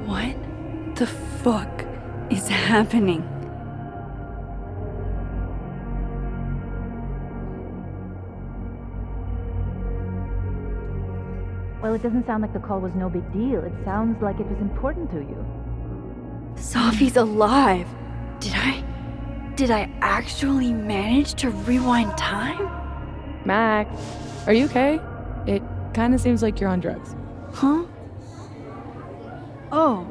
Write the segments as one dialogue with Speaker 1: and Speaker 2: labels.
Speaker 1: What the fuck is happening?
Speaker 2: Well, it doesn't sound like the call was no big deal. It sounds like it was important to you.
Speaker 1: Sophie's alive. Did I actually manage to rewind time?
Speaker 3: Max, are you okay? It kind of seems like you're on drugs.
Speaker 1: Huh? Oh.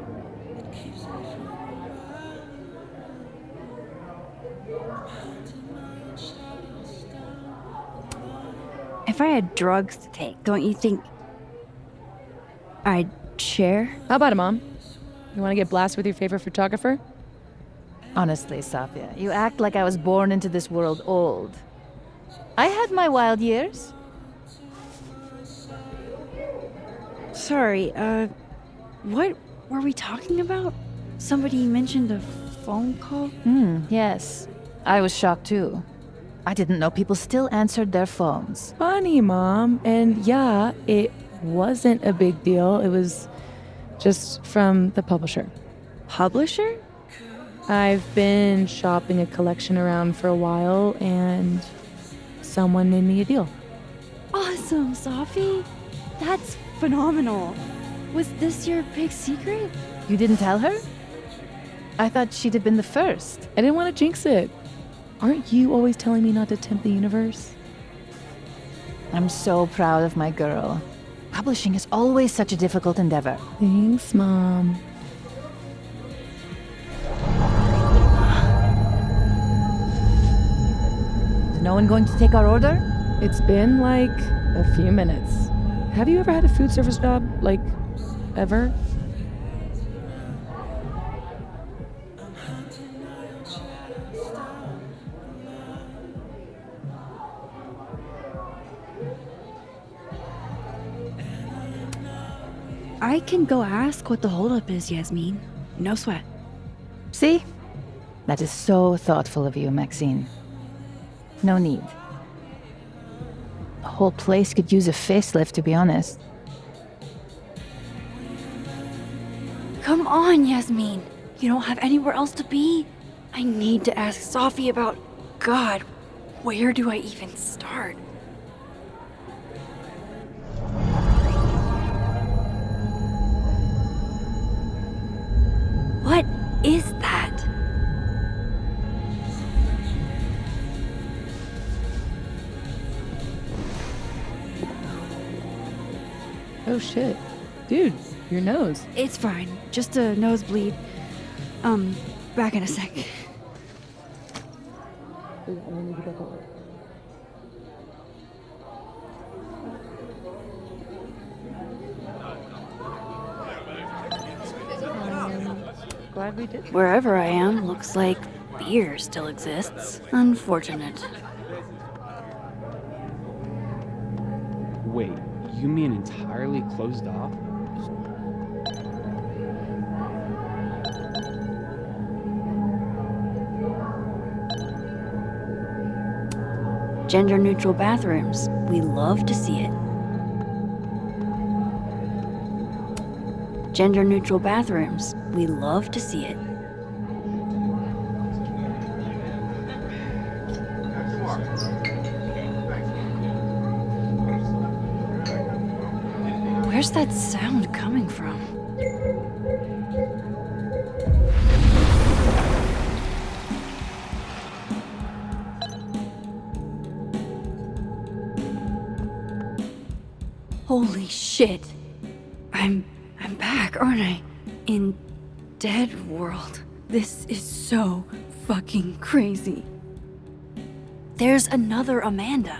Speaker 1: If I had drugs to take, don't you think I'd share?
Speaker 3: How about it, Mom? You want to get blasted with your favorite photographer?
Speaker 2: Honestly, Sophia, you act like I was born into this world old. I had my wild years.
Speaker 1: Sorry, what were we talking about? Somebody mentioned a phone call?
Speaker 2: Yes. I was shocked too. I didn't know people still answered their phones.
Speaker 3: Funny, Mom. And yeah, it wasn't a big deal. It was just from the publisher.
Speaker 1: Publisher?
Speaker 3: I've been shopping a collection around for a while, and someone made me a deal.
Speaker 1: Awesome, Sophie. That's phenomenal. Was this your big secret?
Speaker 2: You didn't tell her? I thought she'd have been the first.
Speaker 3: I didn't want to jinx it. Aren't you always telling me not to tempt the universe?
Speaker 2: I'm so proud of my girl. Publishing is always such a difficult endeavor.
Speaker 3: Thanks, Mom.
Speaker 2: Is no one going to take our order?
Speaker 3: It's been like a few minutes. Have you ever had a food service job? Like, ever?
Speaker 1: I can go ask what the holdup is, Yasmin. No sweat.
Speaker 2: See? That is so thoughtful of you, Maxine. No need. The whole place could use a facelift, to be honest.
Speaker 1: Come on, Yasmin. You don't have anywhere else to be? I need to ask Sophie about... God, where do I even start? What is that?
Speaker 3: Oh shit. Dude, your nose.
Speaker 1: It's fine. Just a nosebleed. Back in a sec.
Speaker 3: Glad we did.
Speaker 1: Wherever I am, looks like beer still exists. Unfortunate.
Speaker 4: Wait, you mean entirely closed off?
Speaker 1: Gender-neutral bathrooms. We love to see it. Gender-neutral bathrooms. We love to see it. Where's that sound coming from? Holy shit. I'm back, aren't I? In Dead World. This is so fucking crazy. There's another Amanda.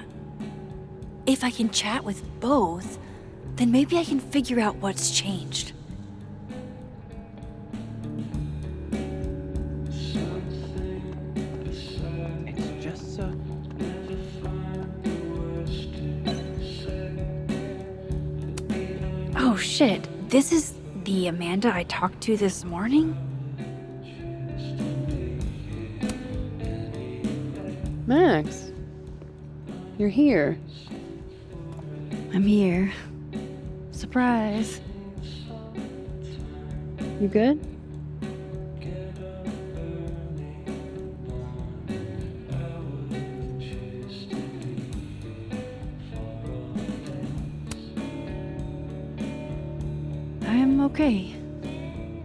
Speaker 1: If I can chat with both, then maybe I can figure out what's changed.
Speaker 4: It's just so...
Speaker 1: Oh shit, this is the Amanda I talked to this morning?
Speaker 5: Max, you're here.
Speaker 1: I'm here. Surprise. You good? I'm okay.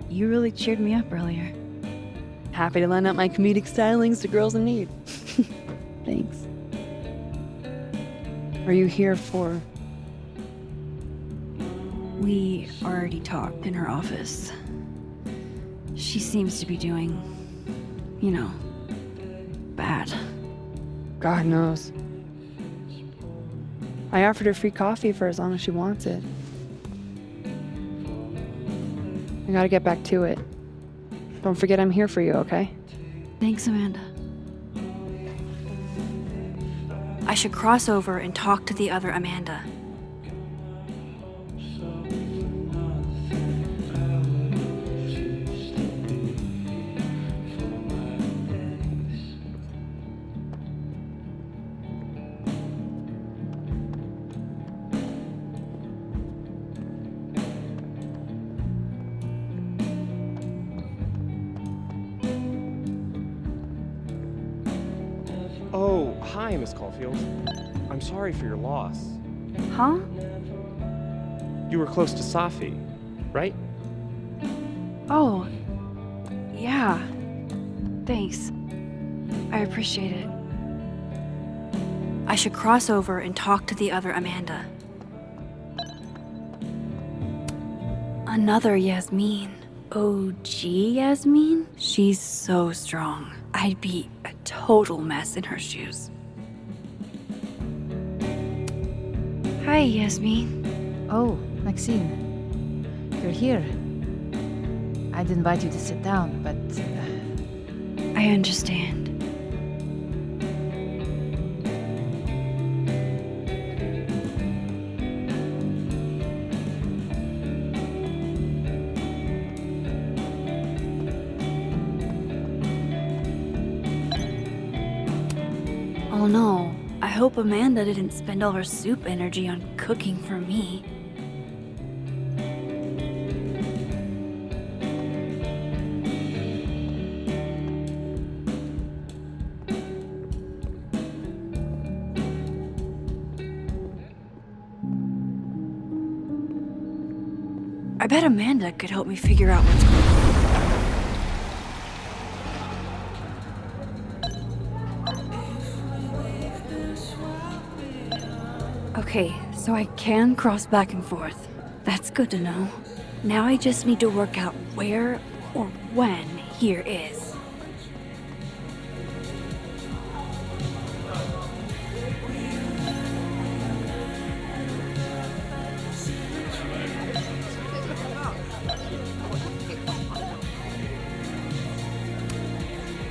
Speaker 1: You really cheered me up earlier. Happy to lend out my comedic stylings to girls in need. Thanks. Are you here for... We already talked in her office. She seems to be doing, you know, bad. God knows. I offered her free coffee for as long as she wants it. I gotta get back to it. Don't forget I'm here for you, okay? Thanks, Amanda. I should cross over and talk to the other Amanda.
Speaker 5: Oh, hi, Miss Caulfield. I'm sorry for your loss.
Speaker 1: Huh?
Speaker 5: You were close to Safi, right?
Speaker 1: Oh, yeah. Thanks. I appreciate it. I should cross over and talk to the other Amanda. Another Yasmin. OG Yasmin? She's so strong. I'd be a total mess in her shoes. Hi, Yasmin.
Speaker 2: Oh, Maxine. You're here. I'd invite you to sit down, but...
Speaker 1: I understand. Oh no, I hope Amanda didn't spend all her soup energy on cooking for me. I bet Amanda could help me figure out what's going on. Okay, so I can cross back and forth. That's good to know. Now I just need to work out where or when here is.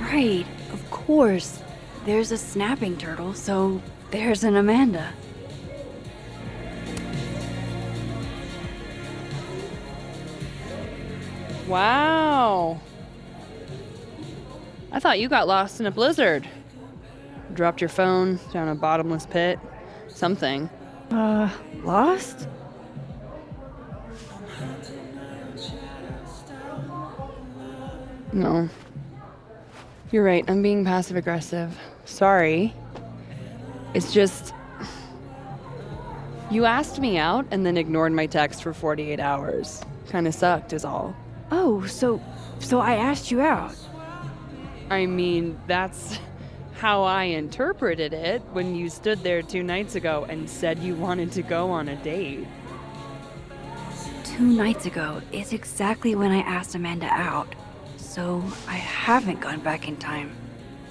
Speaker 1: Right, of course. There's a snapping turtle, so there's an Amanda.
Speaker 6: Wow. I thought you got lost in a blizzard. Dropped your phone down a bottomless pit. Something.
Speaker 1: Lost?
Speaker 6: No. You're right, I'm being passive aggressive. Sorry. It's just... You asked me out and then ignored my text for 48 hours. Kinda sucked is all.
Speaker 1: Oh, so I asked you out.
Speaker 6: I mean, that's how I interpreted it when you stood there 2 nights ago and said you wanted to go on a date.
Speaker 1: 2 nights ago is exactly when I asked Amanda out, so I haven't gone back in time.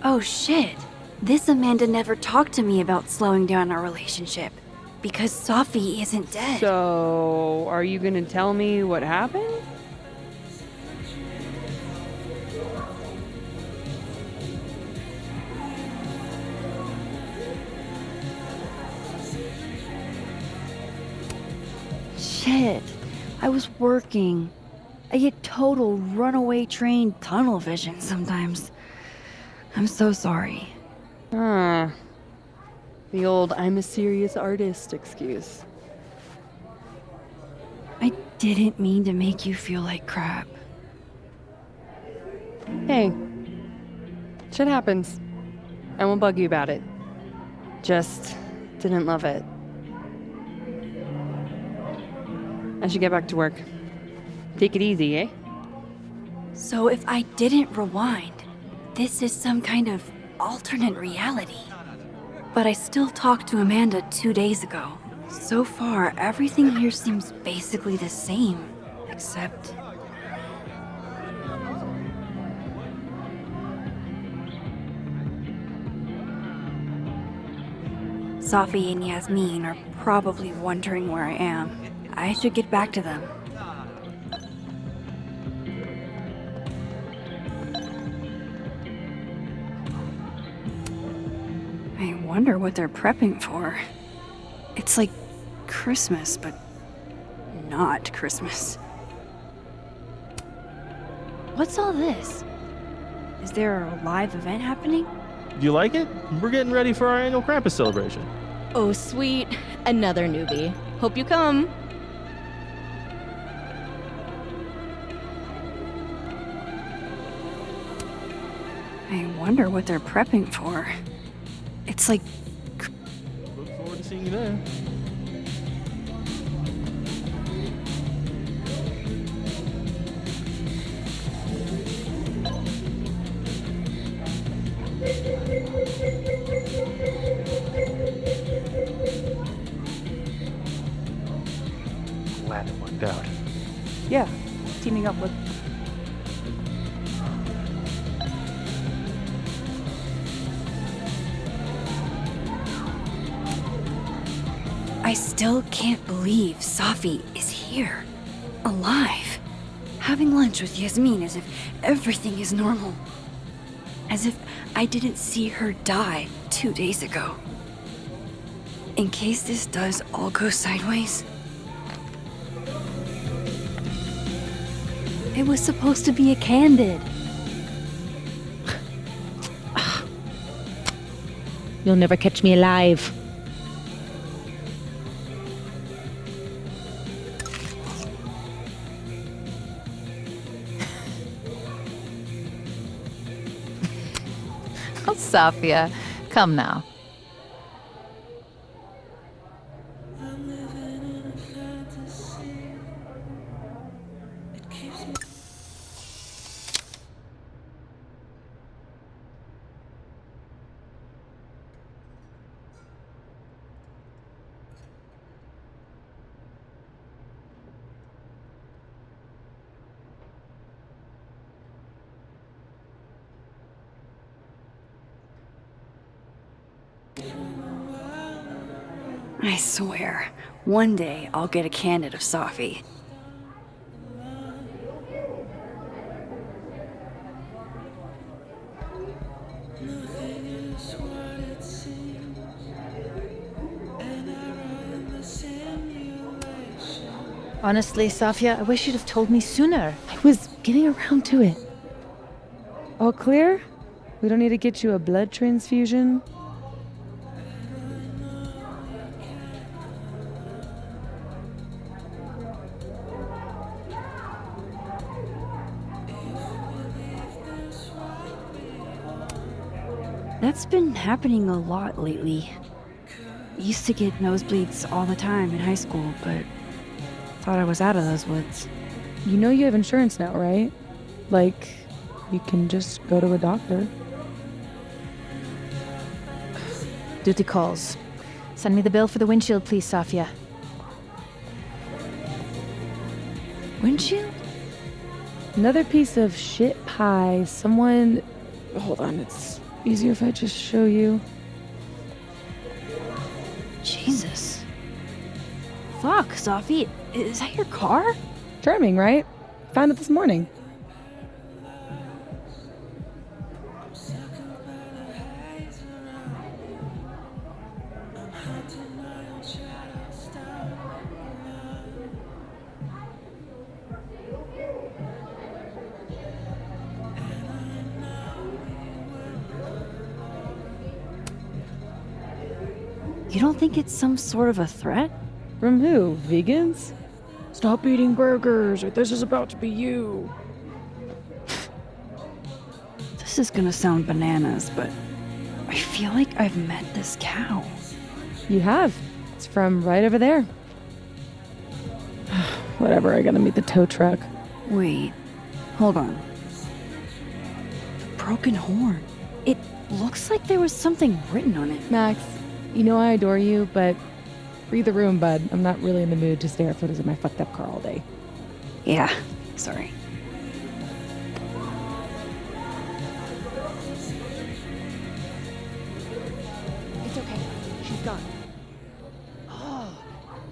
Speaker 1: Oh shit! This Amanda never talked to me about slowing down our relationship, because Safi isn't dead.
Speaker 6: So, are you gonna tell me what happened?
Speaker 1: Shit, I was working. I get total runaway train tunnel vision sometimes. I'm so sorry.
Speaker 6: The old I'm a serious artist excuse.
Speaker 1: I didn't mean to make you feel like crap.
Speaker 6: Hey, shit happens. I won't bug you about it. Just didn't love it. I should get back to work. Take it easy, eh?
Speaker 1: So if I didn't rewind, this is some kind of alternate reality. But I still talked to Amanda 2 days ago. So far, everything here seems basically the same, except... Safi and Yasmin are probably wondering where I am. I should get back to them. I wonder what they're prepping for. It's like Christmas, but not Christmas. What's all this? Is there a live event happening?
Speaker 7: Do you like it? We're getting ready for our annual Krampus celebration.
Speaker 8: Oh, sweet. Another newbie. Hope you come.
Speaker 1: I wonder what they're prepping for. It's like...
Speaker 7: Look forward to seeing you there.
Speaker 5: Glad it worked out.
Speaker 9: Yeah, teaming up with...
Speaker 1: I still can't believe Safi is here. Alive. Having lunch with Yasmin as if everything is normal. As if I didn't see her die 2 days ago. In case this does all go sideways. It was supposed to be a candid.
Speaker 3: You'll never catch me alive.
Speaker 2: Oh, Safia, come now.
Speaker 1: I swear, one day I'll get a candid of Safi.
Speaker 2: Honestly, Safia, I wish you'd have told me sooner.
Speaker 3: I was getting around to it. All clear? We don't need to get you a blood transfusion?
Speaker 1: That's been happening a lot lately. Used to get nosebleeds all the time in high school, but thought I was out of those woods.
Speaker 3: You know you have insurance now, right? Like, you can just go to a doctor.
Speaker 2: Duty calls. Send me the bill for the windshield, please, Safia.
Speaker 1: Windshield?
Speaker 3: Another piece of shit pie. Someone... Hold on, it's easier if I just show you.
Speaker 1: Jesus. Fuck, Safi. Is that your car?
Speaker 3: Charming, right? Found it this morning.
Speaker 1: You don't think it's some sort of a threat?
Speaker 3: From who? Vegans? Stop eating burgers, or this is about to be you.
Speaker 1: This is gonna sound bananas, but I feel like I've met this cow.
Speaker 3: You have. It's from right over there. Whatever, I gotta meet the tow truck.
Speaker 1: Wait, hold on. The broken horn. It looks like there was something written on it.
Speaker 3: Max, you know I adore you, but read the room, bud. I'm not really in the mood to stare at photos of my fucked up car all day.
Speaker 1: Yeah, sorry.
Speaker 9: It's okay. She's gone. Oh,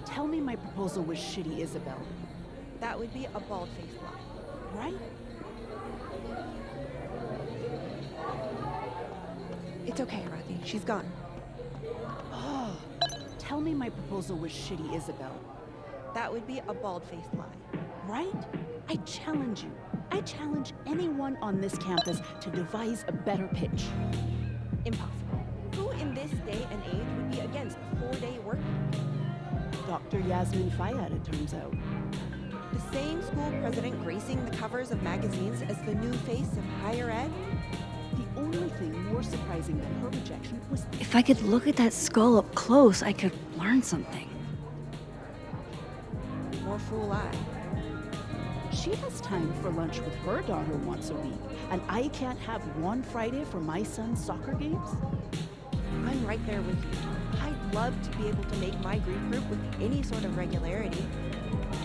Speaker 9: tell me my proposal was shitty, Isabel.
Speaker 10: That would be a bald-faced lie,
Speaker 9: Right?
Speaker 10: It's okay, Rathi. She's gone.
Speaker 9: Oh, tell me my proposal was shitty, Isabel.
Speaker 10: That would be a bald-faced lie.
Speaker 9: Right? I challenge you. I challenge anyone on this campus to devise a better pitch.
Speaker 10: Impossible. Who in this day and age would be against a 4-day work week?
Speaker 9: Dr. Yasmin Fayyad, it turns out.
Speaker 10: The same school president gracing the covers of magazines as the new face of higher ed?
Speaker 9: The only thing more surprising than her rejection was
Speaker 1: If I could look at that skull up close, I could learn something.
Speaker 10: More fool I.
Speaker 9: she has time for lunch with her daughter once a week, and I can't have one Friday for my son's soccer games?
Speaker 10: I'm right there with you. I'd love to be able to make my Greek group with any sort of regularity.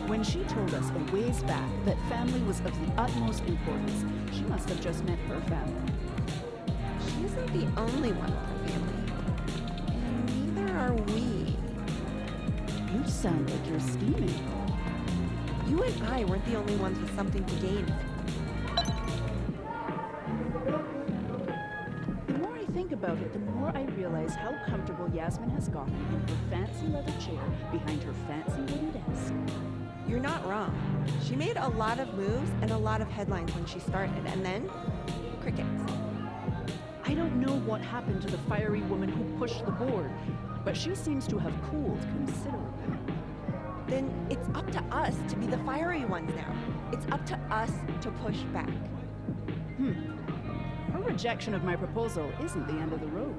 Speaker 9: When she told us a ways back that family was of the utmost importance, she must have just meant her family.
Speaker 10: She isn't the only one with a family. And neither are we.
Speaker 9: You sound like you're scheming.
Speaker 10: You and I weren't the only ones with something to gain.
Speaker 9: The more I think about it, the more I realize how comfortable Yasmin has gotten in her fancy leather chair behind her fancy wooden desk.
Speaker 10: You're not wrong. She made a lot of moves and a lot of headlines when she started, and then crickets.
Speaker 9: I don't know what happened to the fiery woman who pushed the board, but she seems to have cooled considerably.
Speaker 10: Then it's up to us to be the fiery ones now. It's up to us to push back.
Speaker 9: Her rejection of my proposal isn't the end of the road.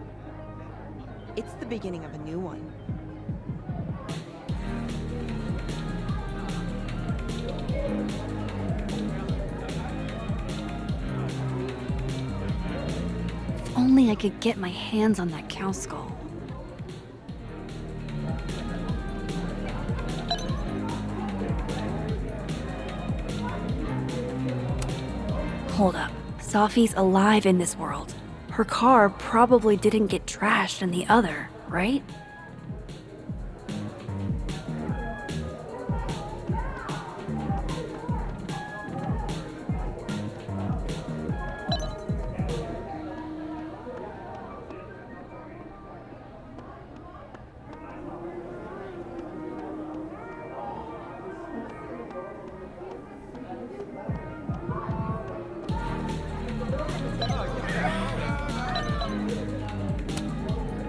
Speaker 10: It's the beginning of a new one.
Speaker 1: If only I could get my hands on that cow skull. Hold up. Safi's alive in this world. Her car probably didn't get trashed in the other, right?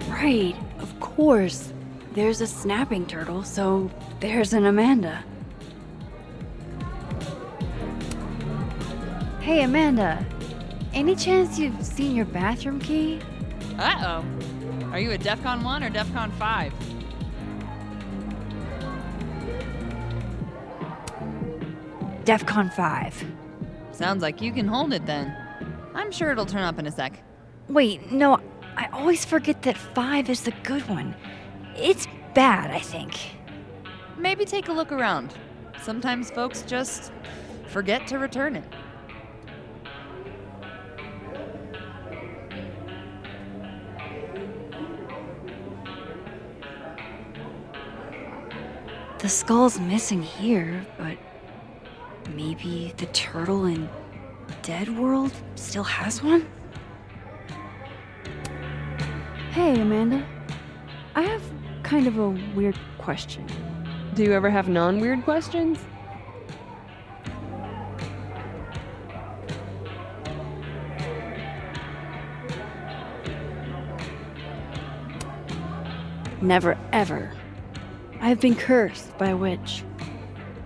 Speaker 1: Right, of course. There's a snapping turtle, so there's an Amanda. Hey, Amanda. Any chance you've seen your bathroom key?
Speaker 6: Uh-oh. Are you a DEFCON 1 or DEFCON 5?
Speaker 1: DEFCON 5.
Speaker 6: Sounds like you can hold it then. I'm sure it'll turn up in a sec.
Speaker 1: Wait, no, I always forget that 5 is the good one. It's bad, I think.
Speaker 6: Maybe take a look around. Sometimes folks just forget to return it.
Speaker 1: The skull's missing here, but maybe the turtle in Dead World still has one? Hey, Amanda. I have kind of a weird question.
Speaker 11: Do you ever have non-weird questions?
Speaker 1: Never ever. I've been cursed by a witch.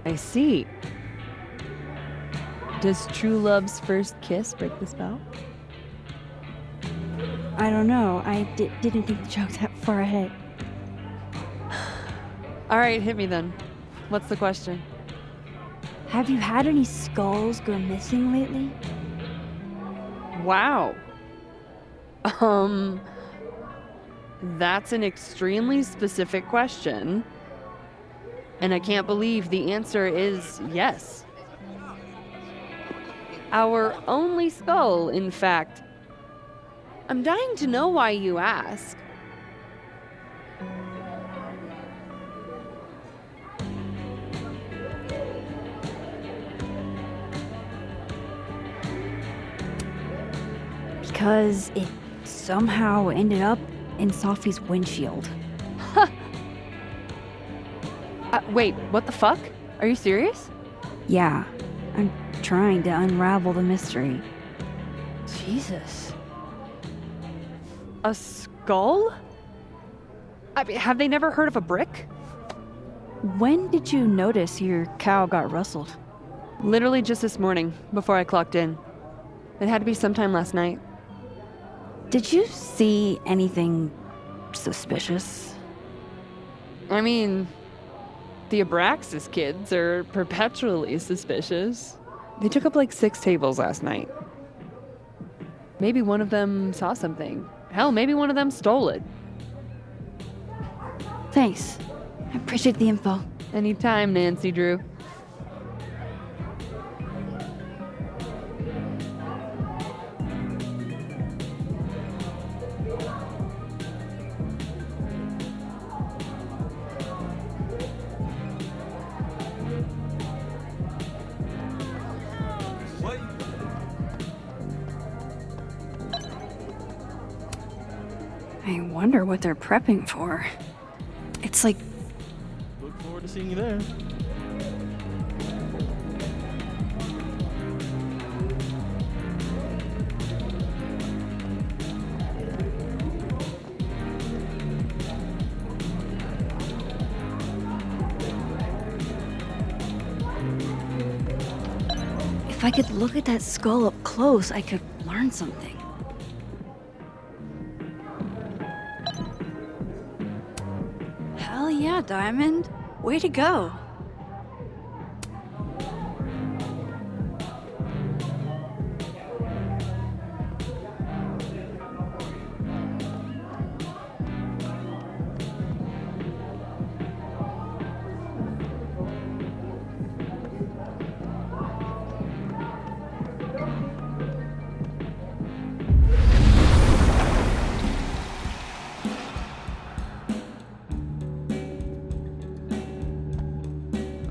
Speaker 11: I see. Does true love's first kiss break the spell?
Speaker 1: I don't know. I didn't think the joke that far ahead.
Speaker 11: All right, hit me then. What's the question?
Speaker 1: Have you had any skulls go missing lately?
Speaker 11: Wow. That's an extremely specific question. And I can't believe the answer is yes. Our only skull, in fact. I'm dying to know why you ask.
Speaker 1: Because it somehow ended up in Sophie's windshield.
Speaker 11: Wait, what the fuck? Are you serious?
Speaker 1: Yeah, I'm trying to unravel the mystery.
Speaker 11: Jesus. A skull? I mean, have they never heard of a brick?
Speaker 1: When did you notice your cow got rustled?
Speaker 11: Literally just this morning, before I clocked in. It had to be sometime last night.
Speaker 1: Did you see anything suspicious?
Speaker 11: I mean, the Abraxas kids are perpetually suspicious. They took up like 6 tables last night. Maybe one of them saw something. Hell, maybe one of them stole it.
Speaker 1: Thanks. I appreciate the info.
Speaker 11: Anytime, Nancy Drew.
Speaker 1: I wonder what they're prepping for. It's like...
Speaker 7: Look forward to seeing you there.
Speaker 1: If I could look at that skull up close, I could learn something. Hell yeah, Diamond. Way to go.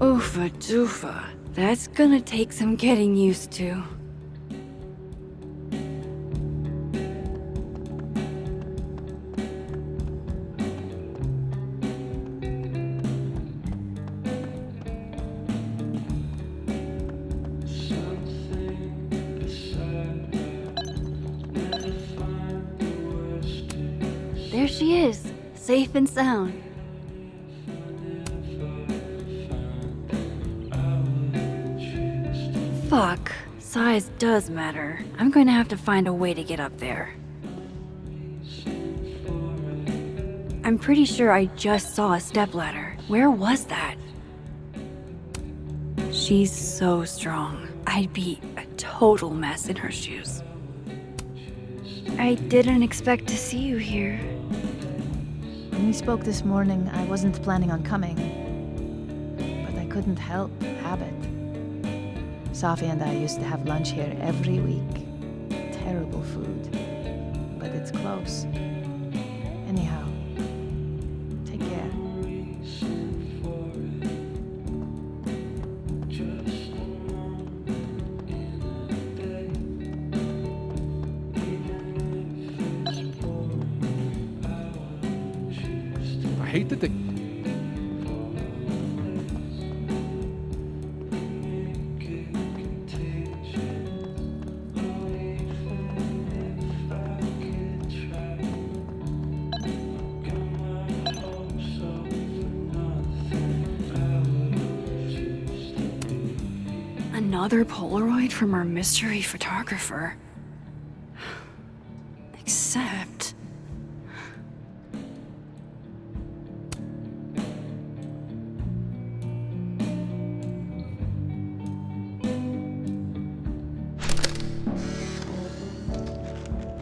Speaker 1: Oofa doofa. That's gonna take some getting used to. There she is, safe and sound. Fuck, size does matter. I'm going to have to find a way to get up there. I'm pretty sure I just saw a stepladder. Where was that? She's so strong. I'd be a total mess in her shoes. I didn't expect to see you here.
Speaker 2: When we spoke this morning, I wasn't planning on coming. But I couldn't help habit. Safi and I used to have lunch here every week. Terrible food. But it's close. Anyhow, take care.
Speaker 7: I hate that the...
Speaker 1: another Polaroid from our mystery photographer. Except...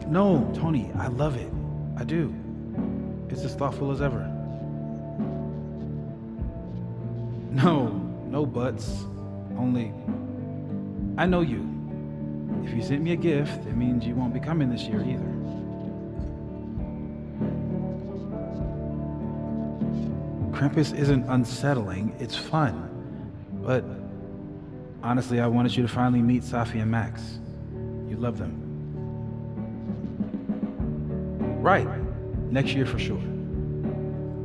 Speaker 12: No, Tony, I love it. I do. It's as thoughtful as ever. No buts. Only, I know you. If you sent me a gift, it means you won't be coming this year either. Krampus isn't unsettling, it's fun. But honestly, I wanted you to finally meet Safi and Max. You love them. Right. Next year for sure.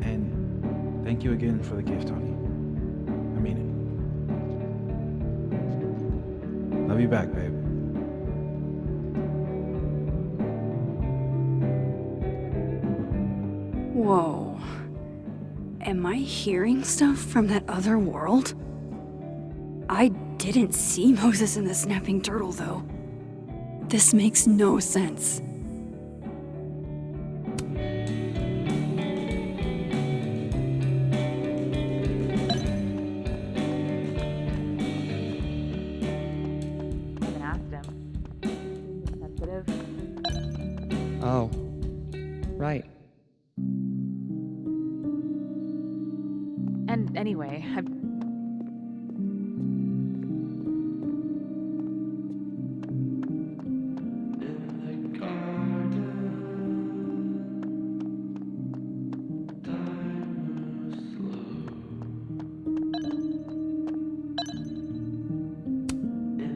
Speaker 12: And thank you again for the gift, Tony. I mean it. Love you back, babe.
Speaker 1: Whoa. Am I hearing stuff from that other world? I didn't see Moses and the snapping turtle, though. This makes no sense.
Speaker 11: Oh, right.
Speaker 2: And anyway,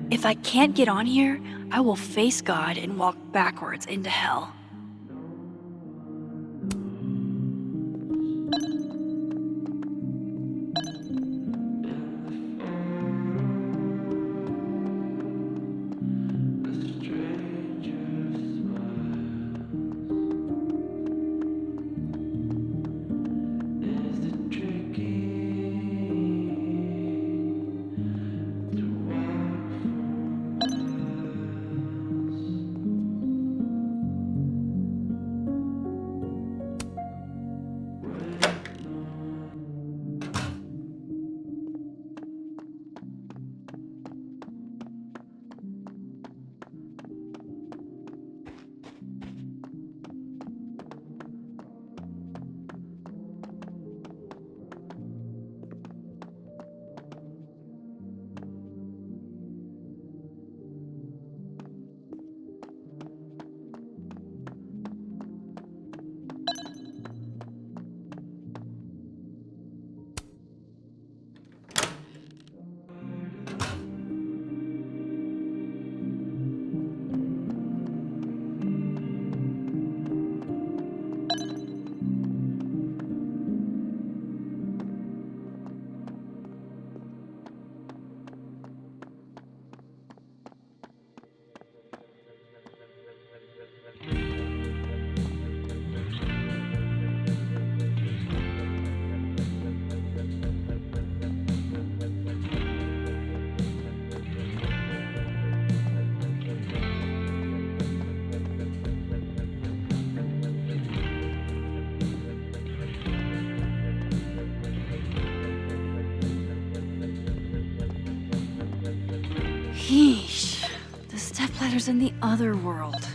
Speaker 1: If I can't get on here, I will face God and walk backwards into hell. Yeesh. The stepladder's in the other world.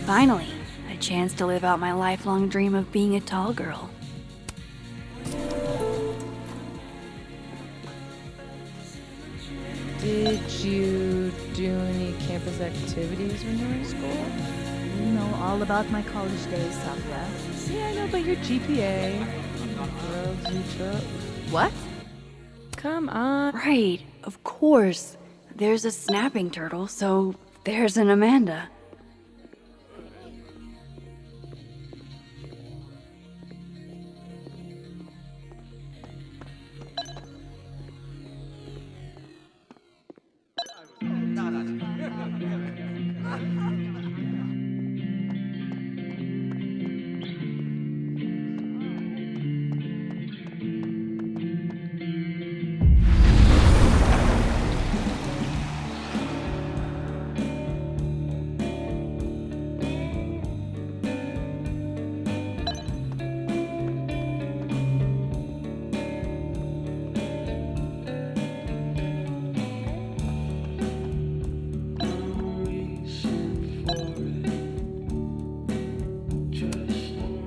Speaker 1: Finally, a chance to live out my lifelong dream of being a tall girl.
Speaker 3: Did you do any campus activities when you were in school?
Speaker 2: You know all about my college days, Safia.
Speaker 3: Yeah, I know, but your GPA. Drugs you took.
Speaker 2: What?
Speaker 3: Come on.
Speaker 1: Right, of course. There's a snapping turtle, so there's an Amanda.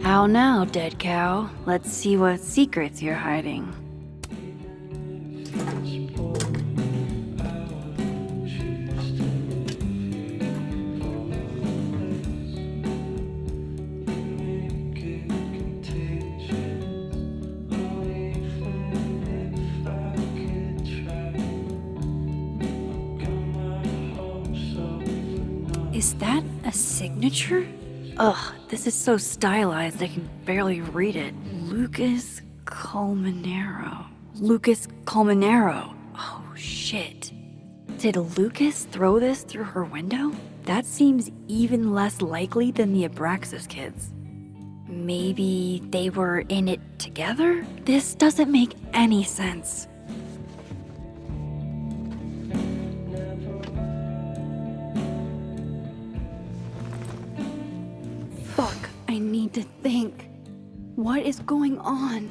Speaker 1: How now, dead cow? Let's see what secrets you're hiding. Is that a signature? Ugh, this is so stylized I can barely read it. Lucas Colmenero. Lucas Colmenero. Oh shit. Did Lucas throw this through her window? That seems even less likely than the Abraxas kids. Maybe they were in it together? This doesn't make any sense. Fuck, I need to think. What is going on?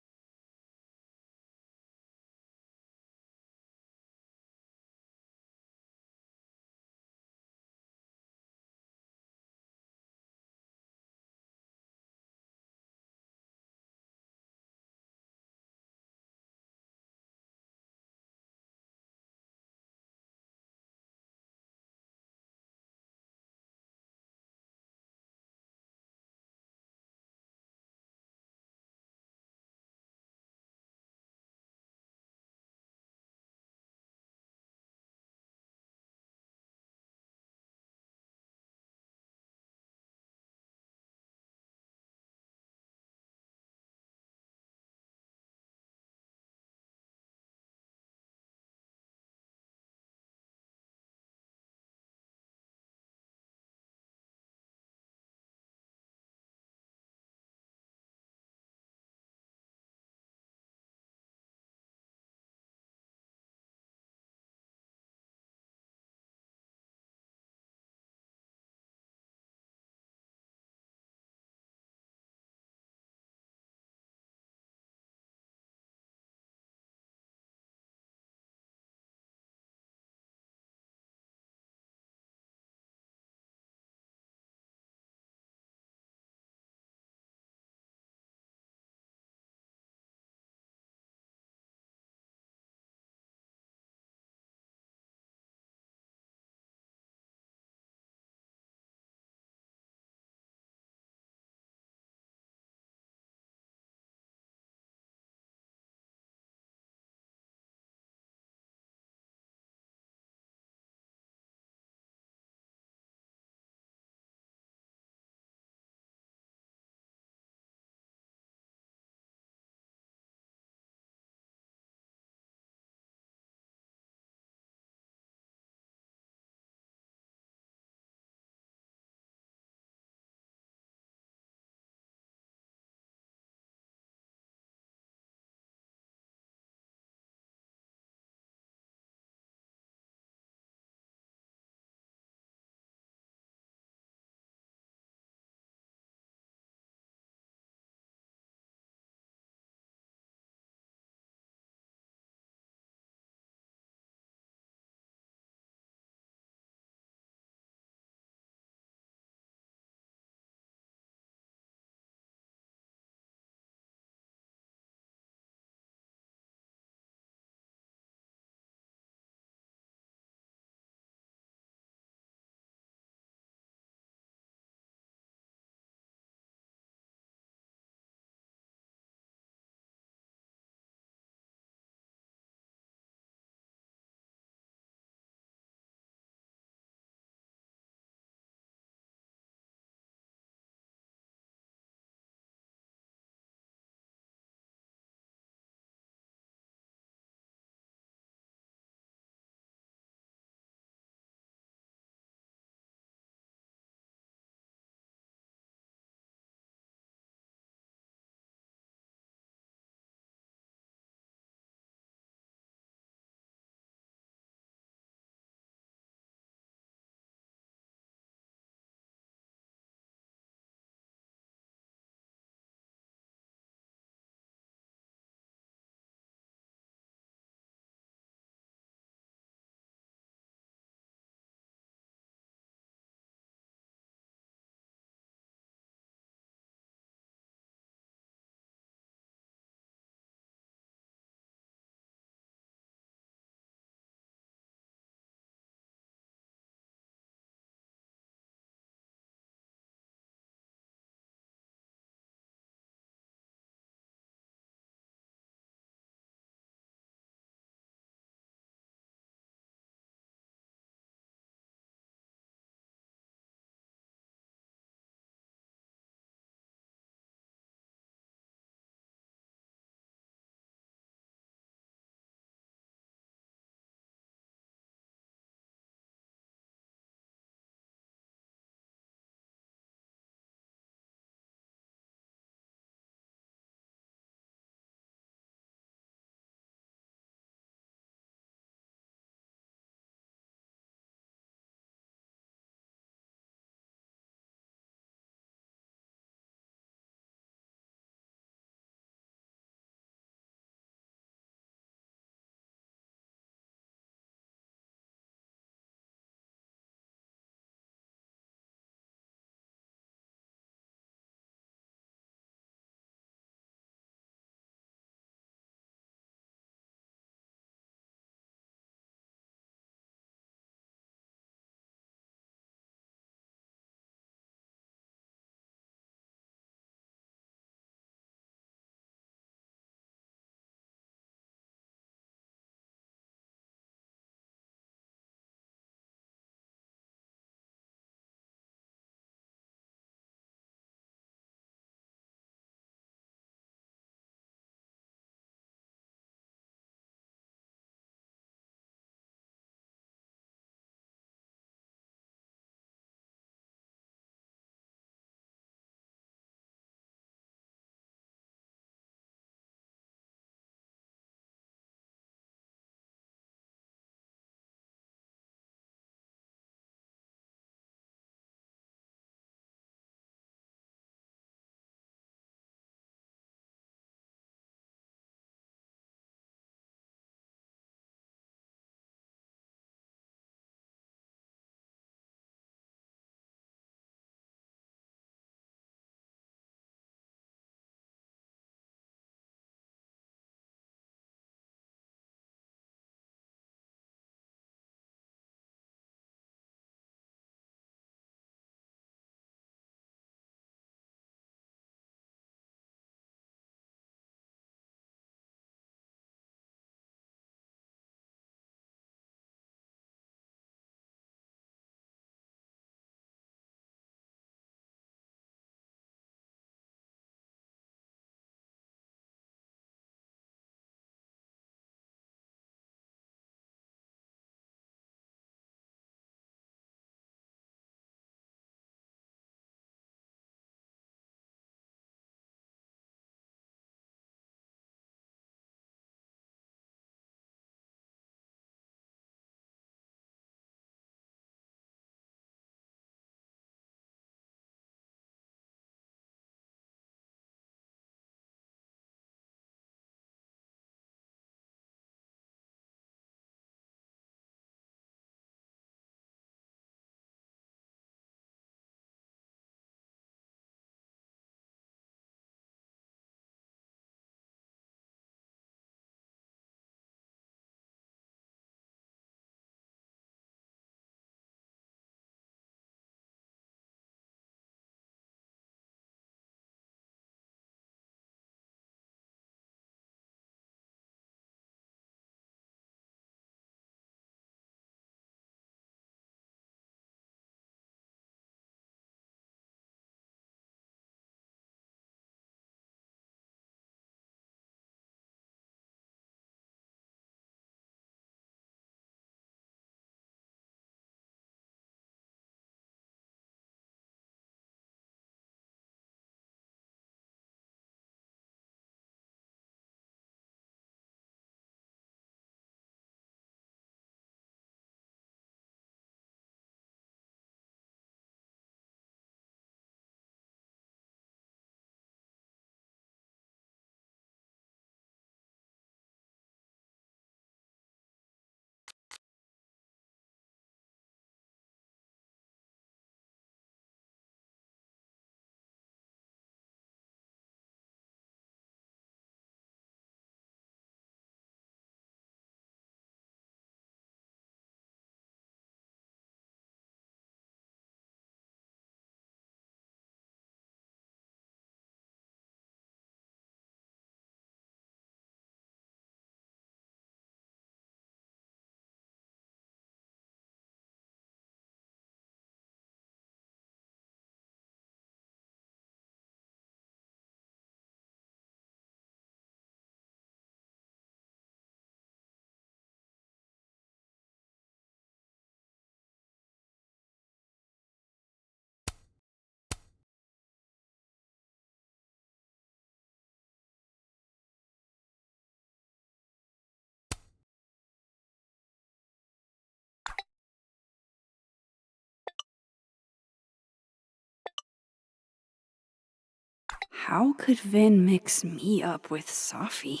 Speaker 1: How could Vin mix me up with Safi?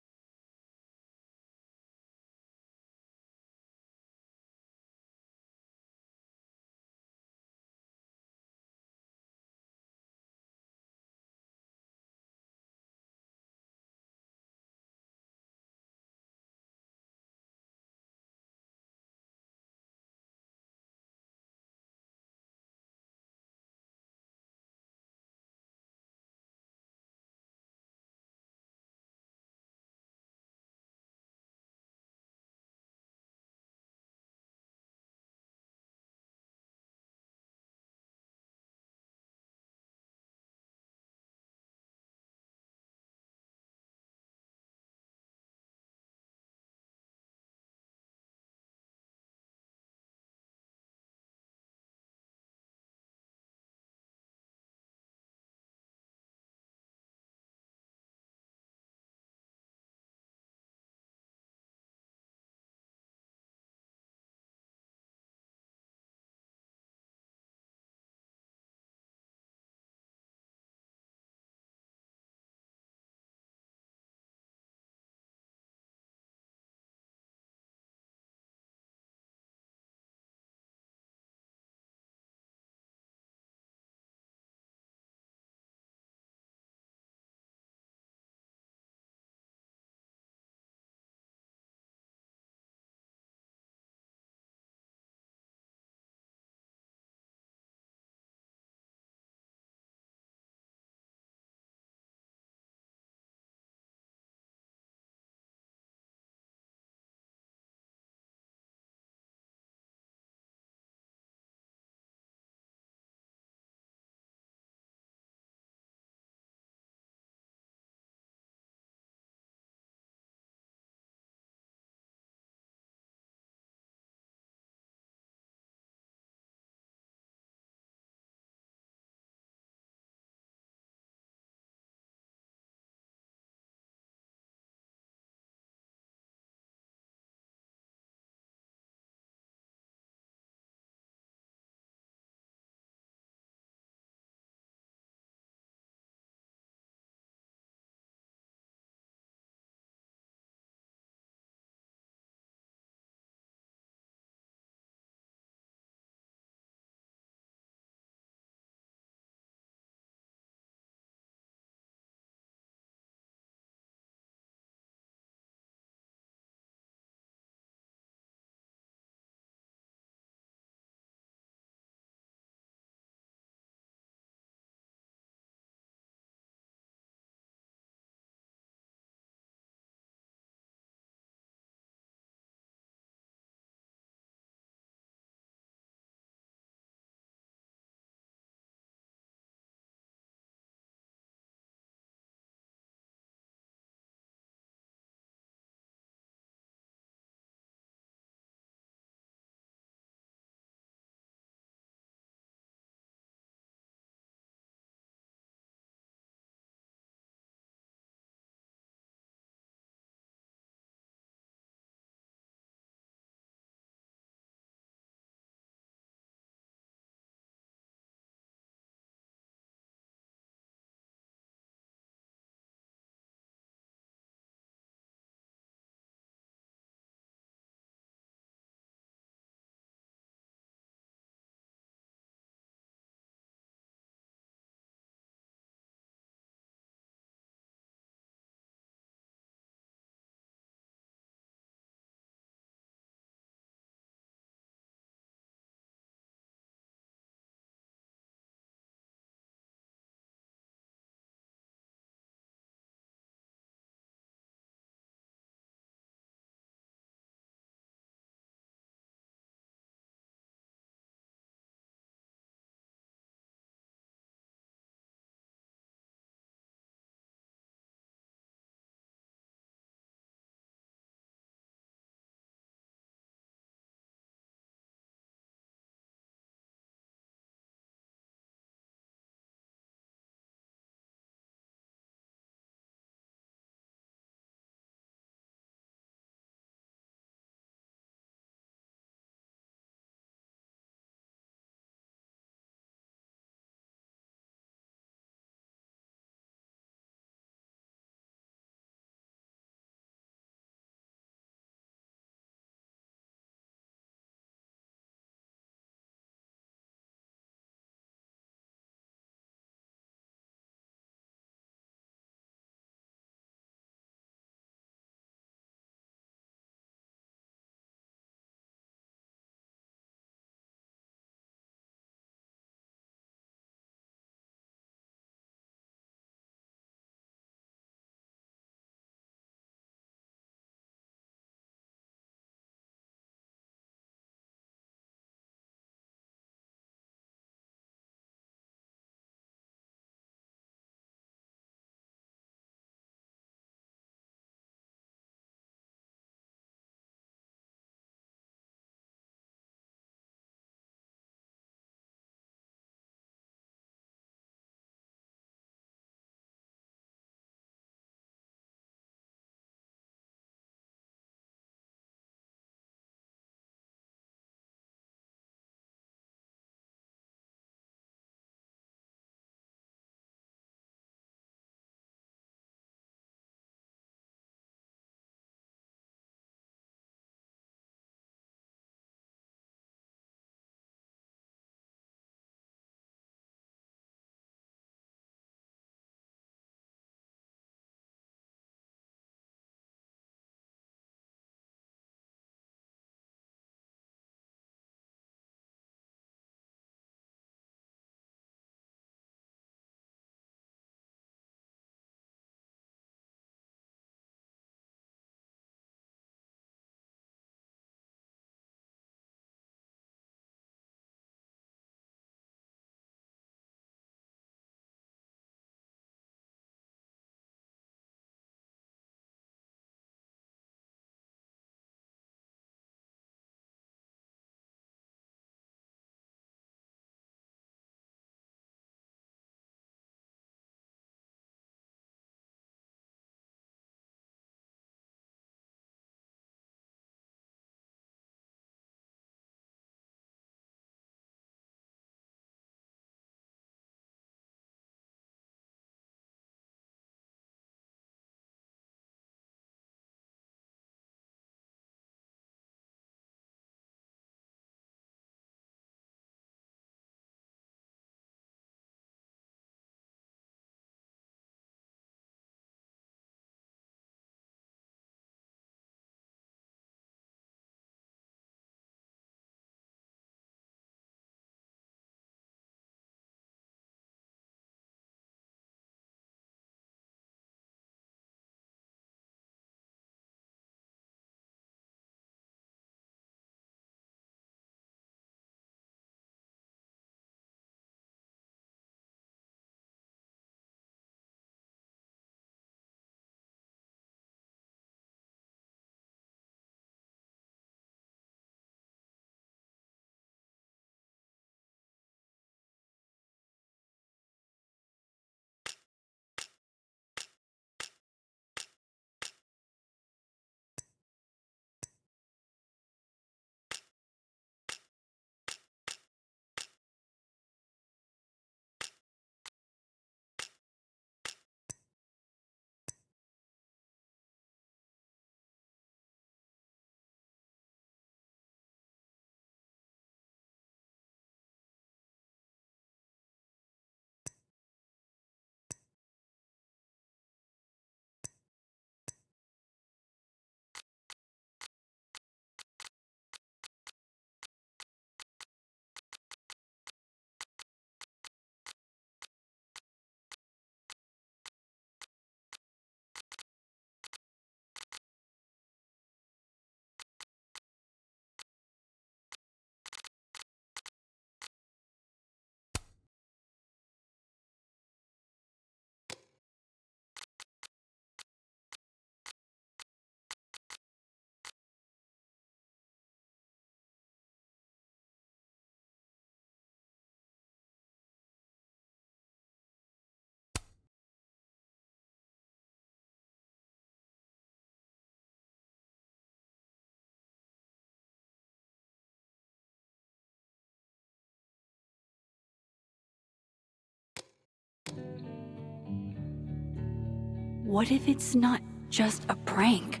Speaker 1: What if it's not just a prank?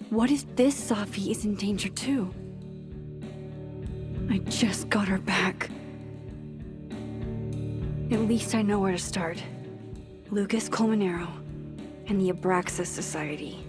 Speaker 1: What if this Safi is in danger too? I just got her back. At least I know where to start. Lucas Colmenero and the Abraxas Society.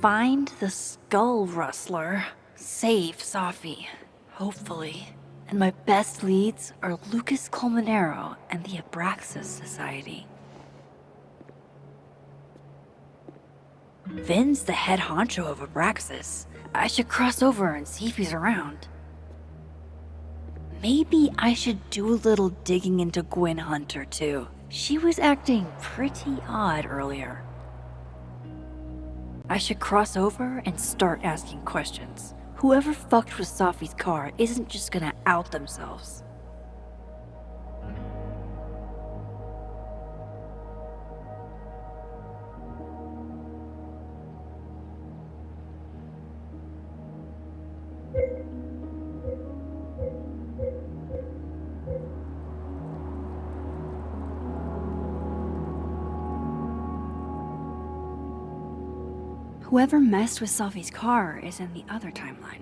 Speaker 1: Find the skull rustler. Save Safi. Hopefully. And my best leads are Lucas Colmenero and the Abraxas Society. Vin's the head honcho of Abraxas. I should cross over and see if he's around. Maybe I should do a little digging into Gwen Hunter too. She was acting pretty odd earlier. I should cross over and start asking questions. Whoever fucked with Safi's car isn't just gonna out themselves. Whoever messed with Safi's car is in the other timeline.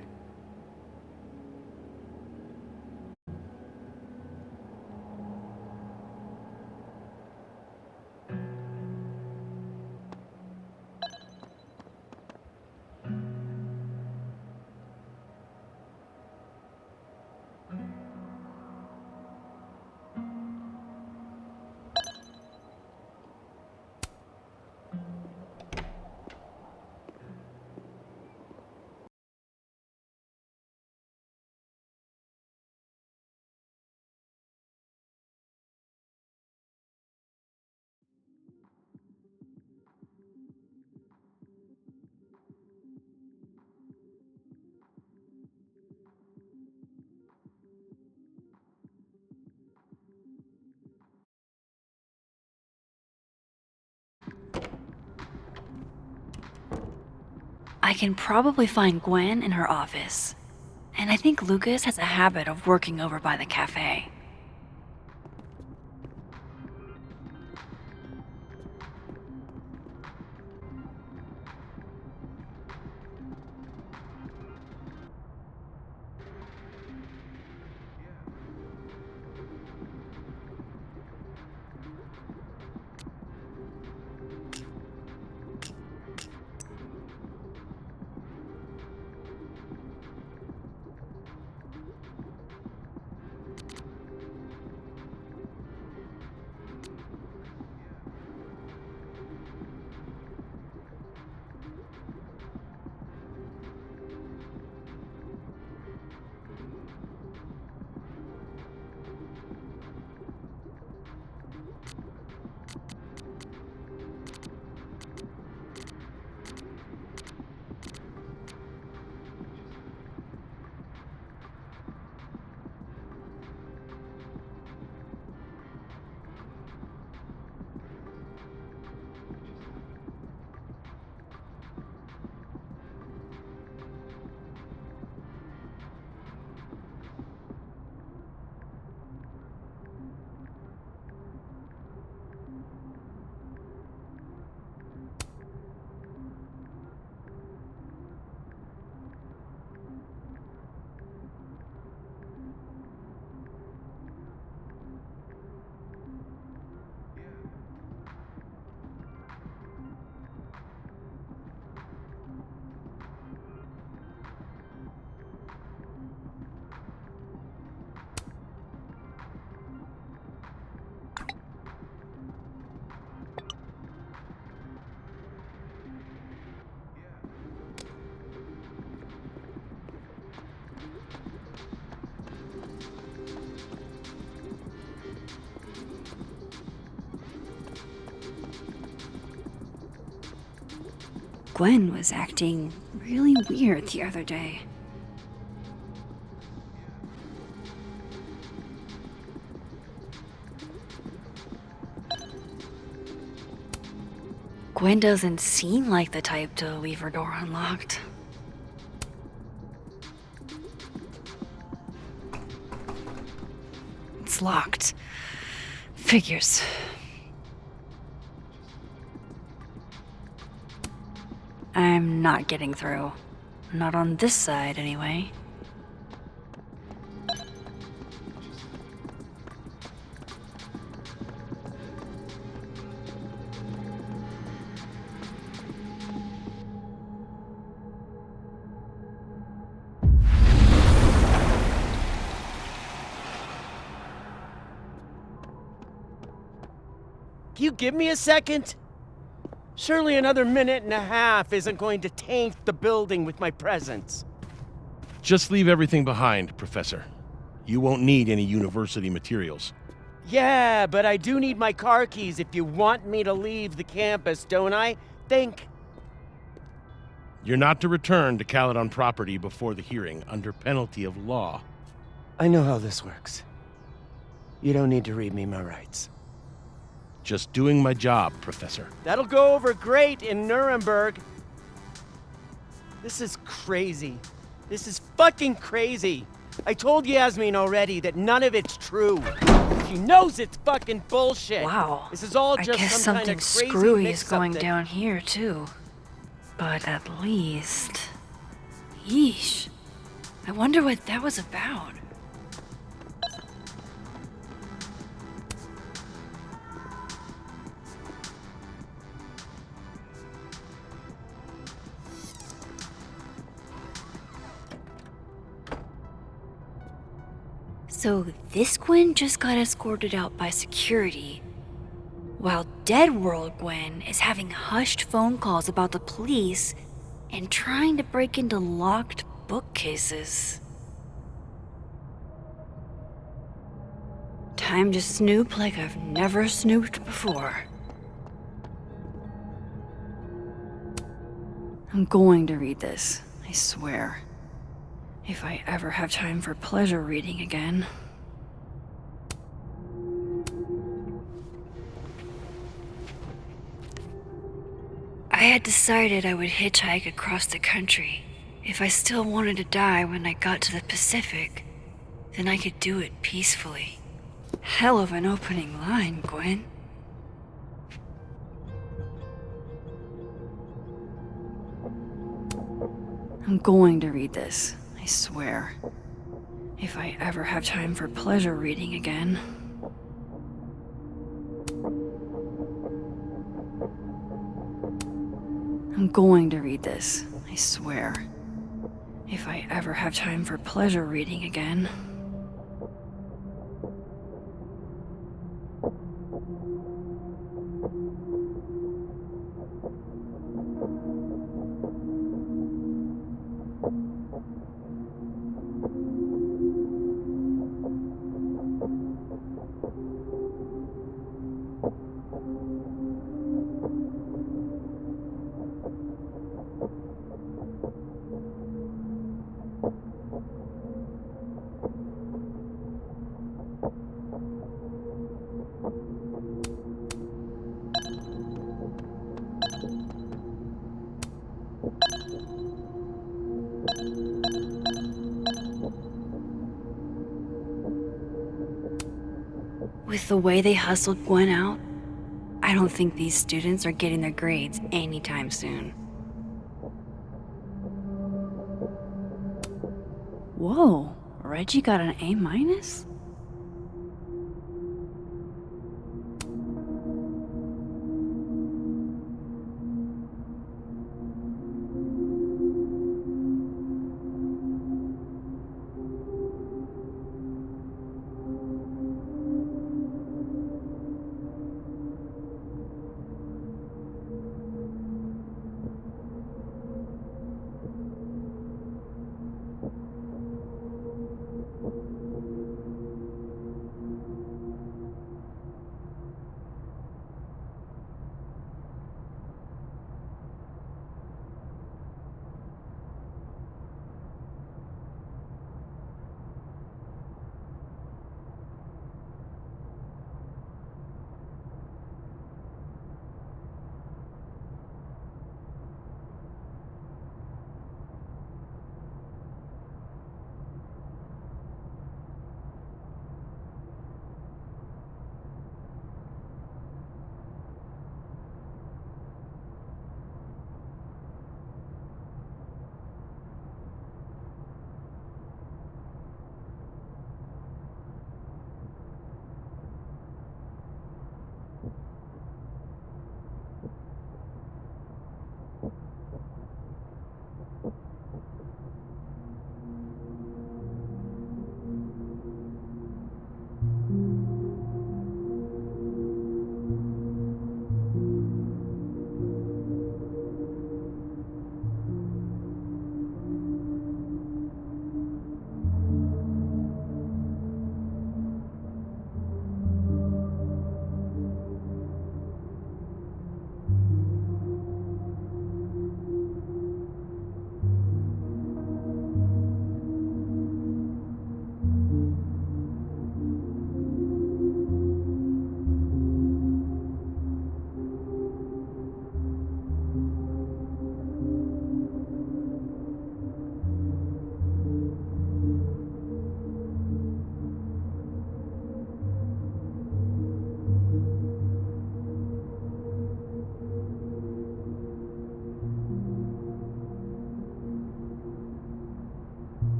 Speaker 1: I can probably find Gwen in her office. And I think Lucas has a habit of working over by the cafe. Gwen was acting really weird the other day. Gwen doesn't seem like the type to leave her door unlocked. It's locked. Figures. I'm not getting through. Not on this side, anyway.
Speaker 13: Can you give me a second? Surely another minute and a half isn't going to taint the building with my presence.
Speaker 14: Just leave everything behind, Professor. You won't need any university materials.
Speaker 13: Yeah, but I do need my car keys if you want me to leave the campus, don't I? Think.
Speaker 14: You're not to return to Caledon property before the hearing, under penalty of law.
Speaker 13: I know how this works. You don't need to read me my rights.
Speaker 14: Just doing my job, Professor.
Speaker 13: That'll go over great in Nuremberg. This is crazy. This is fucking crazy. I told Yasmin already that none of it's true. She knows it's fucking bullshit.
Speaker 1: Wow.
Speaker 13: This is all
Speaker 1: I
Speaker 13: just
Speaker 1: guess
Speaker 13: some kind
Speaker 1: something
Speaker 13: of crazy
Speaker 1: screwy is
Speaker 13: mix-up
Speaker 1: going
Speaker 13: that-
Speaker 1: down here, too. But at least... Yeesh. I wonder what that was about. So this Gwen just got escorted out by security, while Dead World Gwen is having hushed phone calls about the police and trying to break into locked bookcases. Time to snoop like I've never snooped before. I'm going to read this, I swear. If I ever have time for pleasure reading again. I had decided I would hitchhike across the country. If I still wanted to die when I got to the Pacific, then I could do it peacefully. Hell of an opening line, Gwen. I'm going to read this, I swear. If I ever have time for pleasure reading again. I'm going to read this, I swear. If I ever have time for pleasure reading again. With the way they hustled Gwen out, I don't think these students are getting their grades anytime soon. Whoa, Reggie got an A-?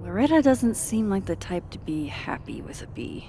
Speaker 1: Loretta doesn't seem like the type to be happy with a bee.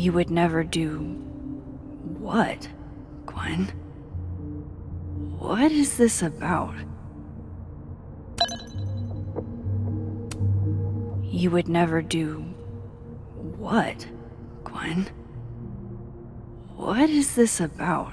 Speaker 1: You would never do what, Gwen? What is this about? You would never do what, Gwen? What is this about?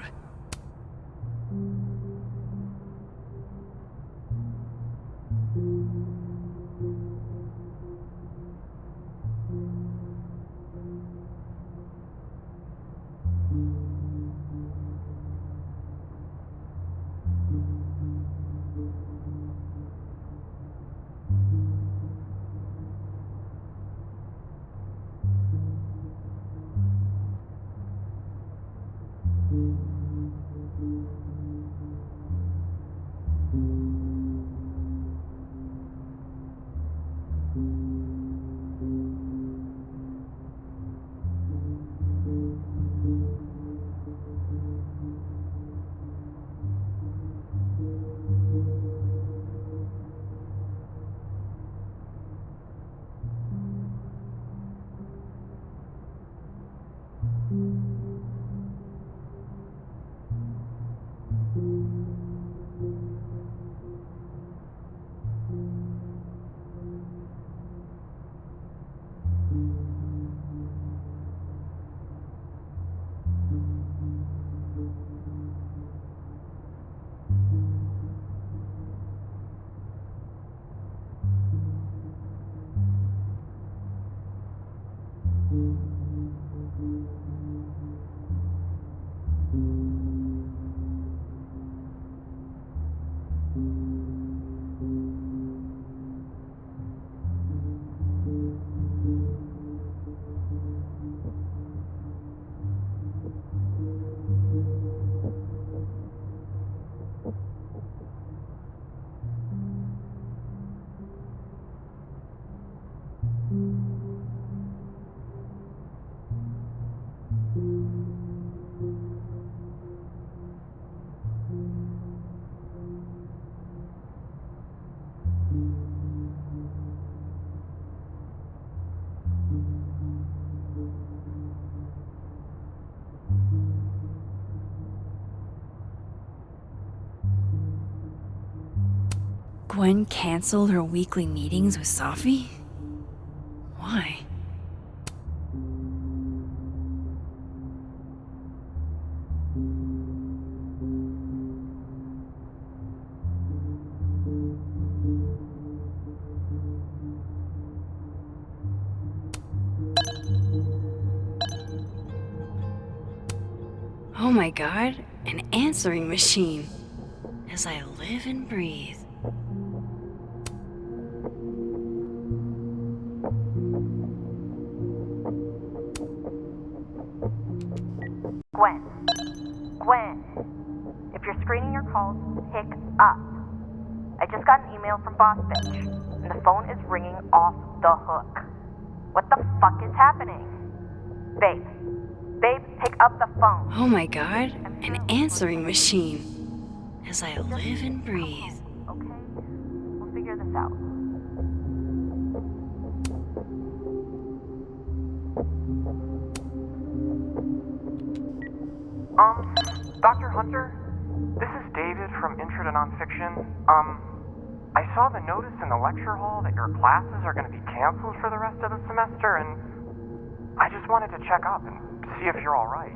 Speaker 1: Gwen canceled her weekly meetings with Safi? Why? Oh my god, an answering machine. As I live and breathe.
Speaker 15: Gwen. Gwen. If you're screening your calls, pick up. I just got an email from Boss Bitch, and the phone is ringing off the hook. What the fuck is happening? Babe. Babe, pick up the phone.
Speaker 1: Oh my god, an answering machine. As I live and breathe.
Speaker 15: Okay? We'll figure this out.
Speaker 16: Dr. Hunter? This is David from Intro to Nonfiction. I saw the notice in the lecture hall that your classes are going to be canceled for the rest of the semester, and I just wanted to check up and see if you're all right.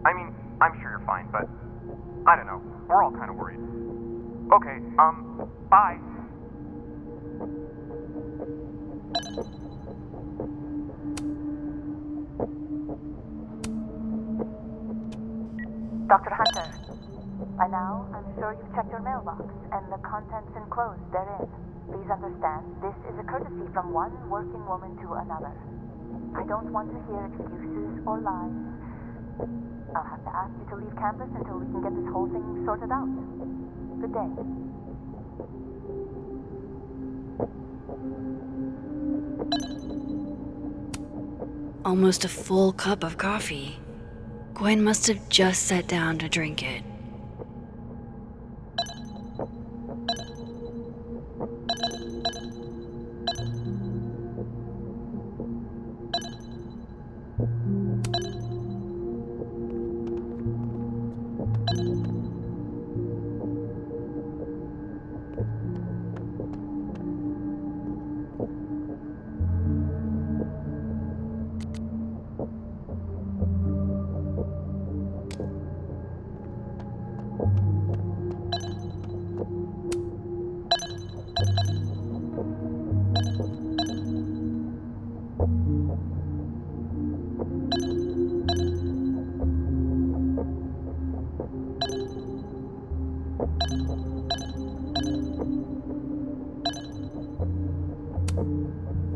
Speaker 16: I mean, I'm sure you're fine, but I don't know. We're all kind of worried. Okay, bye.
Speaker 15: Dr. Hunter, by now, I'm sure you've checked your mailbox and the contents enclosed therein. Please understand, this is a courtesy from one working woman to another. I don't want to hear excuses or lies. I'll have to ask you to leave campus until we can get this whole thing sorted out. Good day.
Speaker 1: Almost a full cup of coffee. Gwen must have just sat down to drink it.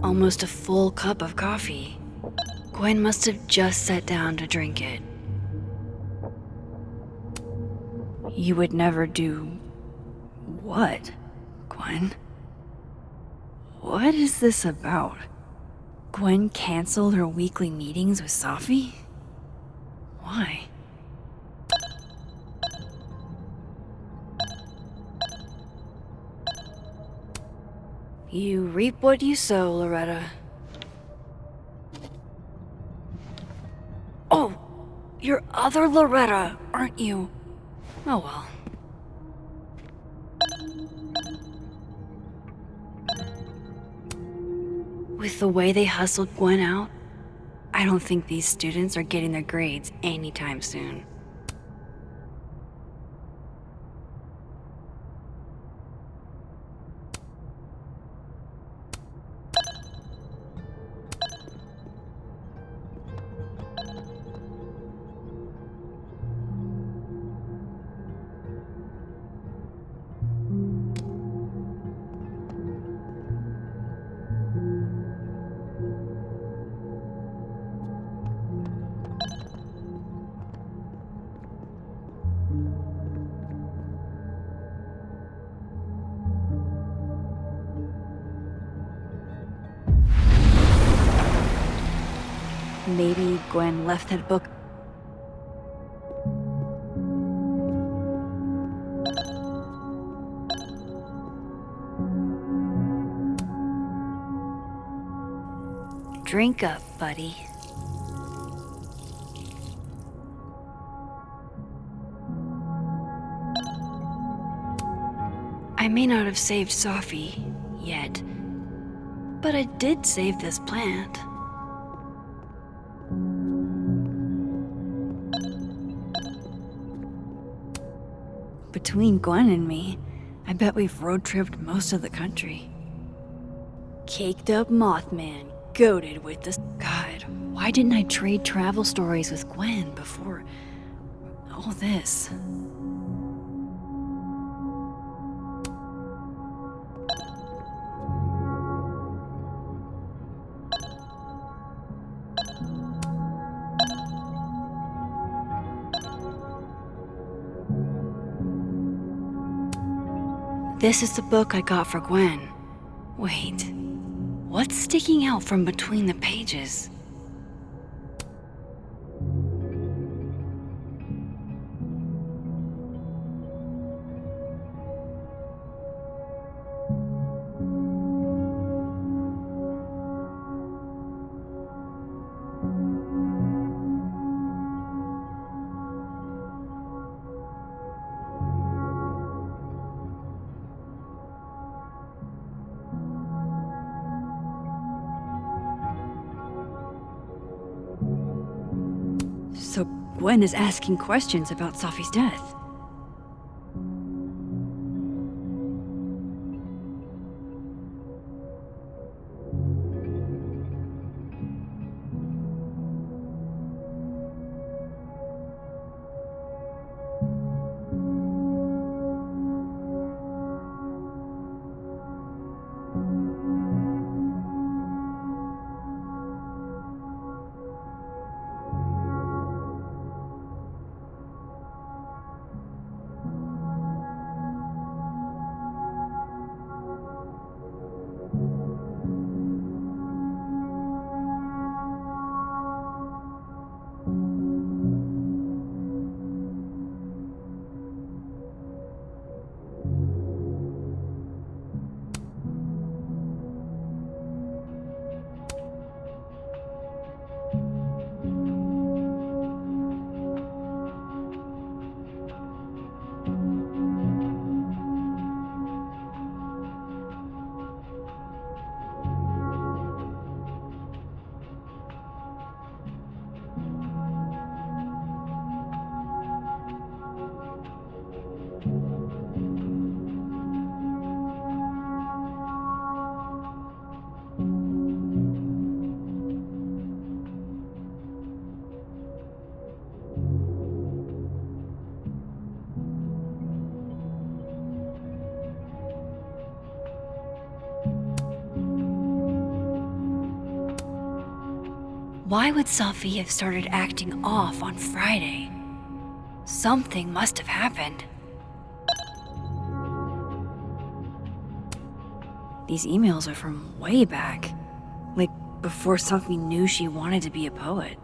Speaker 1: Almost a full cup of coffee. Gwen must have just sat down to drink it. You would never do... what, Gwen? What is this about? Gwen canceled her weekly meetings with Safi? Why? You reap what you sow, Loretta. Oh, you're other Loretta, aren't you? Oh well. With the way they hustled Gwen out, I don't think these students are getting their grades anytime soon. Maybe Gwen left that book. Drink up, buddy. I may not have saved Safi yet, but I did save this plant. Between Gwen and me, I bet we've road-tripped most of the country. Caked up Mothman, goated with the... God, why didn't I trade travel stories with Gwen before all this? This is the book I got for Gwen. Wait, what's sticking out from between the pages? So Gwen is asking questions about Safi's death. Why would Safi have started acting off on Friday? Something must have happened. These emails are from way back. Like, before Safi knew she wanted to be a poet.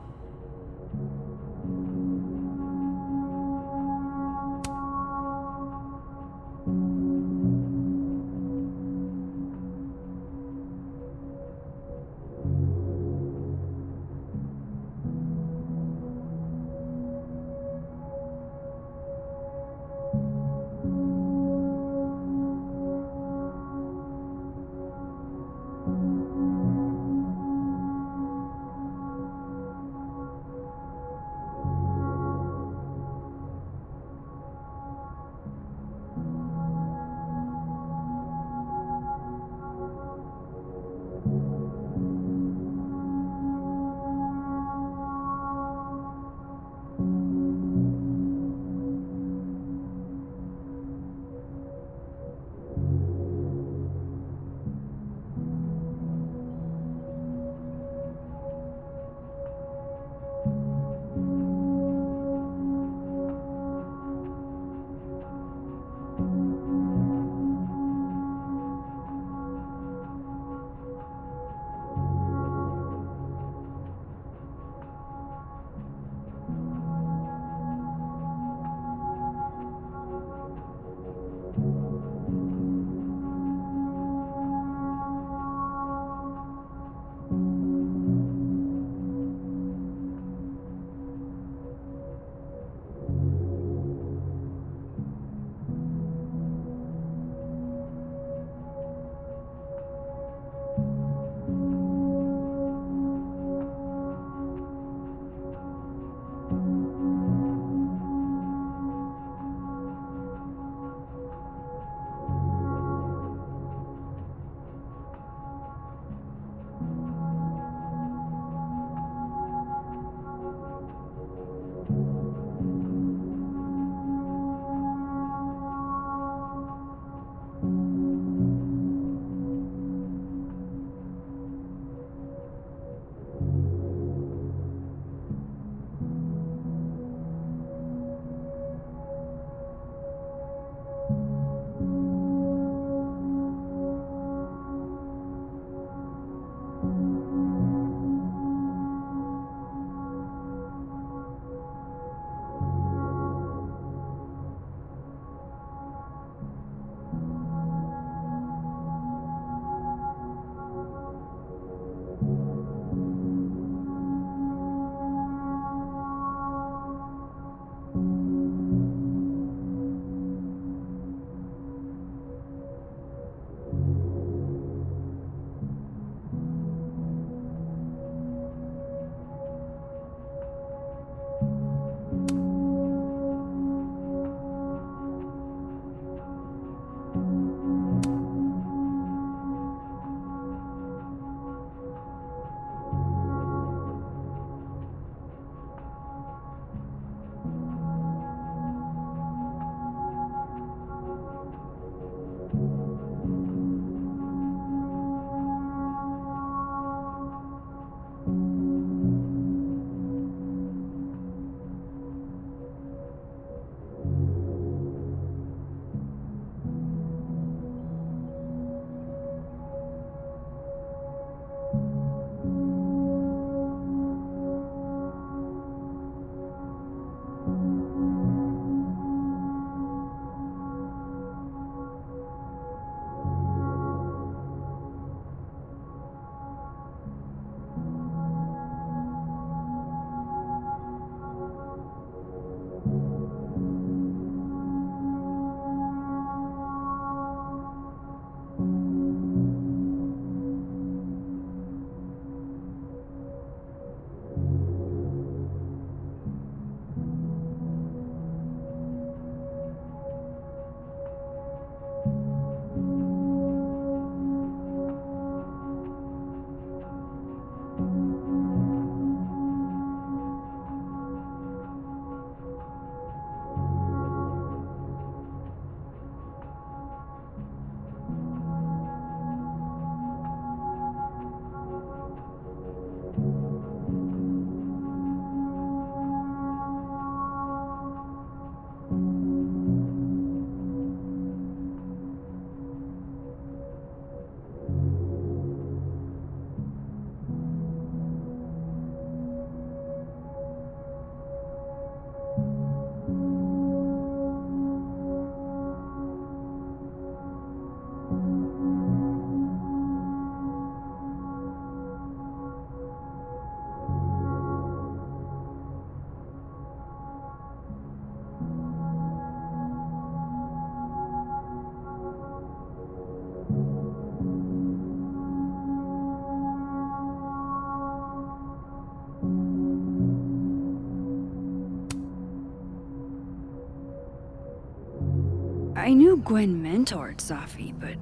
Speaker 1: I knew Gwen mentored Safi, but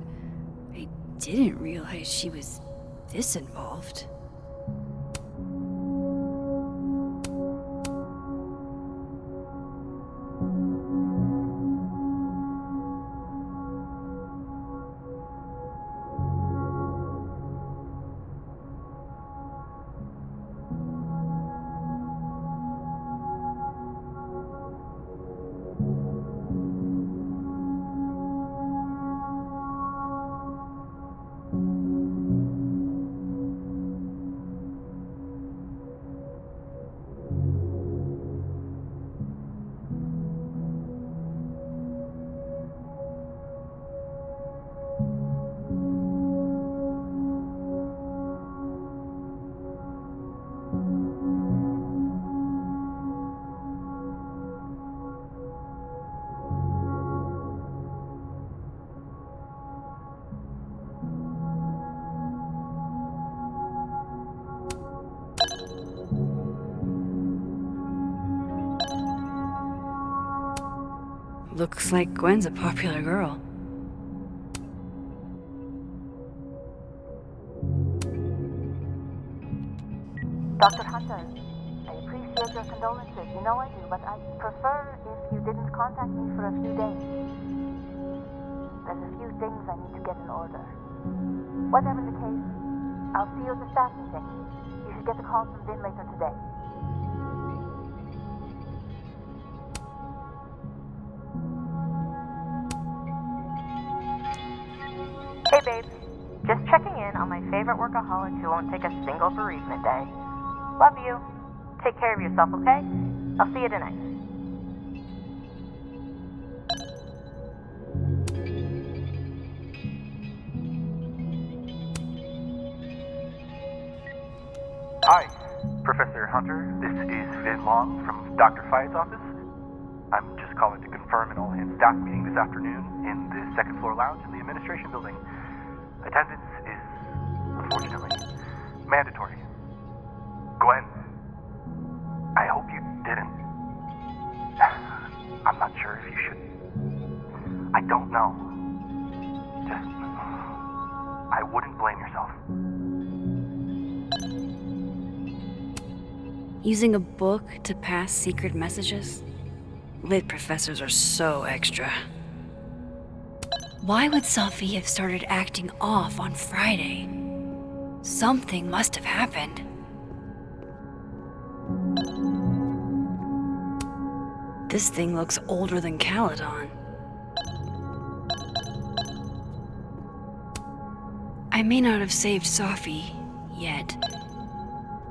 Speaker 1: I didn't realize she was this involved. Looks like Gwen's a popular girl.
Speaker 15: Dr. Hunter, I appreciate your condolences. You know I do, but I'd prefer if you didn't contact me for a few days. There's a few things I need to get in order. Whatever the case, I'll see you at the staff meeting. You should get the call from Vin later today. Hey babe, just checking in on my favorite workaholic who won't take a single bereavement day. Love you. Take care of yourself, okay? I'll see you tonight.
Speaker 16: Hi, Professor Hunter. This is Vin Long from Dr. Fye's office. I'm just calling to confirm an all-hands staff meeting this afternoon in the second floor lounge in the administration building. Attendance is, unfortunately, mandatory. Gwen, I hope you didn't. I'm not sure if you should. I don't know. Just, I wouldn't blame yourself.
Speaker 1: Using a book to pass secret messages? Lit professors are so extra. Why would Safi have started acting off on Friday? Something must have happened. This thing looks older than Caledon. I may not have saved Safi yet,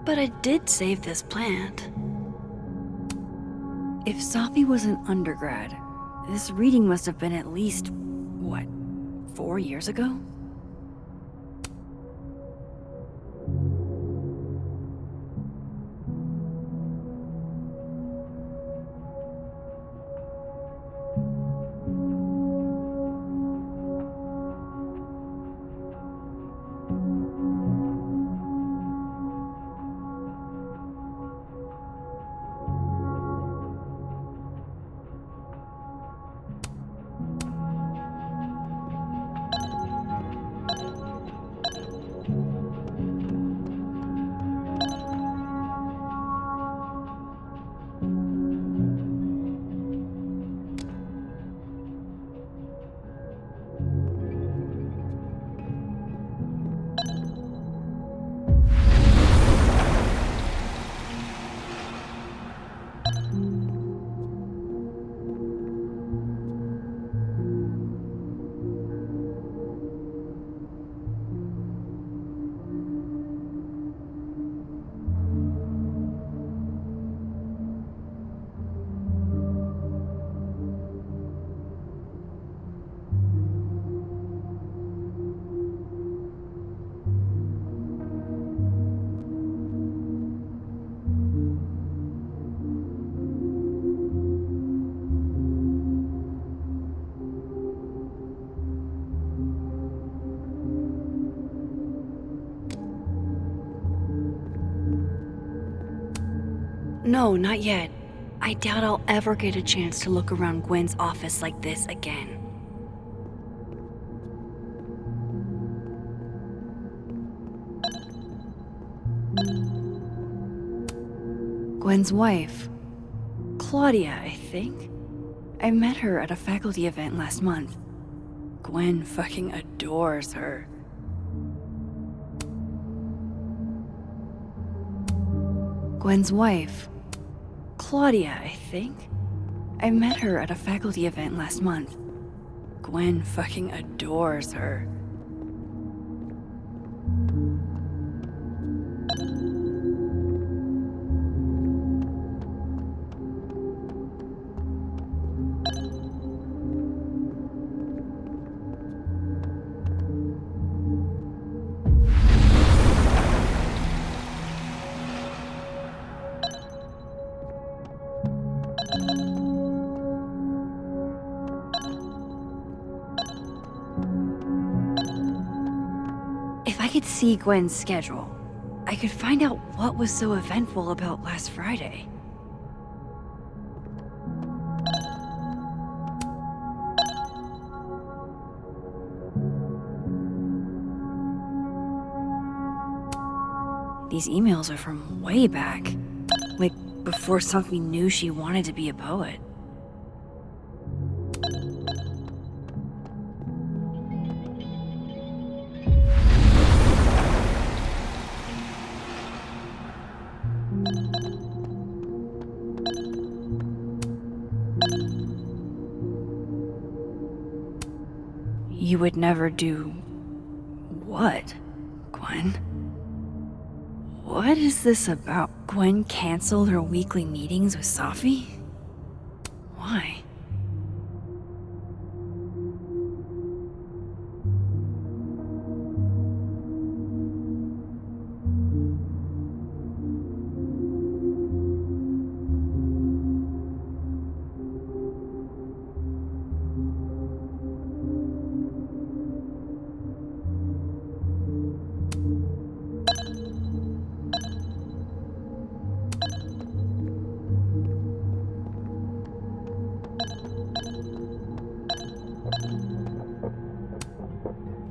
Speaker 1: but I did save this plant. If Safi was an undergrad, this reading must have been at least, 4 years ago? No, not yet. I doubt I'll ever get a chance to look around Gwen's office like this again. Gwen's wife. Claudia, I think. I met her at a faculty event last month. Gwen fucking adores her. Gwen's wife. Claudia, I think. I met her at a faculty event last month. Gwen fucking adores her. If I could see Gwen's schedule, I could find out what was so eventful about last Friday. These emails are from way back, like before Sophie knew she wanted to be a poet. You would never do what, Gwen? What is this about? Gwen canceled her weekly meetings with Sophie? Why?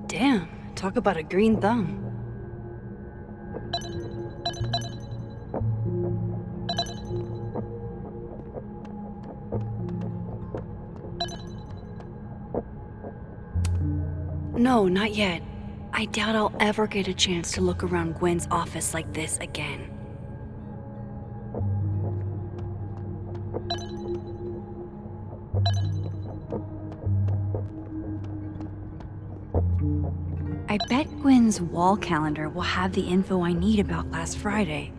Speaker 1: Damn, talk about a green thumb. No, not yet. I doubt I'll ever get a chance to look around Gwen's office like this again. I bet Gwen's wall calendar will have the info I need about last Friday.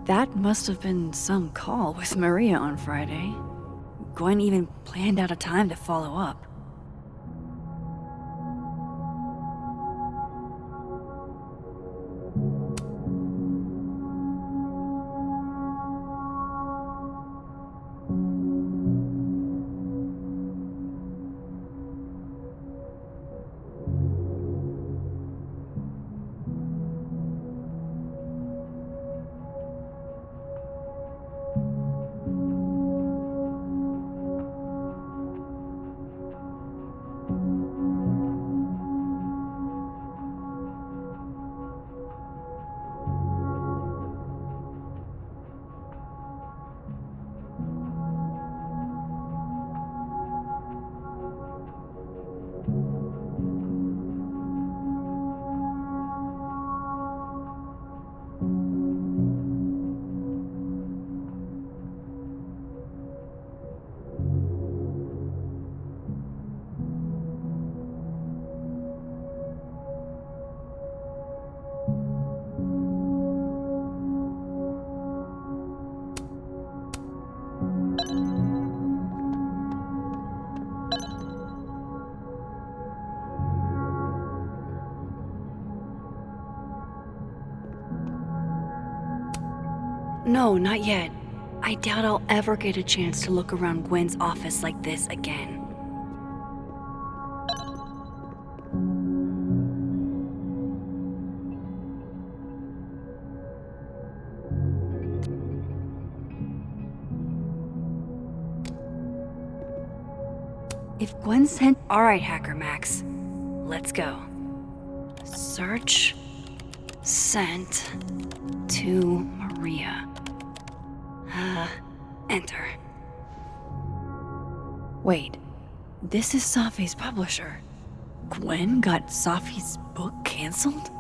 Speaker 1: That must have been some call with Maria on Friday. Gwen even planned out a time to follow up. No, not yet. I doubt I'll ever get a chance to look around Gwen's office like this again. If Gwen sent... Alright, Hacker Max. Let's go. Search... Sent... to Maria. Enter. Wait. This is Safi's publisher. Gwen got Safi's book canceled?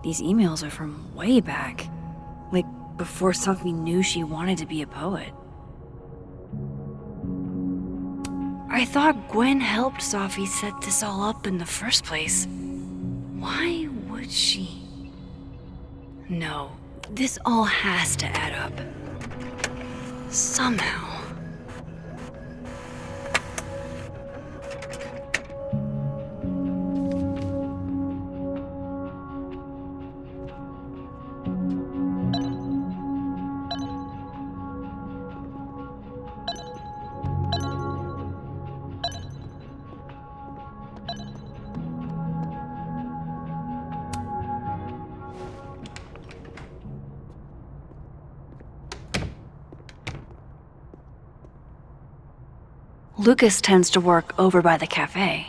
Speaker 1: These emails are from way back. Like, before Safi knew she wanted to be a poet. I thought Gwen helped Safi set this all up in the first place. Why would she? No, this all has to add up. Somehow. Lucas tends to work over by the cafe.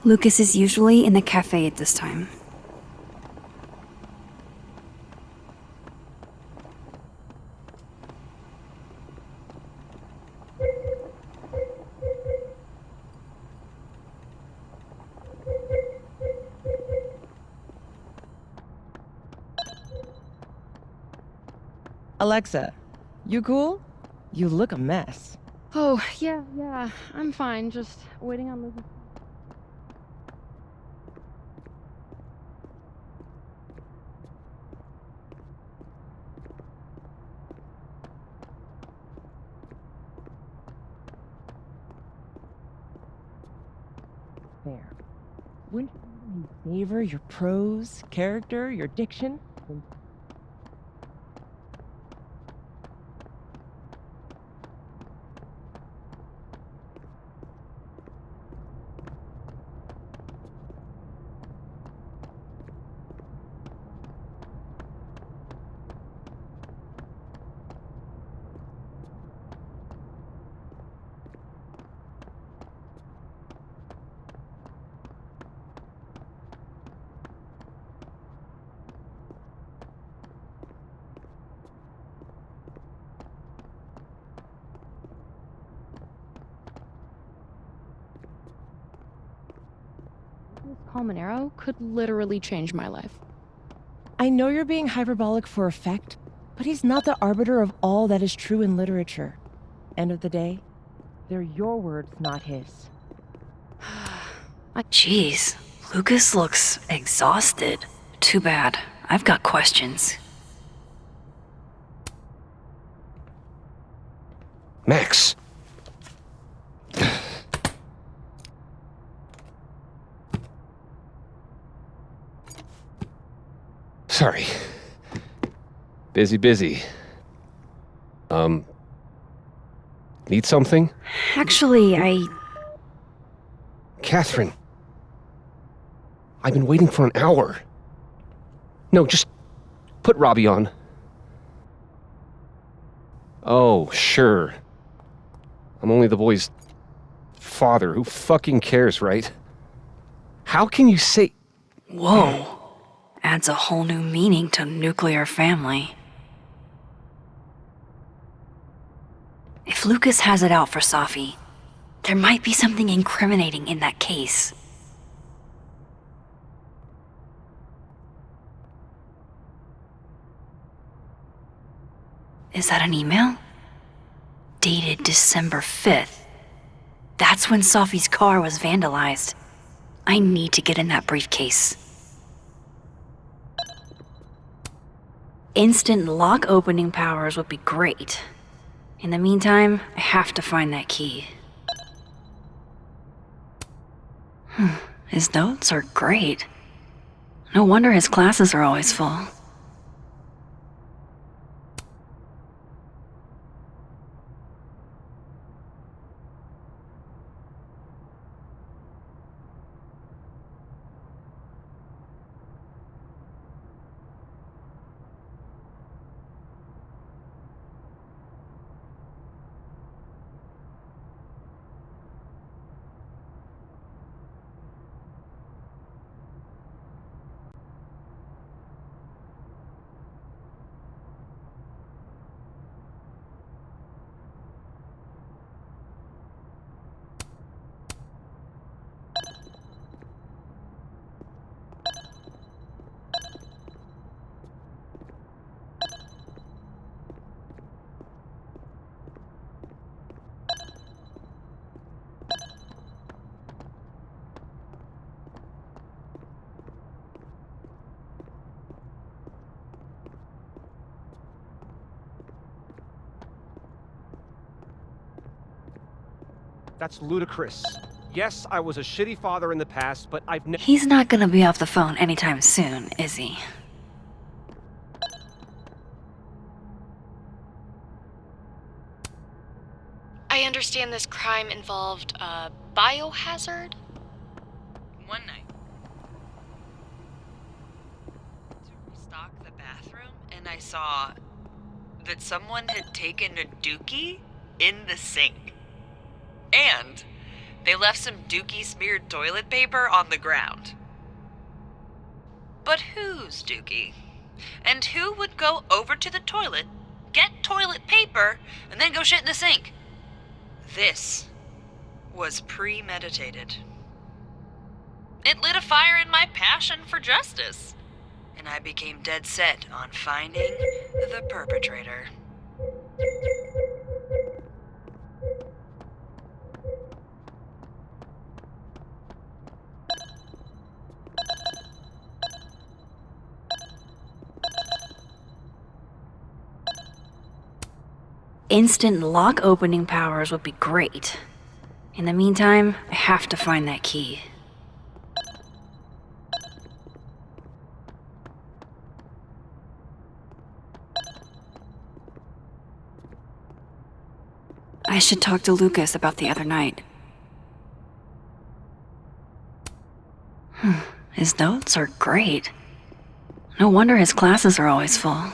Speaker 1: Lucas is usually in the cafe at this time.
Speaker 17: Alexa, you cool? You look a mess.
Speaker 8: Oh, yeah, I'm fine. Just waiting on Lucas.
Speaker 17: There. Wouldn't you savor your prose, character, your diction?
Speaker 8: Colmenero could literally change my life.
Speaker 17: I know you're being hyperbolic for effect, but he's not the arbiter of all that is true in literature. End of the day, they're your words, not his.
Speaker 1: Jeez, Lucas looks exhausted. Too bad. I've got questions.
Speaker 18: Max! Sorry. Busy. Need something?
Speaker 1: Actually,
Speaker 18: Catherine. I've been waiting for an hour. No, just put Robbie on. Oh, sure. I'm only the boy's father. Who fucking cares, right? How can you say...
Speaker 1: Whoa. Adds a whole new meaning to nuclear family. If Lucas has it out for Safi, there might be something incriminating in that case. Is that an email? Dated December 5th. That's when Safi's car was vandalized. I need to get in that briefcase. Instant lock opening powers would be great. In the meantime, I have to find that key. His notes are great. No wonder his classes are always full.
Speaker 19: That's ludicrous. Yes, I was a shitty father in the past, but I've never...
Speaker 1: He's not gonna be off the phone anytime soon, is he?
Speaker 20: I understand this crime involved a biohazard?
Speaker 11: One night, to restock the bathroom, and I saw that someone had taken a dookie in the sink. And
Speaker 21: They left some dookie-smeared toilet paper on the ground. But whose dookie? And who would go over to the toilet, get toilet paper, and then go shit in the sink? This was premeditated. It lit a fire in my passion for justice, and I became dead set on finding the perpetrator.
Speaker 1: Instant lock opening powers would be great. In the meantime, I have to find that key. I should talk to Lucas about the other night. His notes are great. No wonder his classes are always full.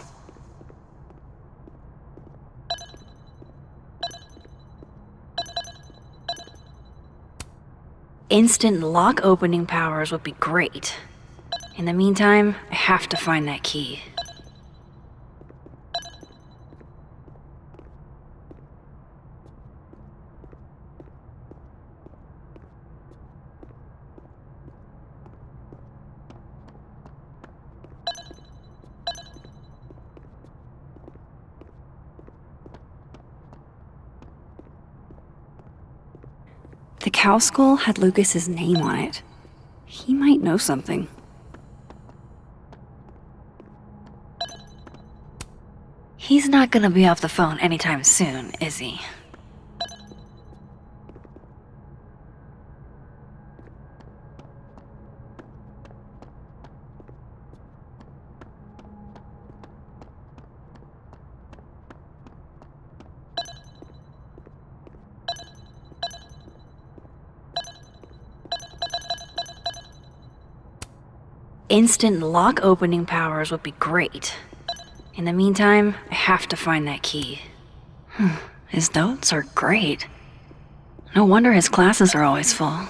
Speaker 1: Instant lock opening powers would be great. In the meantime, I have to find that key. The cow skull had Lucas's name on it. He might know something. He's not gonna be off the phone anytime soon, is he? Instant lock opening powers would be great. In the meantime, I have to find that key. His notes are great. No wonder his classes are always full.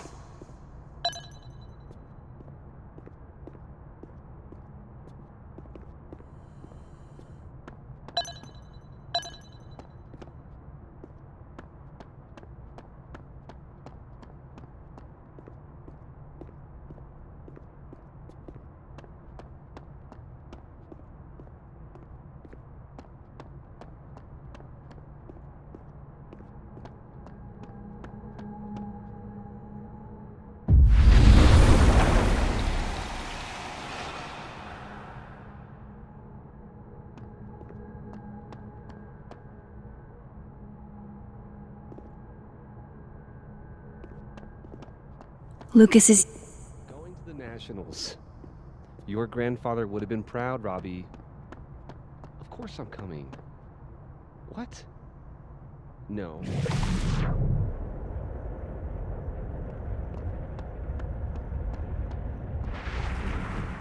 Speaker 1: Lucas is...
Speaker 18: Going to the Nationals. Your grandfather would have been proud, Robbie. Of course I'm coming. What? No.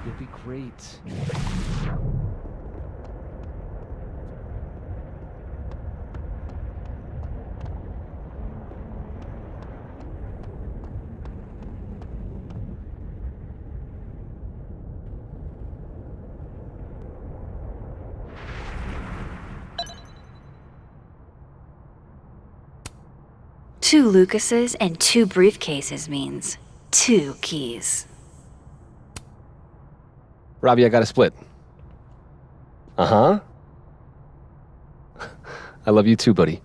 Speaker 18: You'll be great.
Speaker 1: Two Lucases and two briefcases means 2 keys.
Speaker 18: Robbie, I got a split. Uh-huh. I love you too, buddy.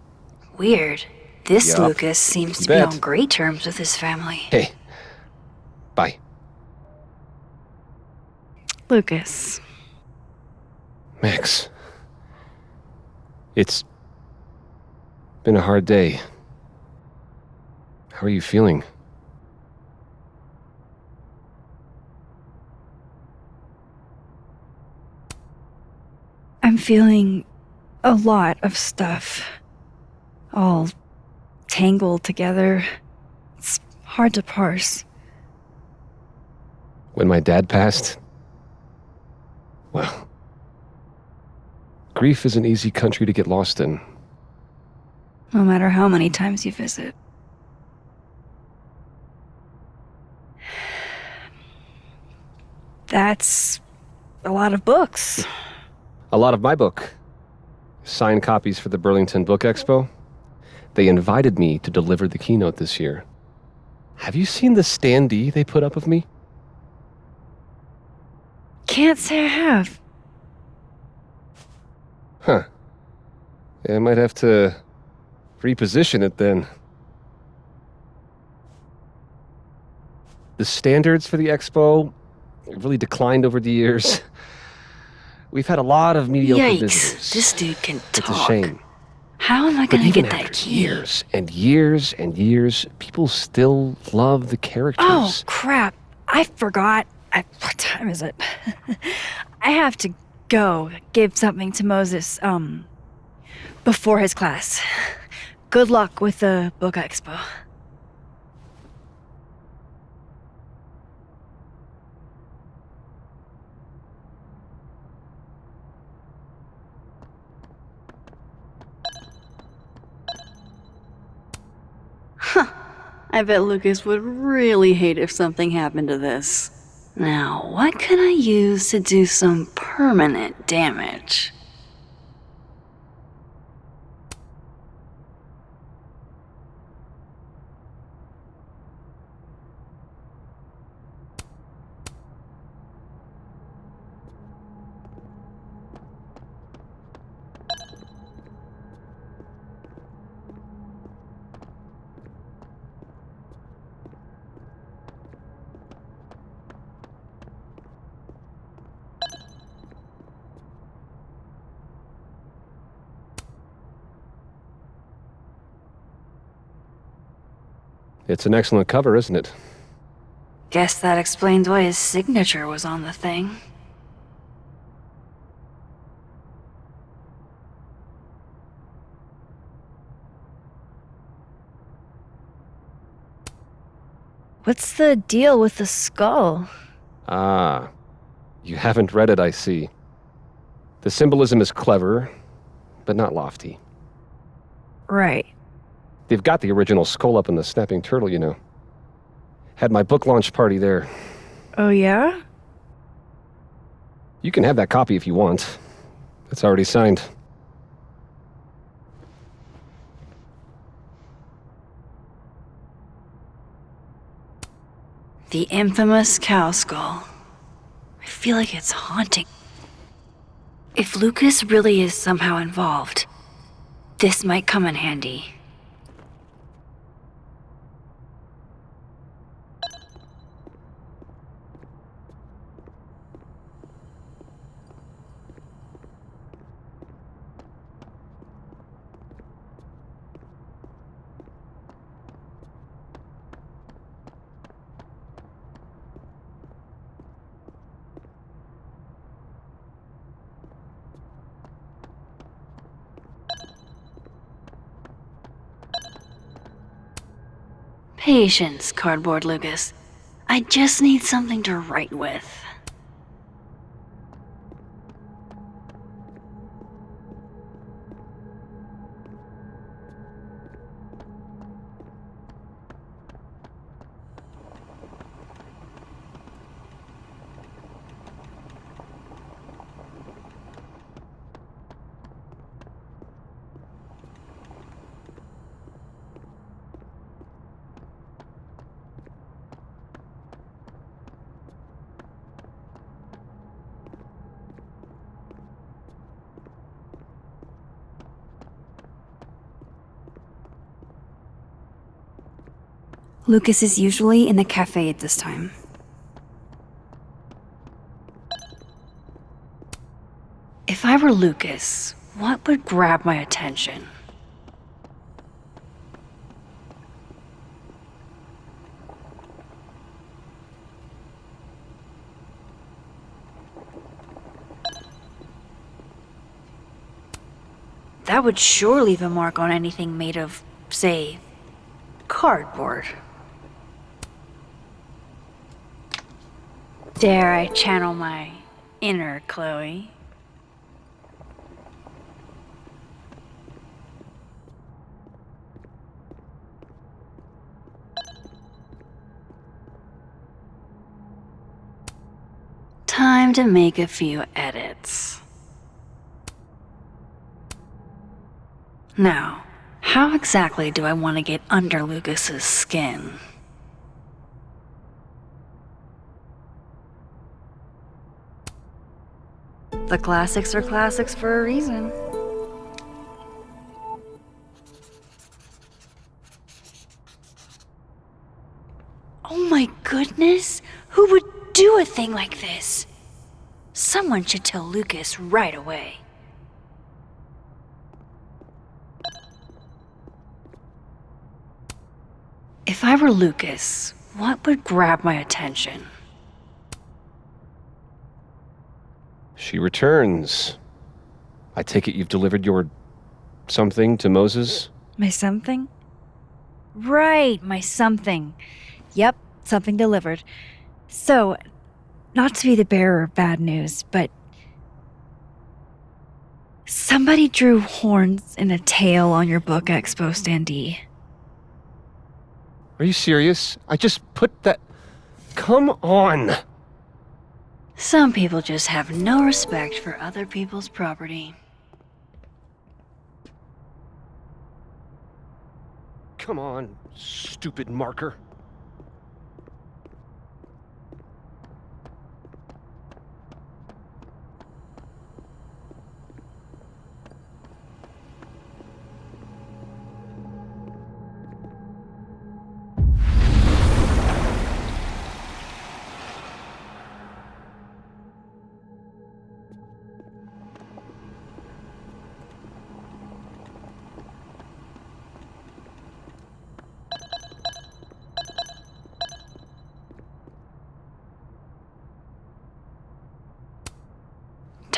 Speaker 1: Weird. This
Speaker 18: Yup.
Speaker 1: Lucas seems to be on great terms with his family.
Speaker 18: Hey. Bye.
Speaker 1: Lucas.
Speaker 18: Max. It's been a hard day. How are you feeling?
Speaker 1: I'm feeling a lot of stuff. All tangled together. It's hard to parse.
Speaker 18: When my dad passed, well, grief is an easy country to get lost in.
Speaker 1: No matter how many times you visit. That's a lot of books.
Speaker 18: A lot of my book. Signed copies for the Burlington Book Expo. They invited me to deliver the keynote this year. Have you seen the standee they put up of me?
Speaker 1: Can't say I have.
Speaker 18: Huh. Yeah, I might have to reposition it then. The standards for the expo really declined over the years. We've had a lot of mediocre
Speaker 1: Yikes,
Speaker 18: visitors.
Speaker 1: this dude can
Speaker 18: It's a
Speaker 1: talk.
Speaker 18: shame.
Speaker 1: How am I
Speaker 18: But
Speaker 1: gonna
Speaker 18: even
Speaker 1: get that
Speaker 18: after
Speaker 1: key?
Speaker 18: years and years and years, people still love the characters.
Speaker 1: Oh, crap. I forgot. What time is it? I have to go give something to Moses, before his class. Good luck with the book expo.
Speaker 4: I bet Lucas would really hate if something happened to this. Now, what can I use to do some permanent damage?
Speaker 18: It's an excellent cover, isn't it?
Speaker 1: Guess that explains why his signature was on the thing. What's the deal with the skull?
Speaker 18: Ah, you haven't read it, I see. The symbolism is clever, but not lofty.
Speaker 1: Right.
Speaker 18: They've got the original skull up in the Snapping Turtle, you know. Had my book launch party there.
Speaker 1: Oh, yeah?
Speaker 18: You can have that copy if you want. It's already signed.
Speaker 1: The infamous cow skull. I feel like it's haunting. If Lucas really is somehow involved, this might come in handy. Patience, Cardboard Lucas. I just need something to write with. Lucas is usually in the cafe at this time. If I were Lucas, what would grab my attention? That would sure leave a mark on anything made of, say, cardboard. Dare I channel my inner Chloe?
Speaker 4: time to make a few edits. Now, how exactly do I want to get under Lucas's skin? The classics are classics for a reason. Oh my goodness! Who would do a thing like this? Someone should tell Lucas right away. If I were Lucas, what would grab my attention?
Speaker 18: She returns. I take it you've delivered your something to Moses?
Speaker 1: My something? Right, my something. Yep, something delivered. So, not to be the bearer of bad news, but somebody drew horns and a tail on your book Expo standee.
Speaker 18: Are you serious? I just put that... Come on!
Speaker 4: Some people just have no respect for other people's property.
Speaker 18: Come on, stupid marker.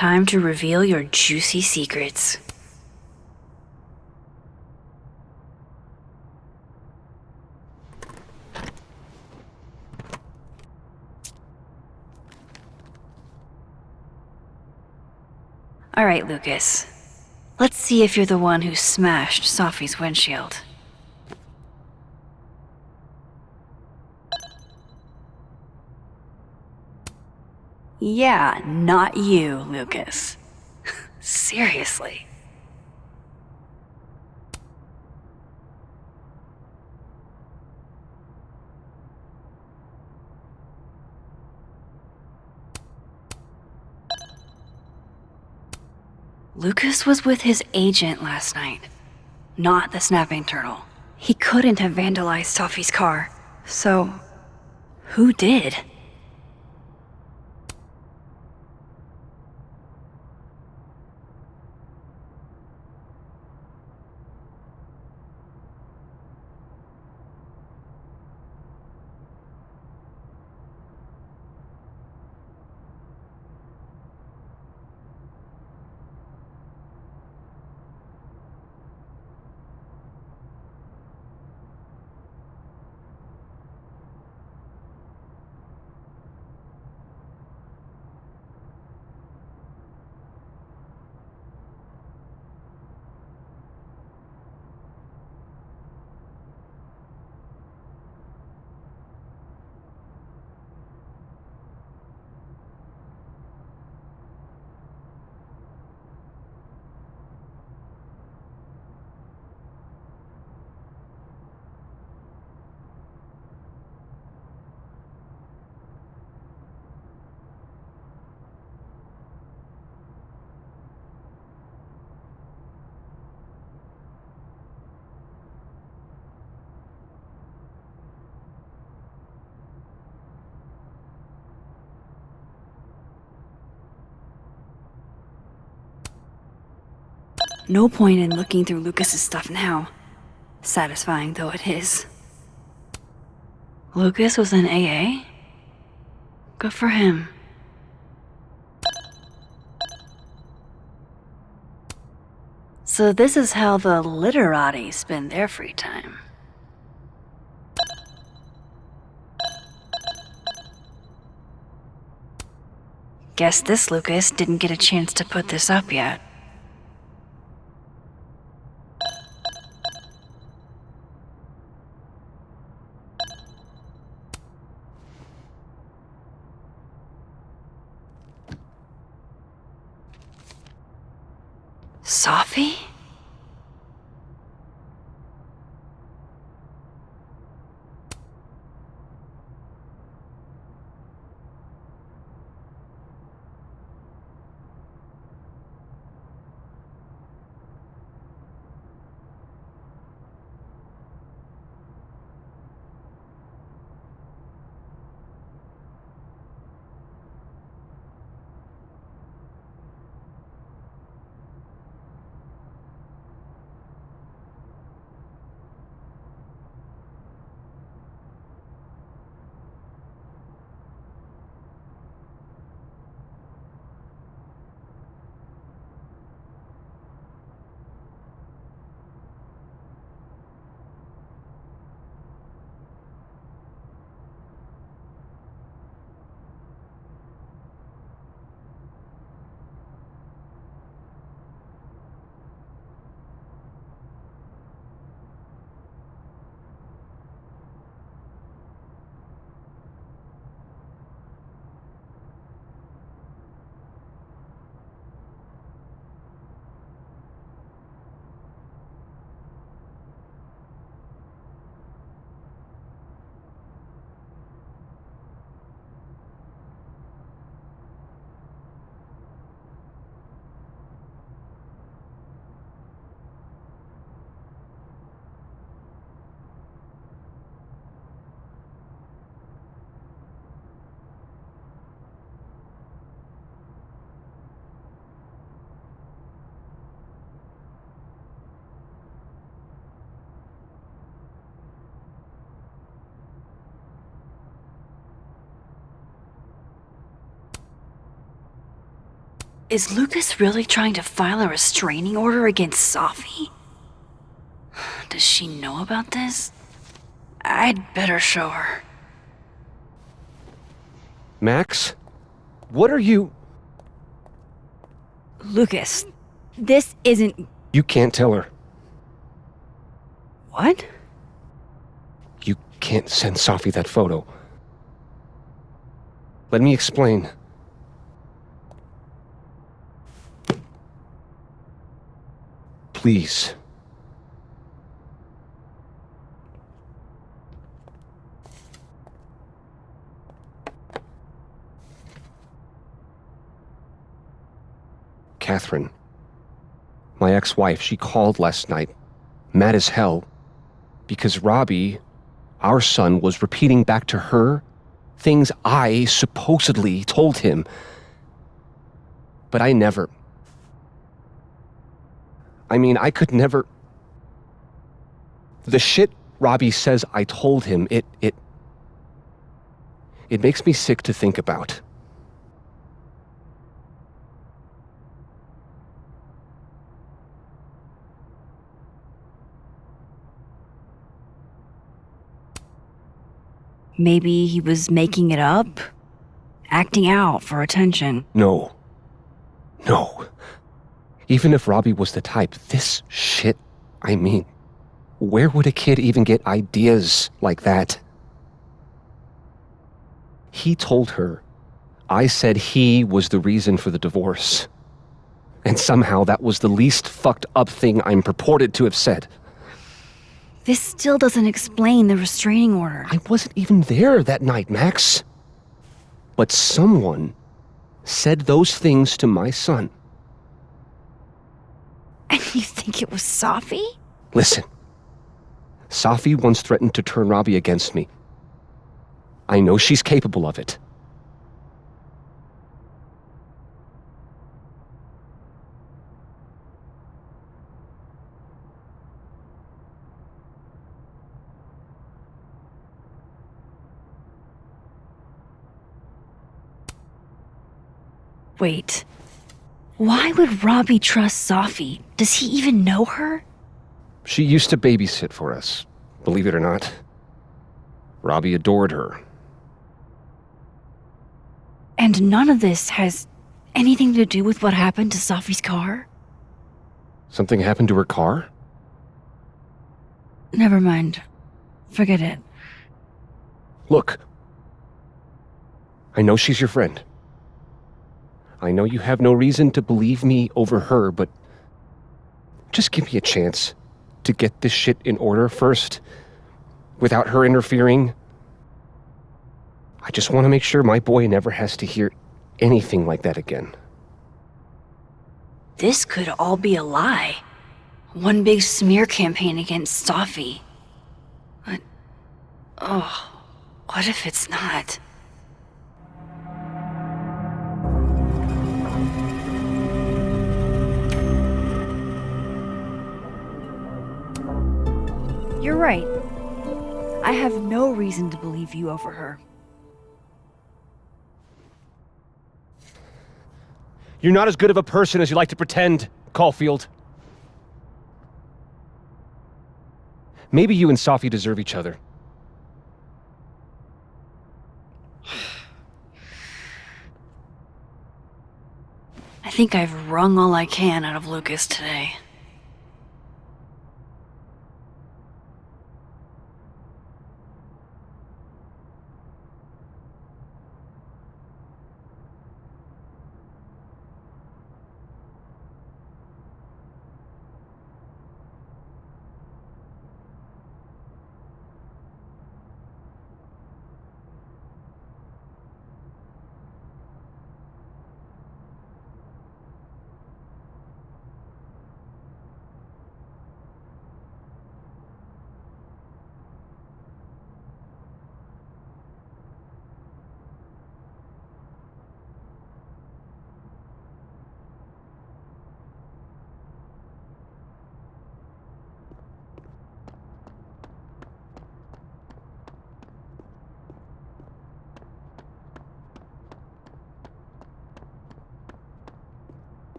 Speaker 4: Time to reveal your juicy secrets. All right, Lucas. Let's see if you're the one who smashed Sophie's windshield. Yeah, not you, Lucas. Seriously. Lucas was with his agent last night, not the snapping turtle. He couldn't have vandalized Sophie's car. So, who did? No point in looking through Lucas's stuff now, satisfying though it is. Lucas was in AA? Good for him. So this is how the literati spend their free time. Guess this Lucas didn't get a chance to put this up yet. Sophie? Is Lucas really trying to file a restraining order against Sophie? Does she know about this? I'd better show her.
Speaker 18: Max? What are you...
Speaker 1: Lucas, this isn't...
Speaker 18: You can't tell her.
Speaker 1: What?
Speaker 18: You can't send Sophie that photo. Let me explain. Please. Catherine, my ex-wife, she called last night, mad as hell, because Robbie, our son, was repeating back to her things I supposedly told him. But I never... I could never... The shit Robbie says I told him, it makes me sick to think about.
Speaker 1: Maybe he was making it up? Acting out for attention?
Speaker 18: No. Even if Robbie was the type, this shit, where would a kid even get ideas like that? He told her I said he was the reason for the divorce. And somehow that was the least fucked up thing I'm purported to have said.
Speaker 1: This still doesn't explain the restraining order.
Speaker 18: I wasn't even there that night, Max. But someone said those things to my son.
Speaker 1: And you think it was Sophie?
Speaker 18: Listen. Sophie once threatened to turn Robbie against me. I know she's capable of it.
Speaker 1: Wait. Why would Robbie trust Sophie? Does he even know her?
Speaker 18: She used to babysit for us, believe it or not. Robbie adored her.
Speaker 1: And none of this has anything to do with what happened to Sophie's car?
Speaker 18: Something happened to her car?
Speaker 1: Never mind. Forget it.
Speaker 18: Look. I know she's your friend. I know you have no reason to believe me over her, but Just give me a chance to get this shit in order first, without her interfering. I just want to make sure my boy never has to hear anything like that again.
Speaker 4: This could all be a lie. One big smear campaign against Safi. But, what if it's not?
Speaker 1: You're right. I have no reason to believe you over her.
Speaker 18: You're not as good of a person as you like to pretend, Caulfield. Maybe you and Safi deserve each other.
Speaker 4: I think I've wrung all I can out of Lucas today.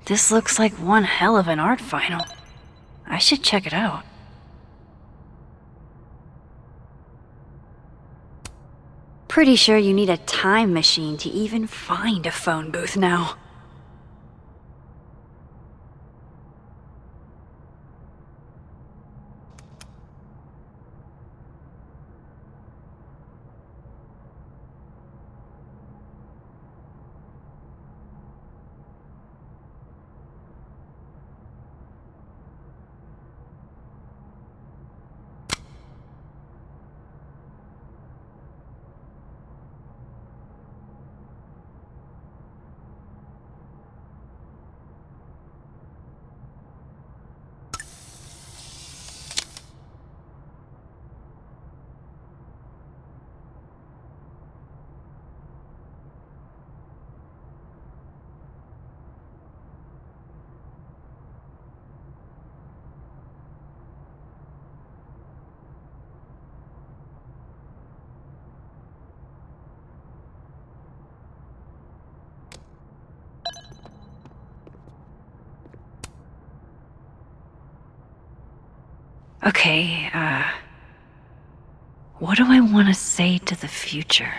Speaker 4: This looks like one hell of an art final. I should check it out. Pretty sure you need a time machine to even find a phone booth now. Okay, what do I want to say to the future?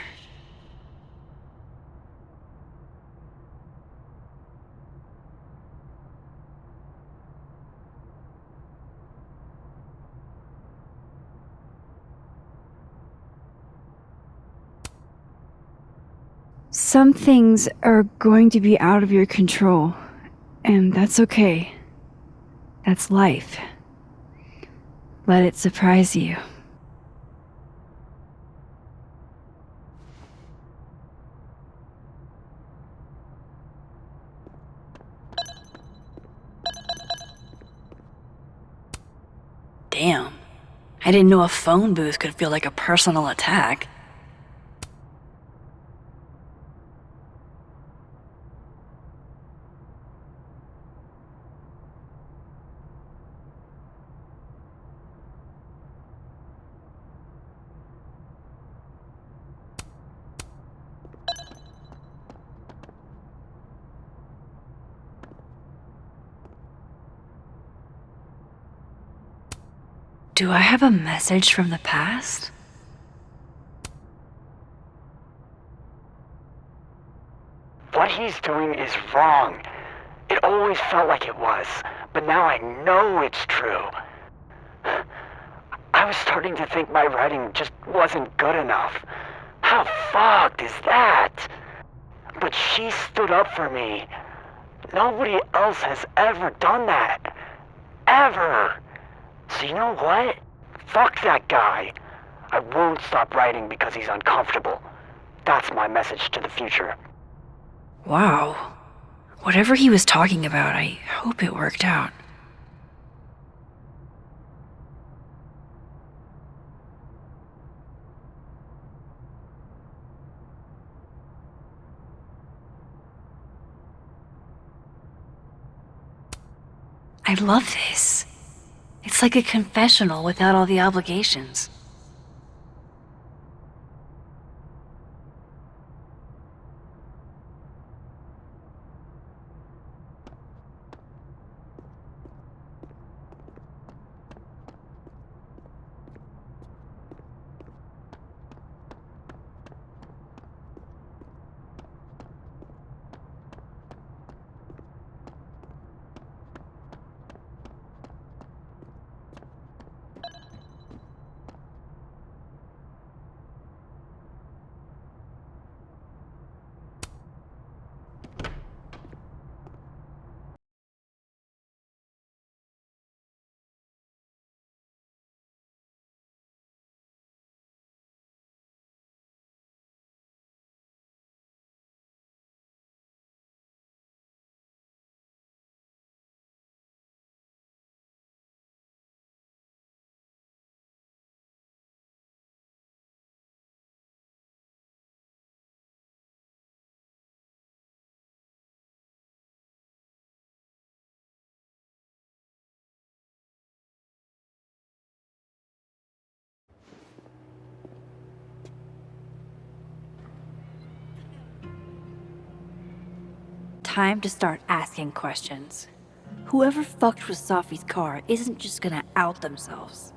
Speaker 1: Some things are going to be out of your control, and that's okay. That's life. Let it surprise you.
Speaker 4: Damn. I didn't know a phone booth could feel like a personal attack. Do I have a message from the past?
Speaker 5: What he's doing is wrong. It always felt like it was, but now I know it's true. I was starting to think my writing just wasn't good enough. How fucked is that? But she stood up for me. Nobody else has ever done that. Ever. So you know what? Fuck that guy. I won't stop writing because he's uncomfortable. That's my message to the future.
Speaker 4: Wow. Whatever he was talking about, I hope it worked out. I love this. It's like a confessional without all the obligations. Time to start asking questions. Whoever fucked with Safi's car isn't just gonna out themselves.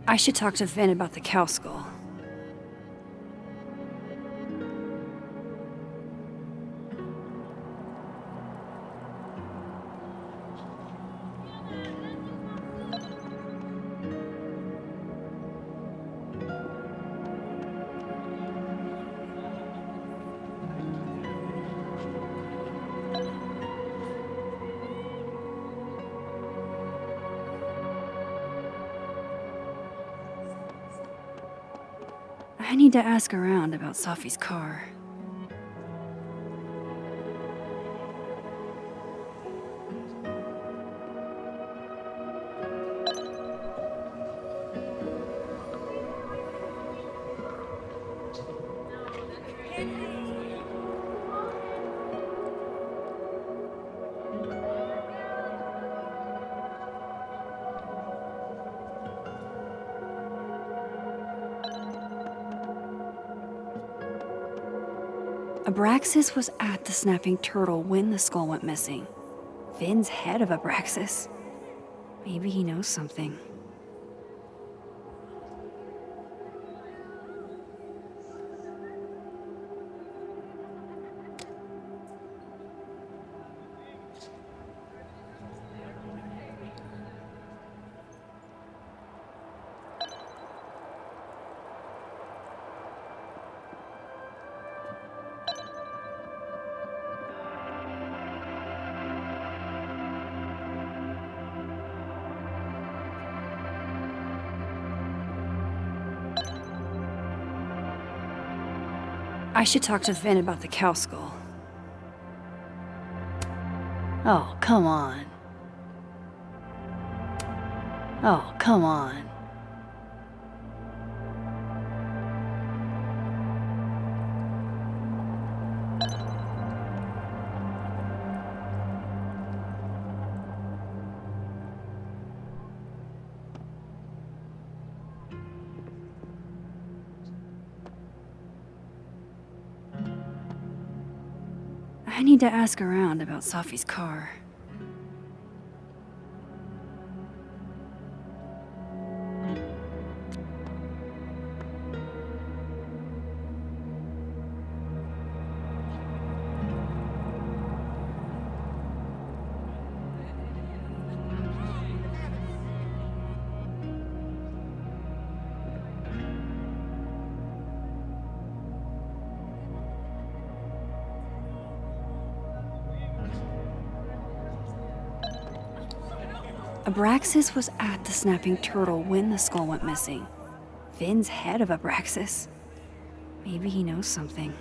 Speaker 1: I should talk to Vin about the cow skull. I need to ask around about Safi's car. Abraxas was at the Snapping Turtle when the skull went missing. Vin's head of Abraxas. Maybe he knows something. I should talk to Vin about the cow skull.
Speaker 4: Oh, come on. Oh, come on.
Speaker 1: I need to ask around about Safi's car. Abraxas was at the Snapping Turtle when the skull went missing. Vin's head of Abraxas. Maybe he knows something.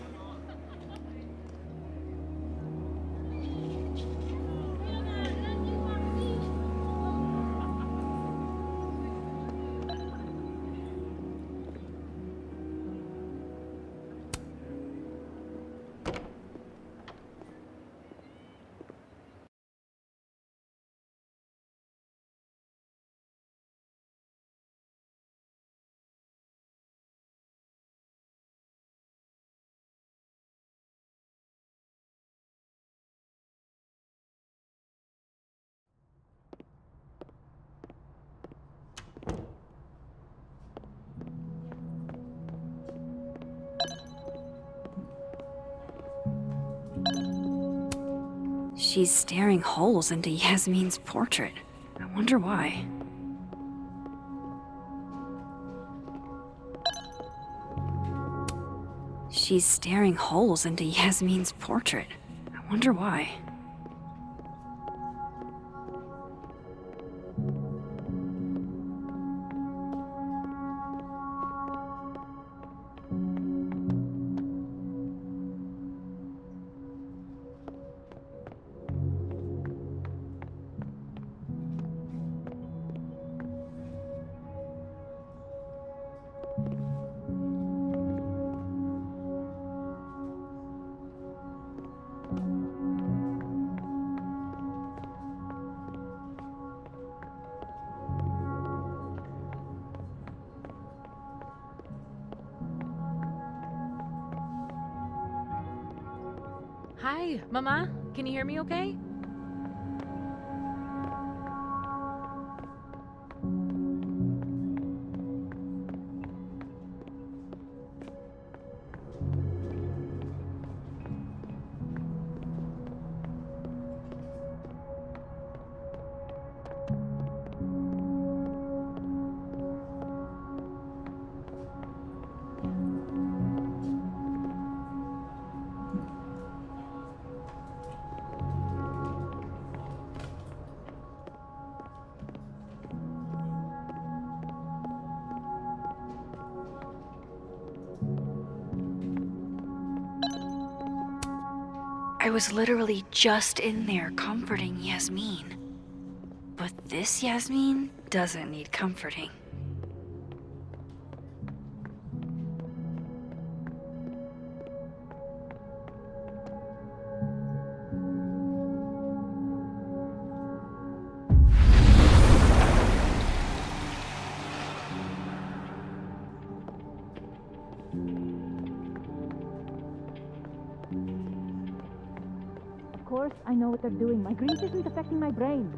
Speaker 1: She's staring holes into Yasmin's portrait. I wonder why. She's staring holes into Yasmin's portrait. I wonder why.
Speaker 9: Hi, Mama. Can you hear me okay?
Speaker 1: I was literally just in there comforting Yasmin. But this Yasmin doesn't need comforting.
Speaker 22: Of course, I know what they're doing. My grief isn't affecting my brain.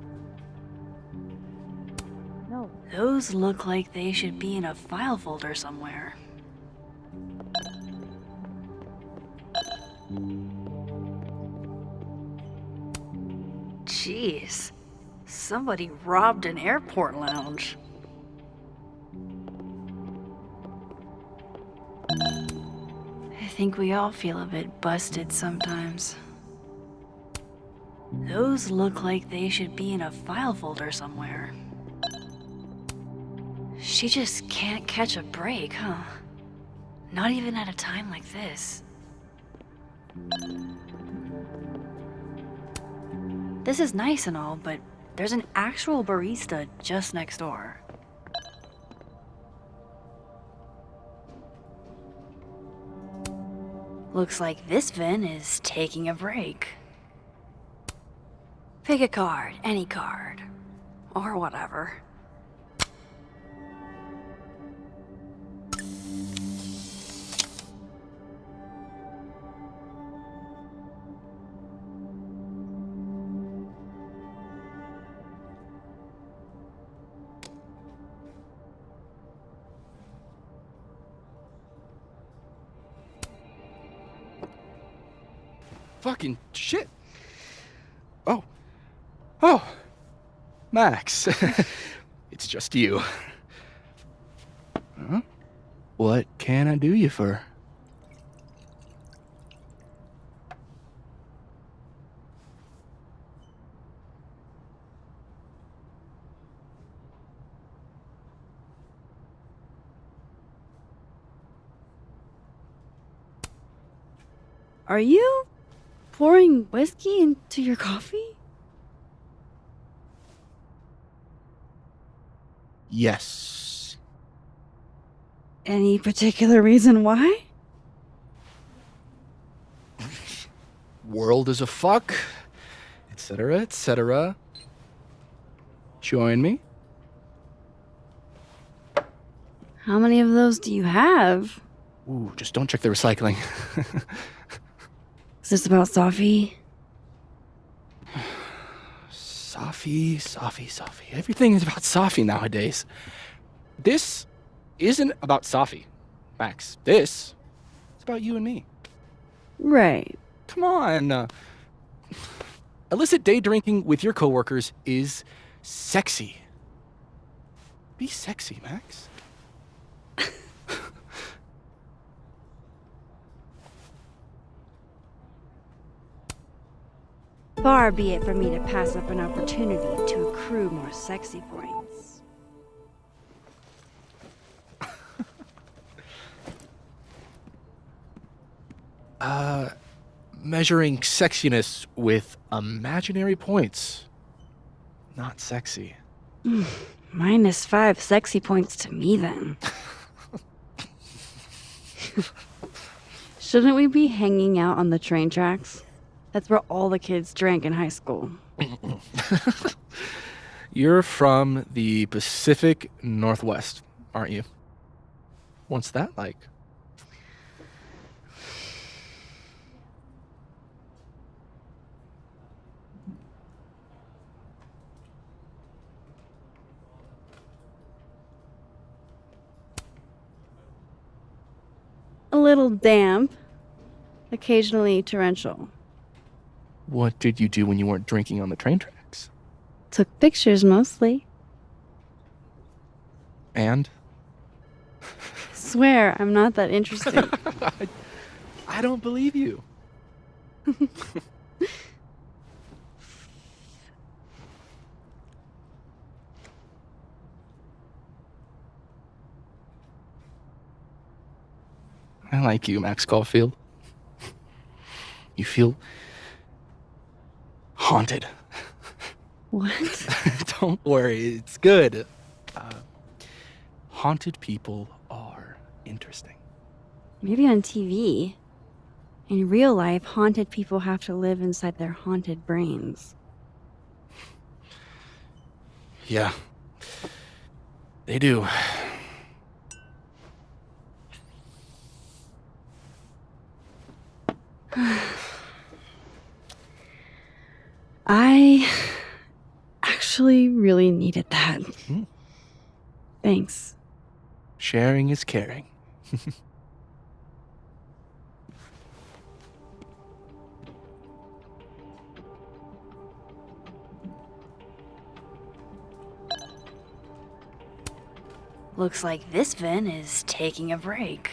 Speaker 22: No.
Speaker 4: Those look like they should be in a file folder somewhere. Jeez. Somebody robbed an airport lounge. I think we all feel a bit busted sometimes. Those look like they should be in a file folder somewhere. She just can't catch a break, huh? Not even at a time like this. This is nice and all, but there's an actual barista just next door. Looks like this Vin is taking a break. Pick a card, any card. Or whatever.
Speaker 6: Fucking shit. Oh, Max. It's just you. Huh? What can I do you for?
Speaker 1: Are you pouring whiskey into your coffee?
Speaker 6: Yes.
Speaker 1: Any particular reason why?
Speaker 6: World is a fuck, etc., etc. Join me?
Speaker 1: How many of those do you have?
Speaker 6: Ooh, just don't check the recycling.
Speaker 1: Is this about Safi?
Speaker 6: Safi. Everything is about Safi nowadays. This isn't about Safi, Max. This is about you and me.
Speaker 1: Right.
Speaker 6: Come on. Illicit day drinking with your coworkers is sexy. Be sexy, Max.
Speaker 1: Far be it from me to pass up an opportunity to accrue more sexy points.
Speaker 6: Measuring sexiness with imaginary points. Not sexy.
Speaker 1: -5 sexy points to me, then. Shouldn't we be hanging out on the train tracks? That's where all the kids drank in high school.
Speaker 6: You're from the Pacific Northwest, aren't you? What's that like?
Speaker 1: A little damp, occasionally torrential.
Speaker 6: What did you do when you weren't drinking on the train tracks?
Speaker 1: Took pictures mostly.
Speaker 6: And?
Speaker 1: Swear, I'm not that interesting.
Speaker 6: I don't believe you. I like you, Max Caulfield. You feel haunted.
Speaker 1: What?
Speaker 6: Don't worry, it's good. Haunted people are interesting.
Speaker 1: Maybe on TV. In real life, haunted people have to live inside their haunted brains.
Speaker 6: Yeah, they do.
Speaker 1: I actually really needed that. Thanks.
Speaker 6: Sharing is caring.
Speaker 4: Looks like this Vin is taking a break.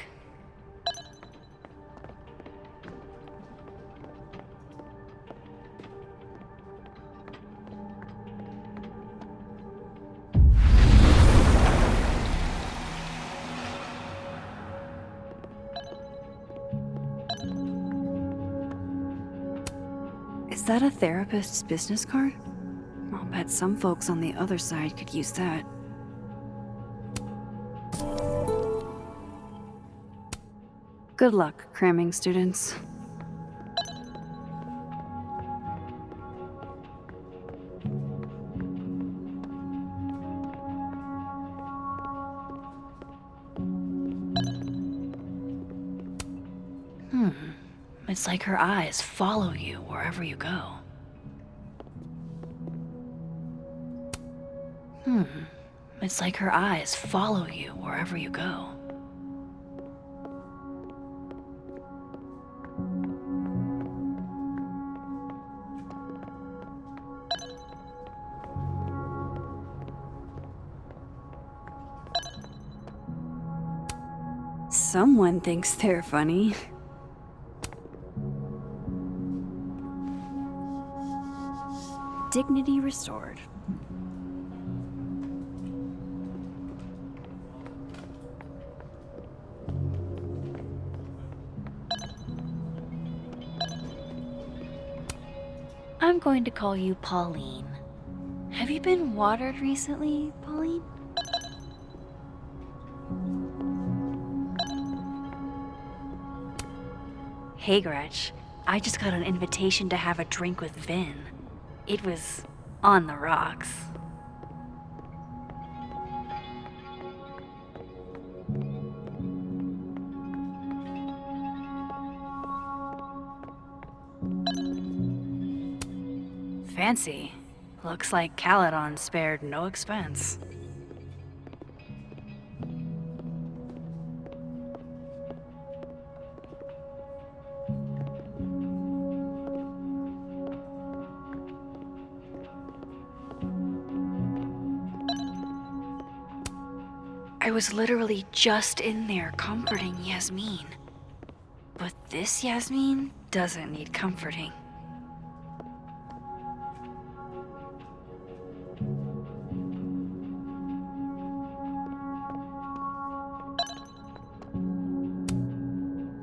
Speaker 1: Is that a therapist's business card? I'll bet some folks on the other side could use that. Good luck, cramming students. It's like her eyes follow you wherever you go. It's like her eyes follow you wherever you go. Someone thinks they're funny. Dignity restored. I'm going to call you Pauline. Have you been watered recently, Pauline? Hey, Gretch. I just got an invitation to have a drink with Vin. It was on the rocks. Fancy. Looks like Caledon spared no expense. I was literally just in there comforting Yasmin. But this Yasmin doesn't need comforting.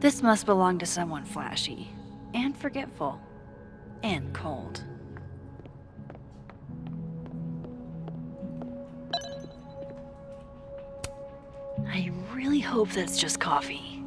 Speaker 1: This must belong to someone flashy, and forgetful, and cold. I really hope that's just coffee.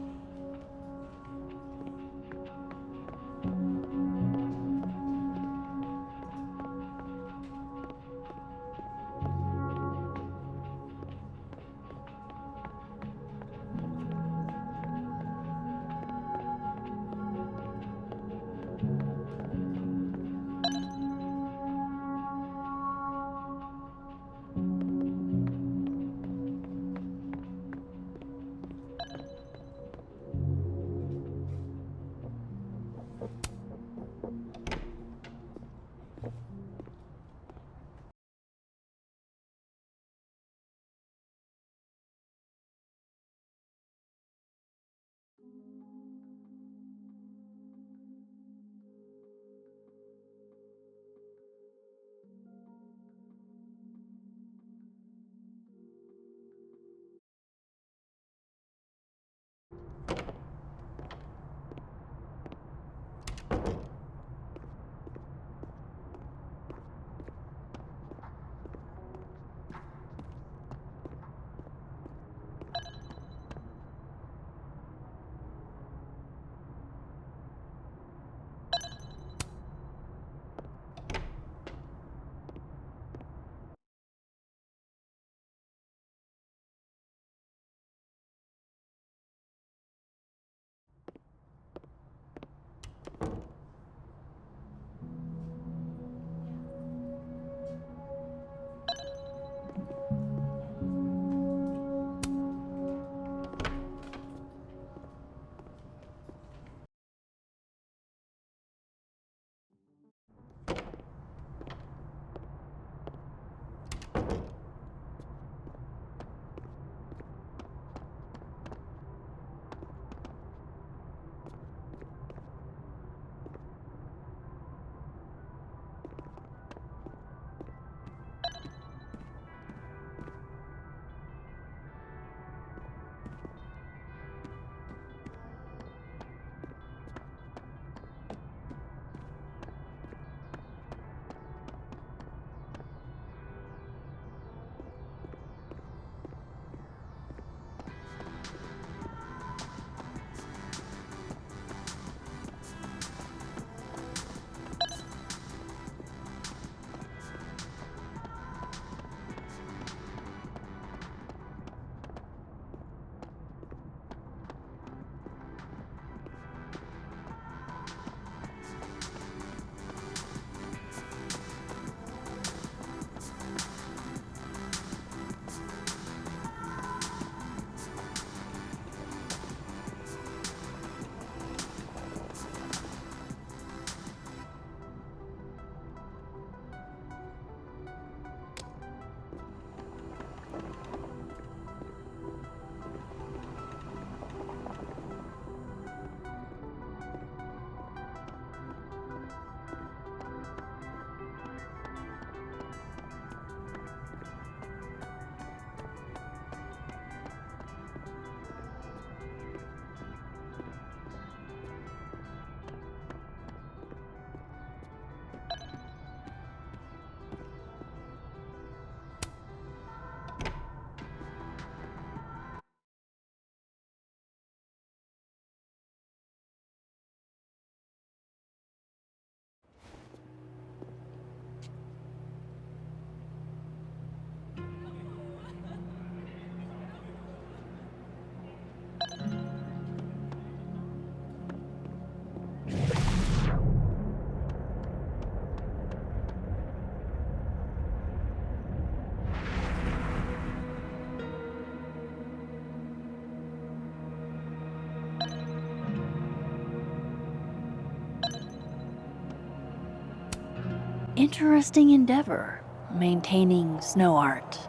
Speaker 1: interesting endeavor, maintaining snow art.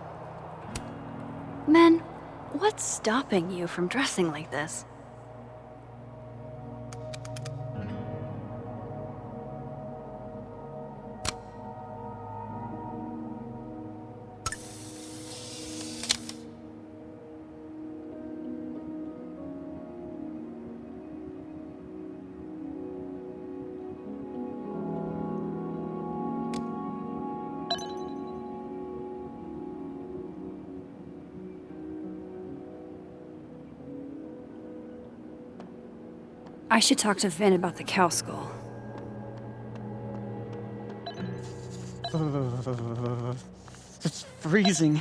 Speaker 1: Men, what's stopping you from dressing like this? I should talk to Vin about the cow skull.
Speaker 7: It's freezing.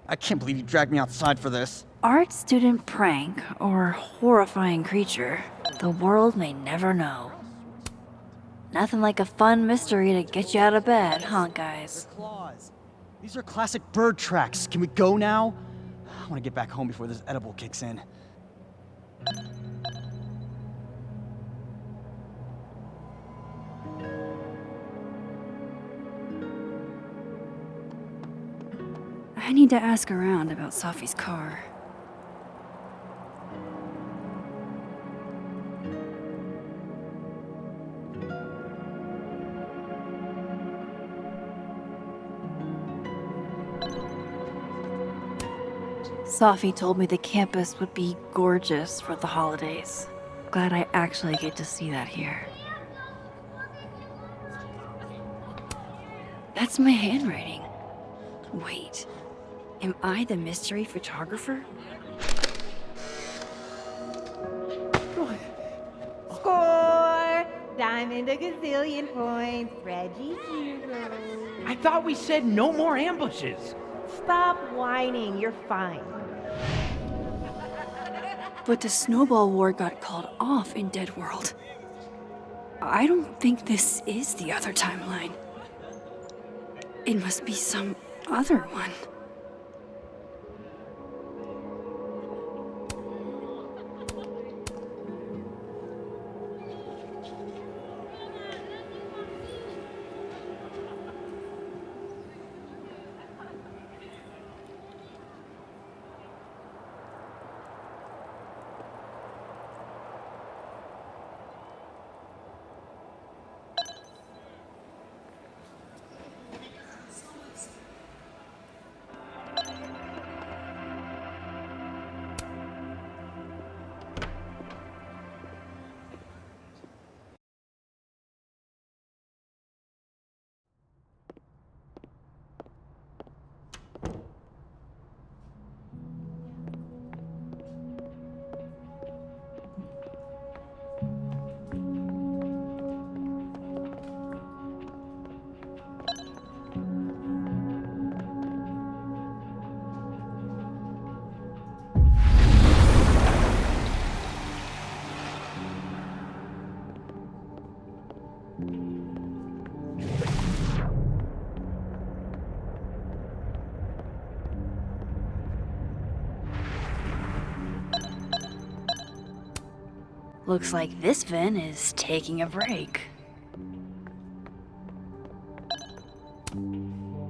Speaker 7: I can't believe you dragged me outside for this.
Speaker 1: Art student prank or horrifying creature, the world may never know. Nothing like a fun mystery to get you out of bed, huh, guys?
Speaker 7: Claws. These are classic bird tracks. Can we go now? I want to get back home before this edible kicks in.
Speaker 1: I need to ask around about Sophie's car. Sophie told me the campus would be gorgeous for the holidays. Glad I actually get to see that here. That's my handwriting. Wait, am I the mystery photographer?
Speaker 10: Score! Diamond a gazillion points. Reggie 0.
Speaker 23: I thought we said no more ambushes.
Speaker 10: Stop whining. You're fine.
Speaker 1: But the snowball war got called off in Dead World. I don't think this is the other timeline. It must be some other one. Looks like this Vin is taking a break.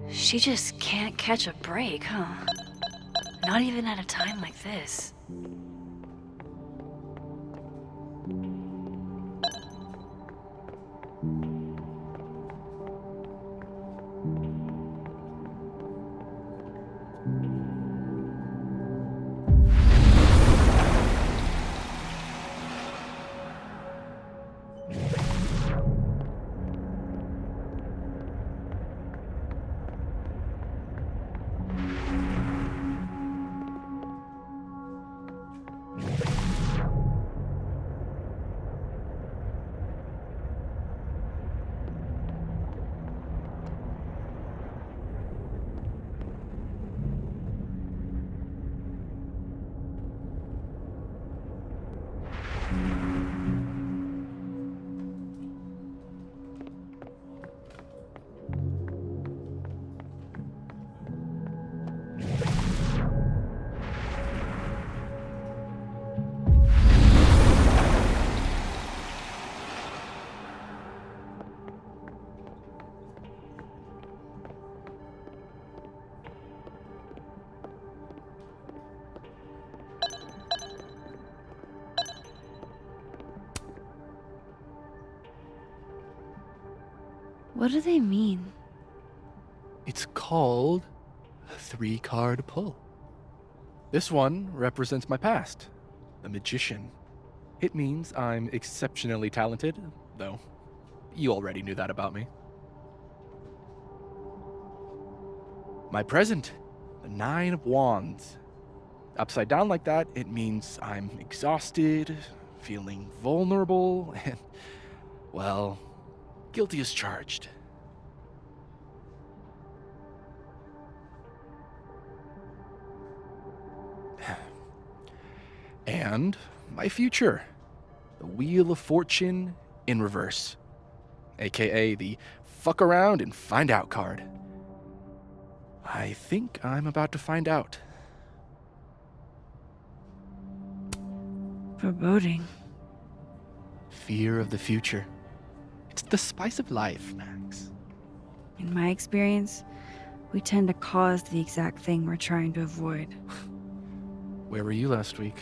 Speaker 1: She just can't catch a break, huh? Not even at a time like this. What do they mean?
Speaker 6: It's called a 3-card pull. This one represents my past, the magician. It means I'm exceptionally talented, though you already knew that about me. My present, the 9 of Wands. Upside down like that, it means I'm exhausted, feeling vulnerable, and, well, guilty as charged. And my future, the Wheel of Fortune in reverse, aka the fuck around and find out card. I think I'm about to find out.
Speaker 1: Foreboding.
Speaker 6: Fear of the future. It's the spice of life, Max.
Speaker 1: In my experience, we tend to cause the exact thing we're trying to avoid.
Speaker 6: Where were you last week?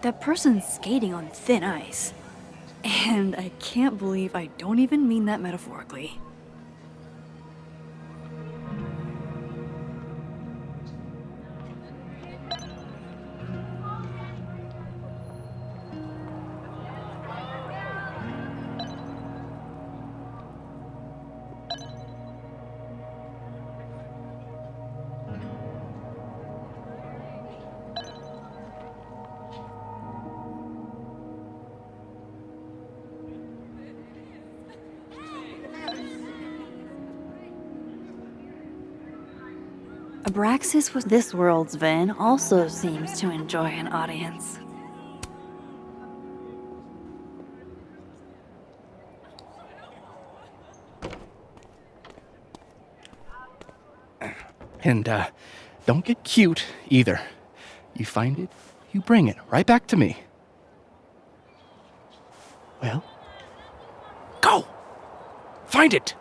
Speaker 1: That person's skating on thin ice. And I can't believe I don't even mean that metaphorically. Abraxas was this world's Vin also seems to enjoy an audience.
Speaker 6: And, don't get cute either. You find it, you bring it right back to me. Well, go! Find it!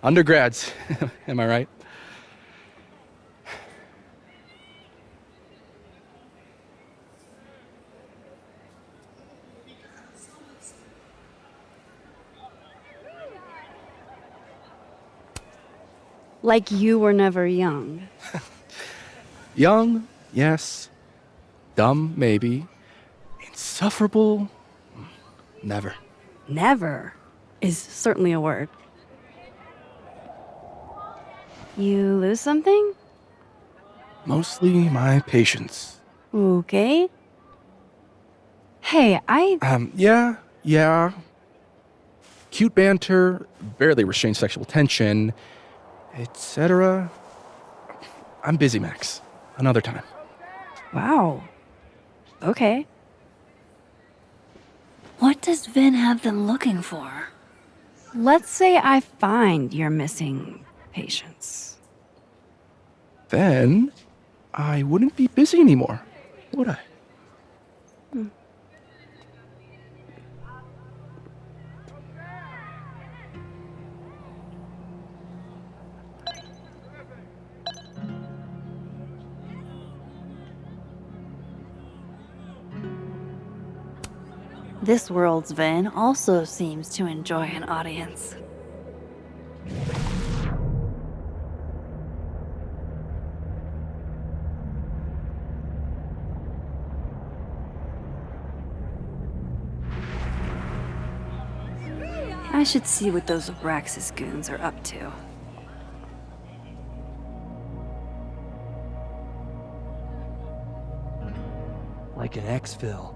Speaker 6: Undergrads, am I right?
Speaker 4: Like you were never young.
Speaker 6: Young, yes. Dumb, maybe. Insufferable, never.
Speaker 4: Never is certainly a word. You lose something?
Speaker 6: Mostly my patience.
Speaker 4: Okay. Hey,
Speaker 6: Yeah. Cute banter, barely restrained sexual tension, etc. I'm busy, Max. Another time.
Speaker 4: Wow. Okay. What does Vin have them looking for? Let's say I find your missing patience.
Speaker 6: Then I wouldn't be busy anymore, would I?
Speaker 4: This world's Vin also seems to enjoy an audience. I should see what those Abraxas goons are up to.
Speaker 2: Like an exfil.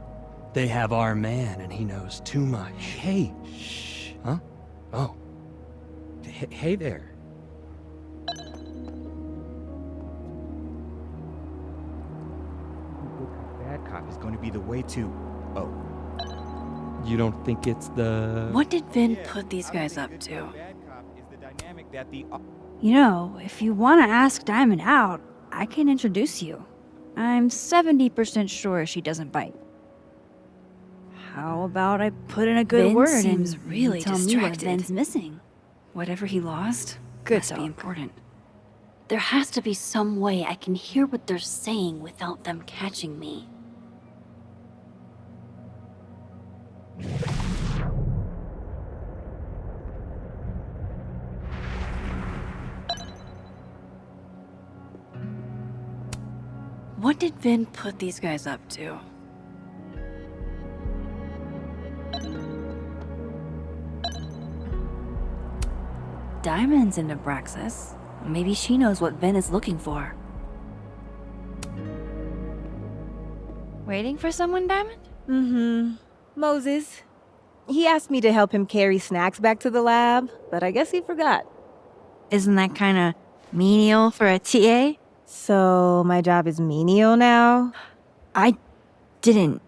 Speaker 2: They have our man, and he knows too much. Hey, shh. Huh? Oh. Hey there.
Speaker 7: Bad cop is going to be the way to... Oh.
Speaker 2: You don't think it's the...
Speaker 4: What did Vin put these guys up to?
Speaker 7: Bad cop is the dynamic that the...
Speaker 1: You know, if you want to ask Diamond out, I can introduce you. I'm 70% sure she doesn't bite. How about I put in a good
Speaker 4: Vin
Speaker 1: word
Speaker 4: seems
Speaker 1: and
Speaker 4: really
Speaker 1: tell me what
Speaker 4: distracted.
Speaker 1: Vin's missing?
Speaker 4: Whatever he lost
Speaker 1: Good
Speaker 4: must be
Speaker 1: talk.
Speaker 4: important. There has to be some way I can hear what they're saying without them catching me. What did Vin put these guys up to? Diamond's into Braxis. Maybe she knows what Vin is looking for.
Speaker 1: Waiting for someone, Diamond?
Speaker 10: Mm-hmm. Moses. He asked me to help him carry snacks back to the lab, but I guess he forgot.
Speaker 1: Isn't that kind of menial for a TA?
Speaker 10: So my job is menial now?
Speaker 1: I didn't.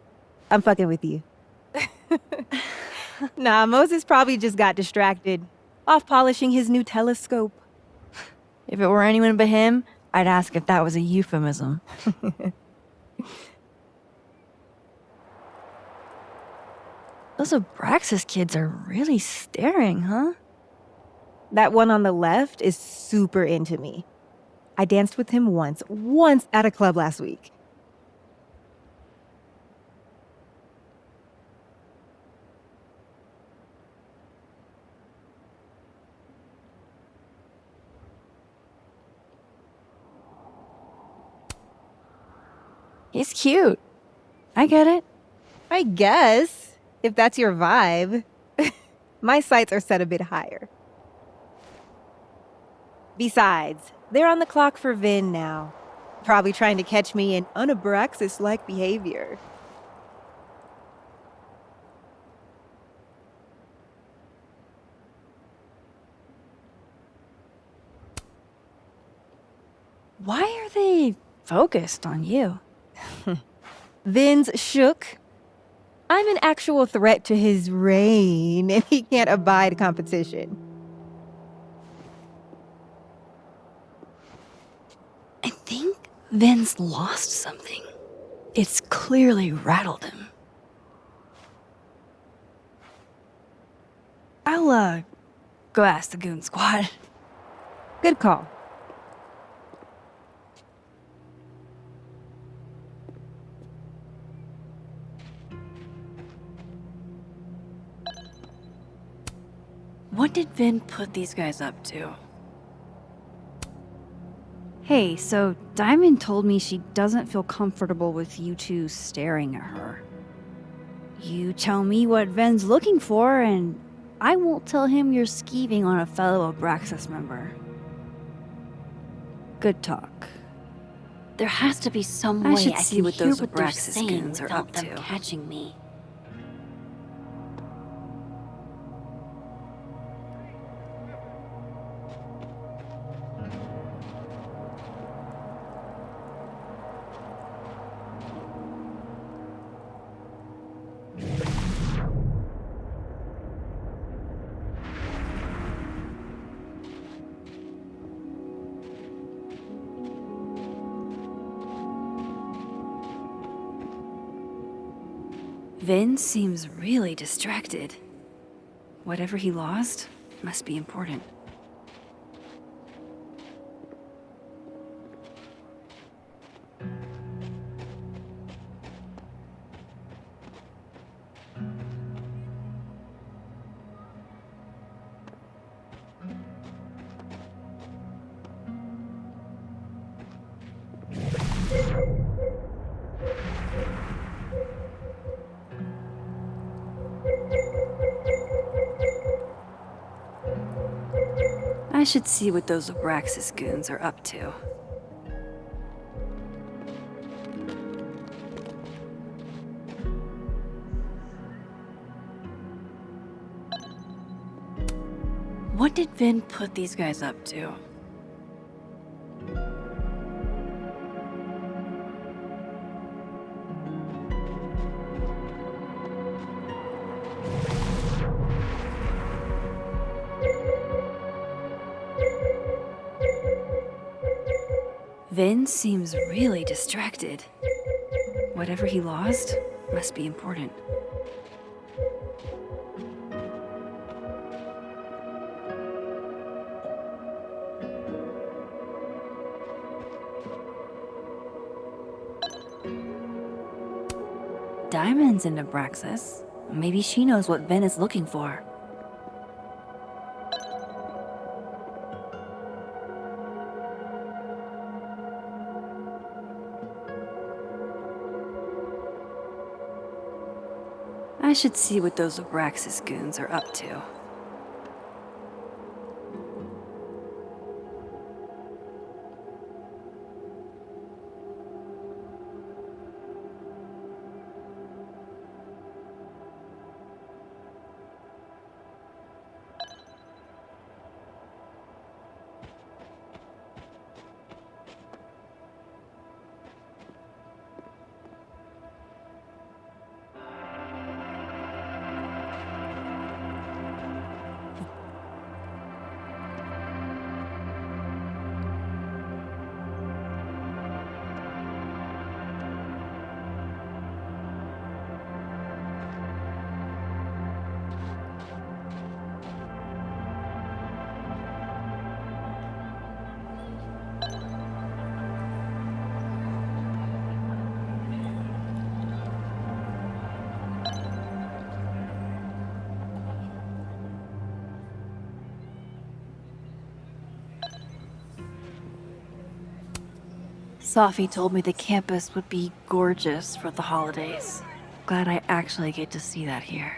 Speaker 10: I'm fucking with you. Nah, Moses probably just got distracted. Off polishing his new telescope.
Speaker 1: If it were anyone but him, I'd ask if that was a euphemism. Those Abraxas kids are really staring, huh?
Speaker 10: That one on the left is super into me. I danced with him once at a club last week.
Speaker 1: He's cute. I get it.
Speaker 10: I guess, if that's your vibe. My sights are set a bit higher. Besides, they're on the clock for Vin now. Probably trying to catch me in unabraxis-like behavior.
Speaker 1: Why are they focused on you?
Speaker 10: Vin's shook. I'm an actual threat to his reign, and he can't abide competition.
Speaker 4: I think Vin's lost something. It's clearly rattled him.
Speaker 1: I'll, go ask the Goon Squad.
Speaker 10: Good call.
Speaker 1: What did Vin put these guys up to? Hey, so Diamond told me she doesn't feel comfortable with you two staring at her. You tell me what Ven's looking for, and I won't tell him you're skeeving on a fellow Abraxas member. Good talk.
Speaker 4: There has to be some
Speaker 1: I
Speaker 4: way
Speaker 1: should
Speaker 4: I
Speaker 1: see
Speaker 4: can
Speaker 1: what
Speaker 4: hear
Speaker 1: those
Speaker 4: what they're
Speaker 1: Abraxas
Speaker 4: saying
Speaker 1: goons are
Speaker 4: without
Speaker 1: up
Speaker 4: them
Speaker 1: to.
Speaker 4: catching me.
Speaker 1: Vin seems really distracted. Whatever he lost must be important. I should see what those Abraxas goons are up to. What did Vin put these guys up to? Vin seems really distracted. Whatever he lost must be important. Diamond's in Abraxas. Maybe she knows what Vin is looking for. I should see what those Abraxas goons are up to. Safi told me the campus would be gorgeous for the holidays. Glad I actually get to see that here.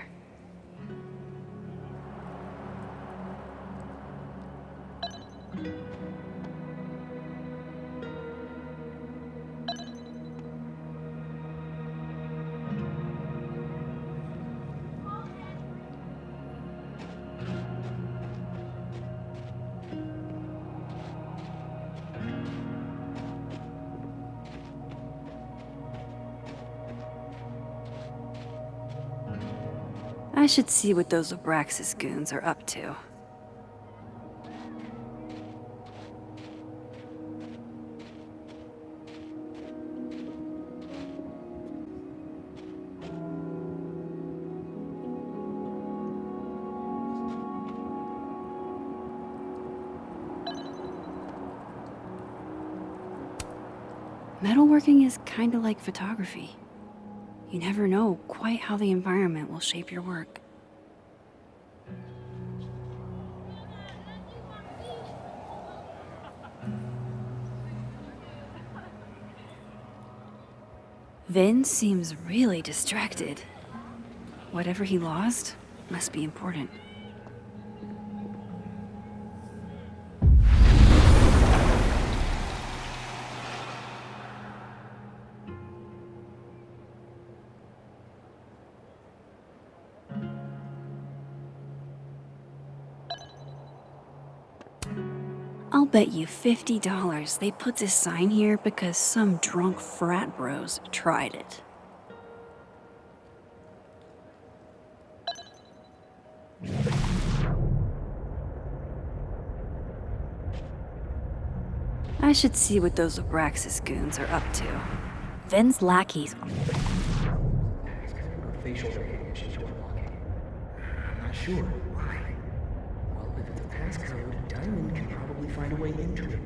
Speaker 1: I should see what those Abraxas goons are up to. Metalworking is kinda like photography. You never know quite how the environment will shape your work. Vin seems really distracted. Whatever he lost must be important. I'll bet you $50 they put this sign here because some drunk frat bros tried it. I should see what those Abraxas goons are up to. Vin's lackeys.
Speaker 3: Facial recognition to unlocking. I'm not sure. Why? Well, if it's a passcode, Diamond can probably find a way into it.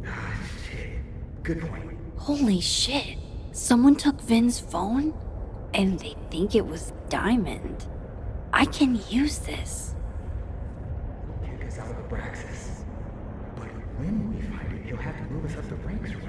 Speaker 3: Ah, shit. Good point.
Speaker 1: Holy shit. Someone took Vin's phone? And they think it was Diamond. I can use this.
Speaker 3: He'll kick us out of Abraxas. But when we find it, he'll have to move us up the ranks, right?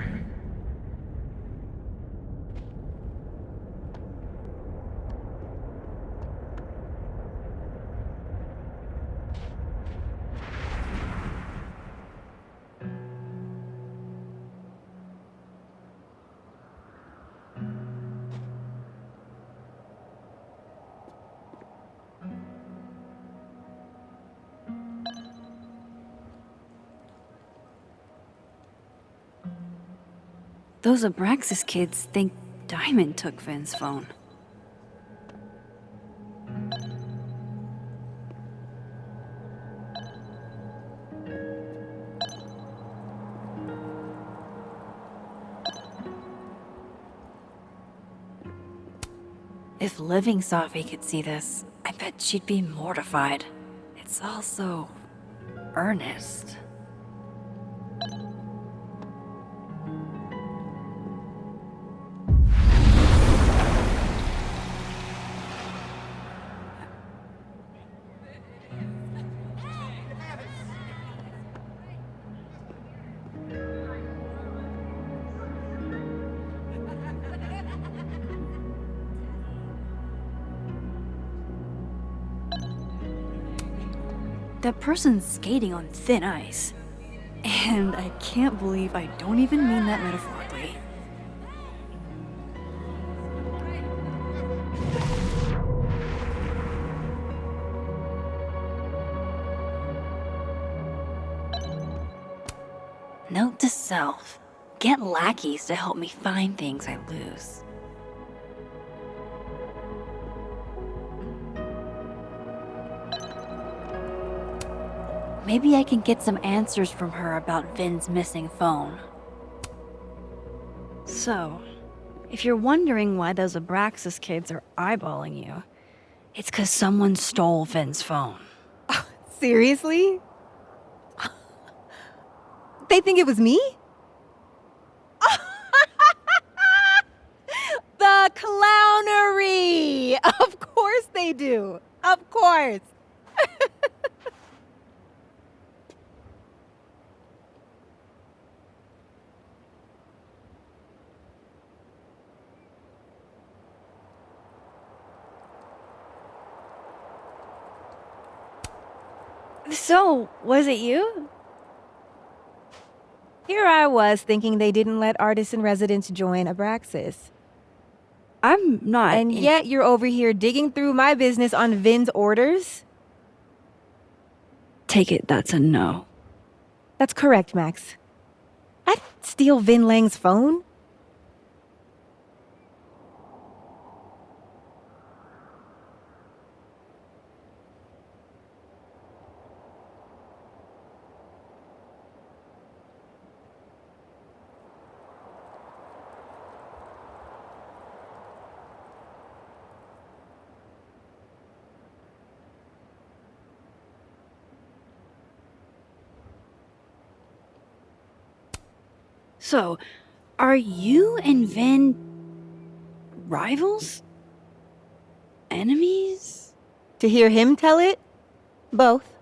Speaker 1: Those Abraxas kids think Diamond took Vin's phone. If Living Safi could see this, I bet she'd be mortified. It's all so earnest. That person's skating on thin ice. And I can't believe I don't even mean that metaphorically. Note to self. Get lackeys to help me find things I lose. Maybe I can get some answers from her about Vin's missing phone. So, if you're wondering why those Abraxas kids are eyeballing you, it's 'cause someone stole Vin's phone.
Speaker 10: Seriously? They think it was me? The clownery! Of course they do. Of course.
Speaker 1: So, was it you?
Speaker 10: Here I was thinking they didn't let artists in residence join Abraxas.
Speaker 1: I'm not.
Speaker 10: And yet you're over here digging through my business on Vin's orders?
Speaker 1: Take it that's a no.
Speaker 10: That's correct, Max. I'd steal Vin Lang's phone?
Speaker 1: So, Are you and Vin rivals? Enemies?
Speaker 10: To hear him tell it? Both.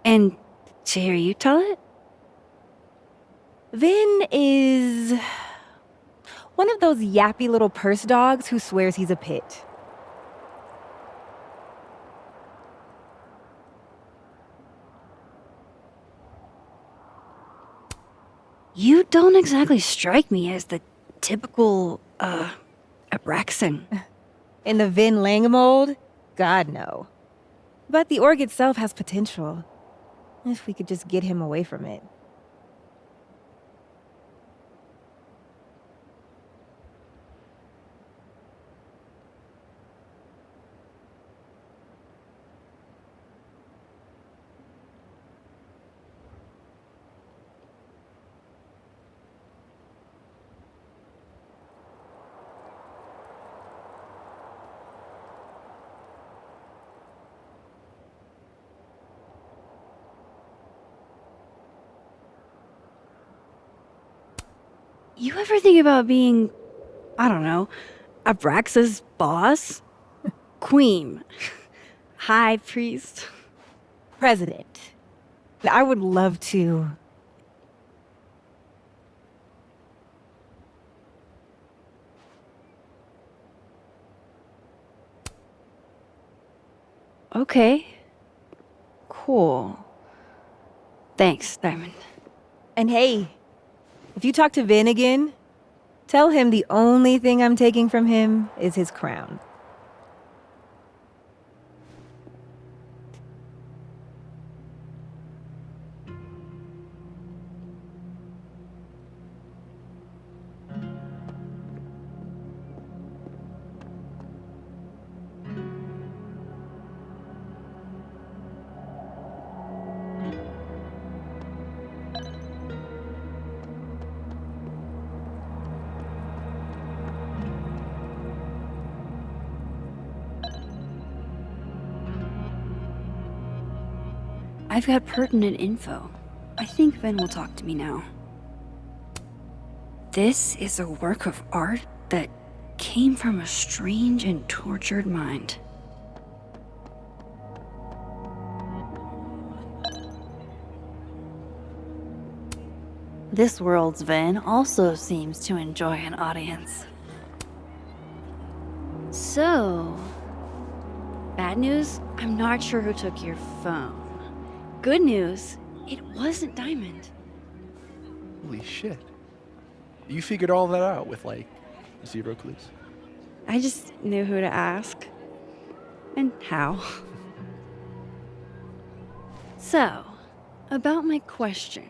Speaker 1: And to hear you tell it?
Speaker 10: Vin is one of those yappy little purse dogs who swears he's a pit.
Speaker 1: You don't exactly strike me as the typical, Abraxan.
Speaker 10: In the Vin Lang mold? God, no. But the org itself has potential. If we could just get him away from it.
Speaker 1: You ever think about being, I don't know, Abraxa's boss? Queen. High priest.
Speaker 10: President. I would love to.
Speaker 1: Okay. Cool. Thanks, Diamond.
Speaker 10: And hey, if you talk to Vin again, tell him the only thing I'm taking from him is his crown.
Speaker 1: I've got pertinent info. I think Vin will talk to me now. This is a work of art that came from a strange and tortured mind. This world's Vin also seems to enjoy an audience. So, bad news, I'm not sure who took your phone. Good news, it wasn't Diamond.
Speaker 6: Holy shit. You figured all that out with, like, 0 clues.
Speaker 1: I just knew who to ask. And how. So, about my question.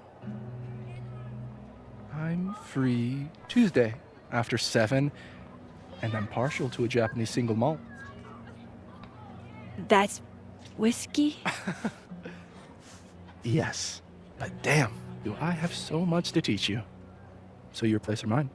Speaker 6: I'm free Tuesday after 7, and I'm partial to a Japanese single malt.
Speaker 1: That's whiskey?
Speaker 6: Yes, but damn, do I have so much to teach you. So your place or mine?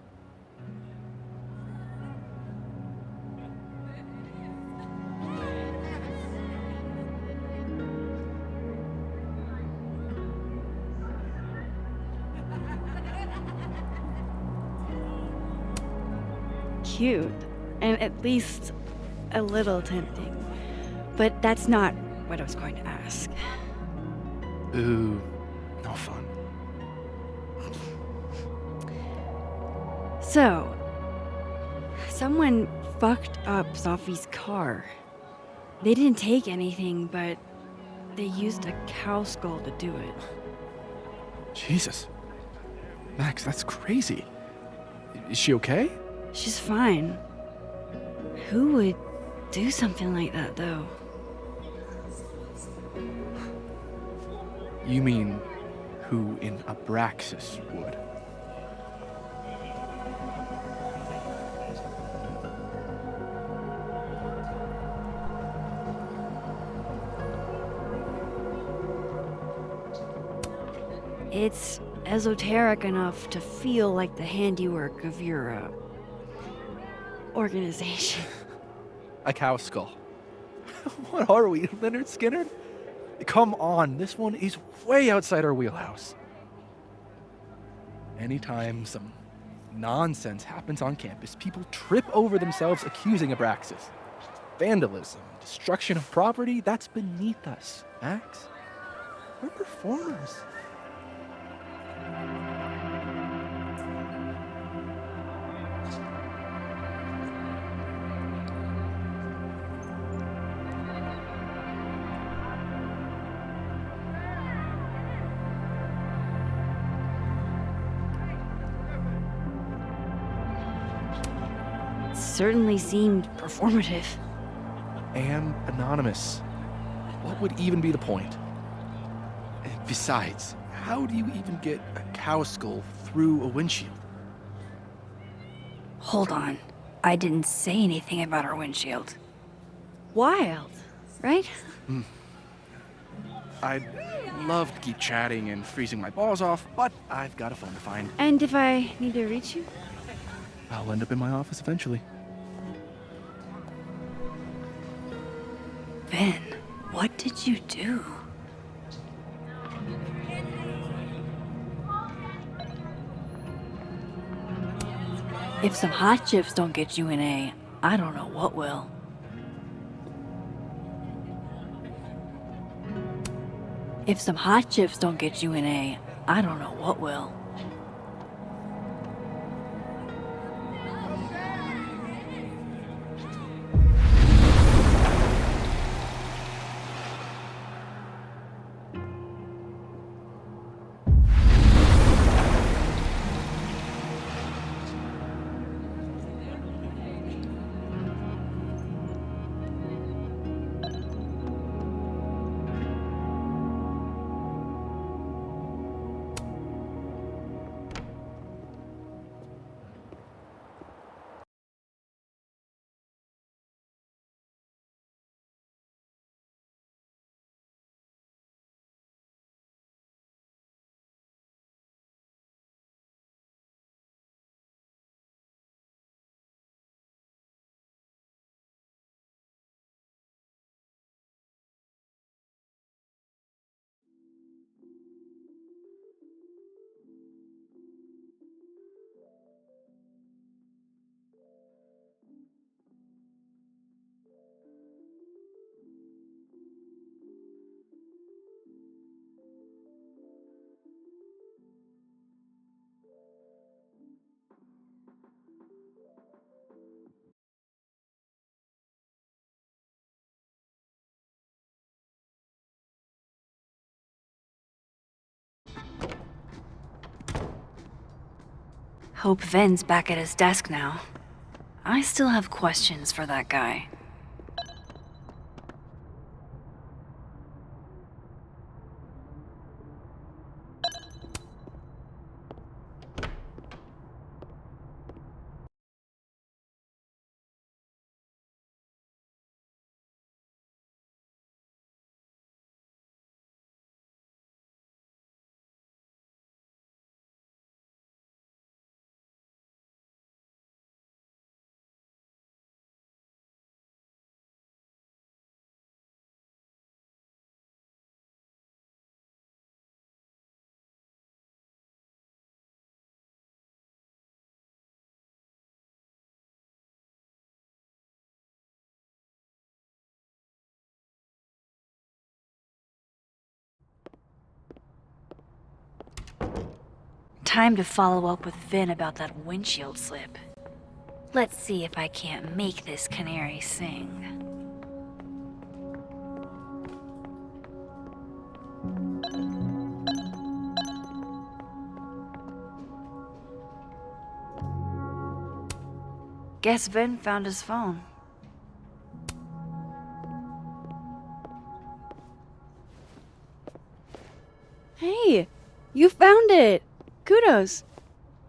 Speaker 1: Cute, and at least a little tempting. But that's not what I was going to ask.
Speaker 6: Ooh, no fun.
Speaker 1: So, someone fucked up Sophie's car. They didn't take anything, but they used a cow skull to do it.
Speaker 6: Jesus. Max, that's crazy. Is she okay?
Speaker 1: She's fine. Who would do something like that, though?
Speaker 6: You mean who in Abraxas would?
Speaker 1: It's esoteric enough to feel like the handiwork of your, organization.
Speaker 6: A cow skull. What are we, Leonard Skinner? Come on, this one is way outside our wheelhouse. Anytime some nonsense happens on campus, people trip over themselves accusing Abraxas. Vandalism, destruction of property, that's beneath us, Max. We're performers.
Speaker 1: Certainly seemed performative.
Speaker 6: And anonymous. What would even be the point? And besides, how do you even get a cow skull through a windshield?
Speaker 1: Hold on. I didn't say anything about our windshield. Wild, right?
Speaker 6: I'd love to keep chatting and freezing my balls off, but I've got a phone to find.
Speaker 1: And if I need to reach you?
Speaker 6: I'll end up in my office eventually.
Speaker 1: Ben, what did you do? If some hot chips don't get you an A, I don't know what will. If some hot chips don't get you an A, I don't know what will. Hope Ven's back at his desk now. I still have questions for that guy. Time to follow up with Vin about that windshield slip. Let's see if I can't make this canary sing. Guess Vin found his phone. Hey, you found it! Kudos.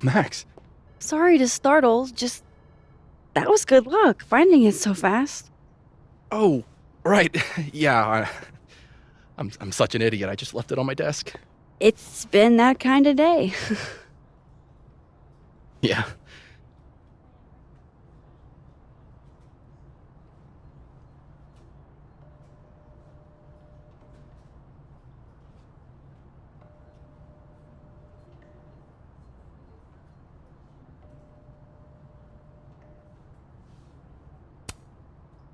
Speaker 6: Max.
Speaker 1: Sorry to startle, just... that was good luck, finding it so fast.
Speaker 6: Oh, right. Yeah, I'm such an idiot. I just left it on my desk.
Speaker 1: It's been that kind of day.
Speaker 6: Yeah.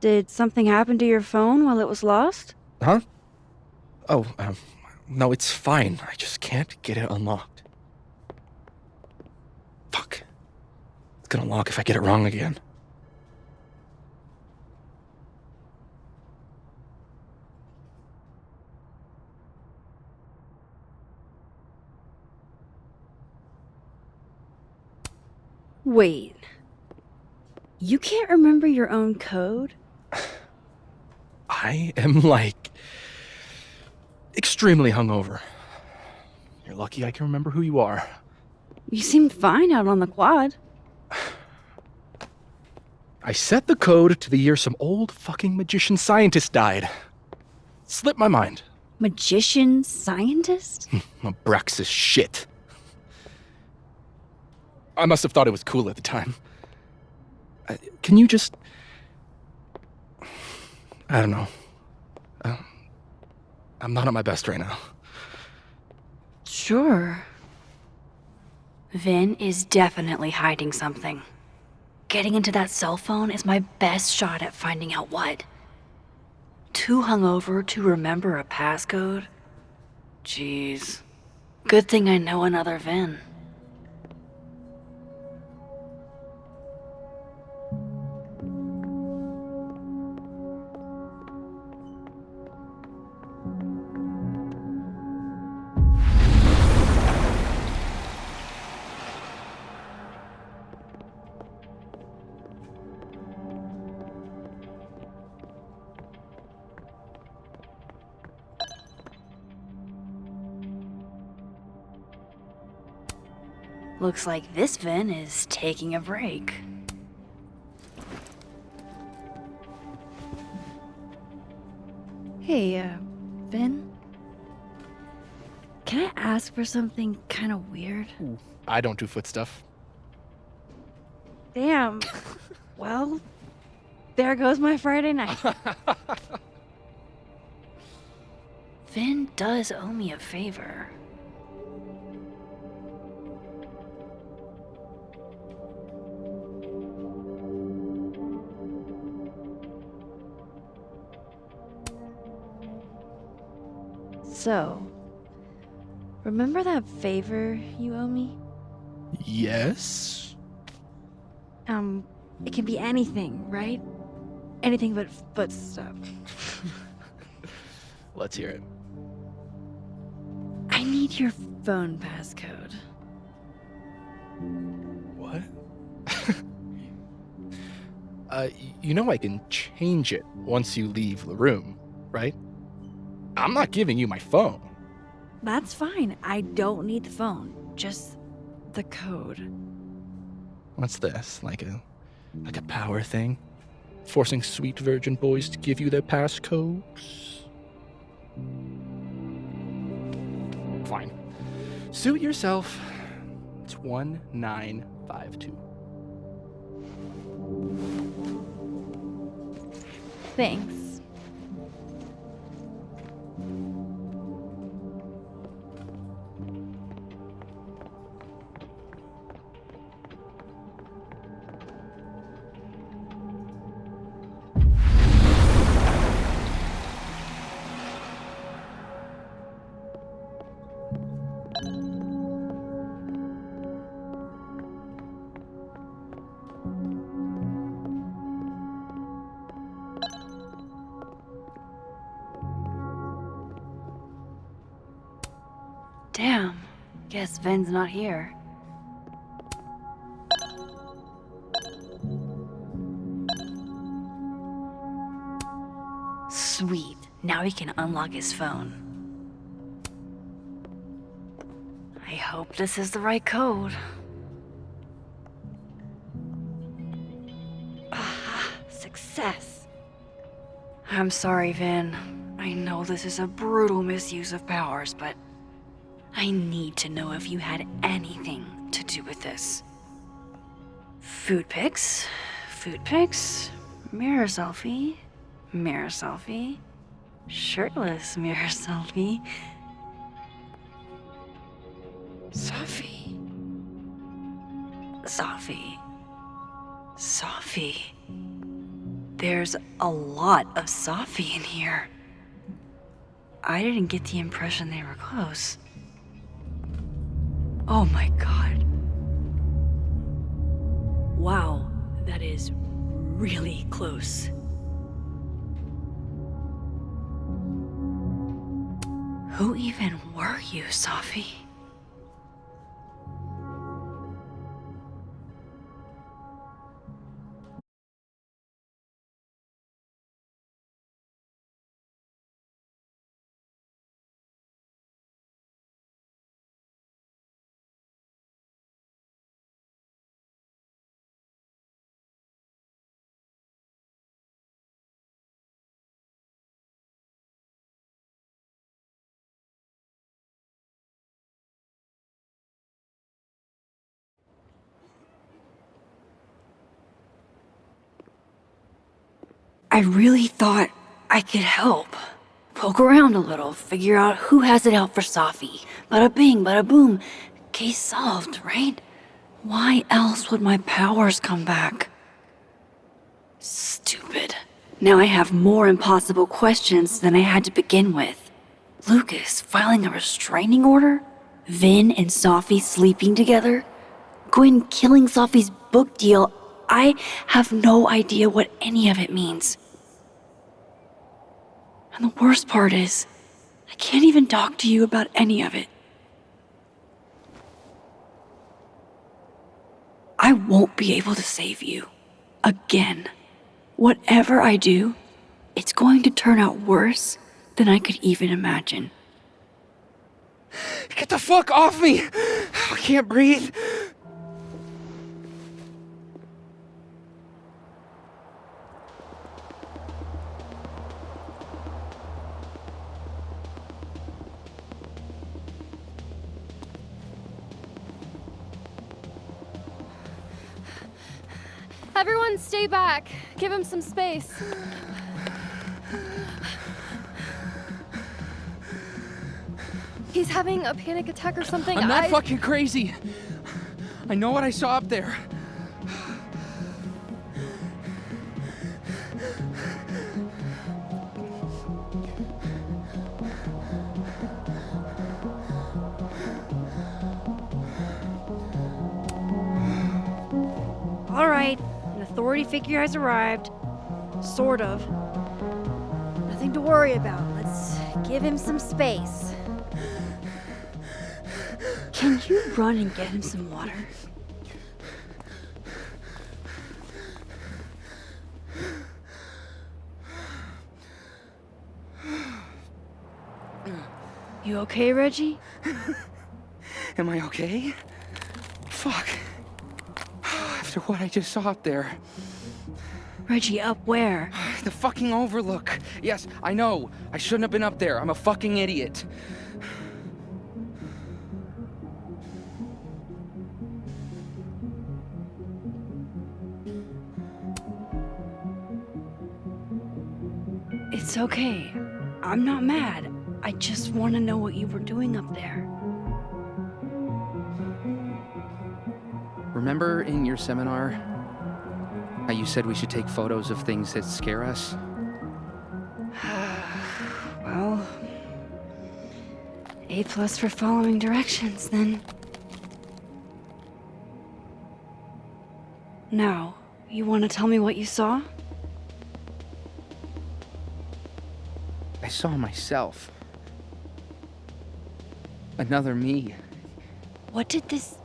Speaker 1: Did something happen to your phone while it was lost?
Speaker 6: Huh? Oh, no, it's fine. I just can't get it unlocked. Fuck. It's gonna lock if I get it wrong again.
Speaker 1: Wait. You can't remember your own code?
Speaker 6: I am, extremely hungover. You're lucky I can remember who you are.
Speaker 1: You seemed fine out on the quad.
Speaker 6: I set the code to the year some old fucking magician scientist died. Slipped my mind.
Speaker 1: Magician scientist?
Speaker 6: Abraxas shit. I must have thought it was cool at the time. Can you just... I don't know. I'm not at my best right now.
Speaker 1: Sure.
Speaker 4: Vin is definitely hiding something. Getting into that cell phone is my best shot at finding out what. Too hungover to remember a passcode? Jeez. Good thing I know another Vin. Looks like this Vin is taking a break.
Speaker 1: Hey, Vin? Can I ask for something kind of weird?
Speaker 6: I don't do foot stuff.
Speaker 1: Damn. Well, there goes my Friday night.
Speaker 4: Vin does owe me a favor.
Speaker 1: So, remember that favor you owe me?
Speaker 6: Yes?
Speaker 1: It can be anything, right? Anything but foot stuff.
Speaker 6: Let's hear it.
Speaker 1: I need your phone passcode.
Speaker 6: What? You know I can change it once you leave the room, right? I'm not giving you my phone.
Speaker 1: That's fine. I don't need the phone. Just the code.
Speaker 6: What's this? Like a power thing? Forcing sweet virgin boys to give you their passcodes? Fine. Suit yourself. It's 1952.
Speaker 1: Thanks.
Speaker 4: Damn. Guess Vin's not here. Sweet. Now he can unlock his phone. I hope this is the right code.
Speaker 1: Success.
Speaker 4: I'm sorry, Vin. I know this is a brutal misuse of powers, but I need to know if you had anything to do with this. Food pics, mirror selfie, shirtless mirror selfie. Sophie. There's a lot of Safi in here. I didn't get the impression they were close. Oh my god. Wow, that is really close. Who even were you, Safi? I really thought I could help. Poke around a little, figure out who has it out for Safi. Bada bing, bada boom. Case solved, right? Why else would my powers come back? Stupid. Now I have more impossible questions than I had to begin with. Lucas filing a restraining order? Vin and Safi sleeping together? Gwen killing Safi's book deal? I have no idea what any of it means. And the worst part is, I can't even talk to you about any of it. I won't be able to save you. Again. Whatever I do, it's going to turn out worse than I could even imagine.
Speaker 2: Get the fuck off me! I can't breathe.
Speaker 22: Everyone stay back. Give him some space. He's having a panic attack or something.
Speaker 2: I'm not fucking crazy. I know what I saw up there.
Speaker 1: All right, an authority figure has arrived. Sort of. Nothing to worry about. Let's give him some space.
Speaker 4: Can you run and get him some water? You okay, Reggie?
Speaker 2: Am I okay? Fuck. After what I just saw up there.
Speaker 4: Reggie, up where?
Speaker 2: The fucking overlook. Yes, I know. I shouldn't have been up there. I'm a fucking idiot.
Speaker 4: It's okay. I'm not mad. I just want to know what you were doing up there.
Speaker 2: Remember in your seminar how you said we should take photos of things that scare us?
Speaker 4: Well, A+ for following directions, then. Now, you want to tell me what you saw?
Speaker 2: I saw myself. Another me.
Speaker 4: What did this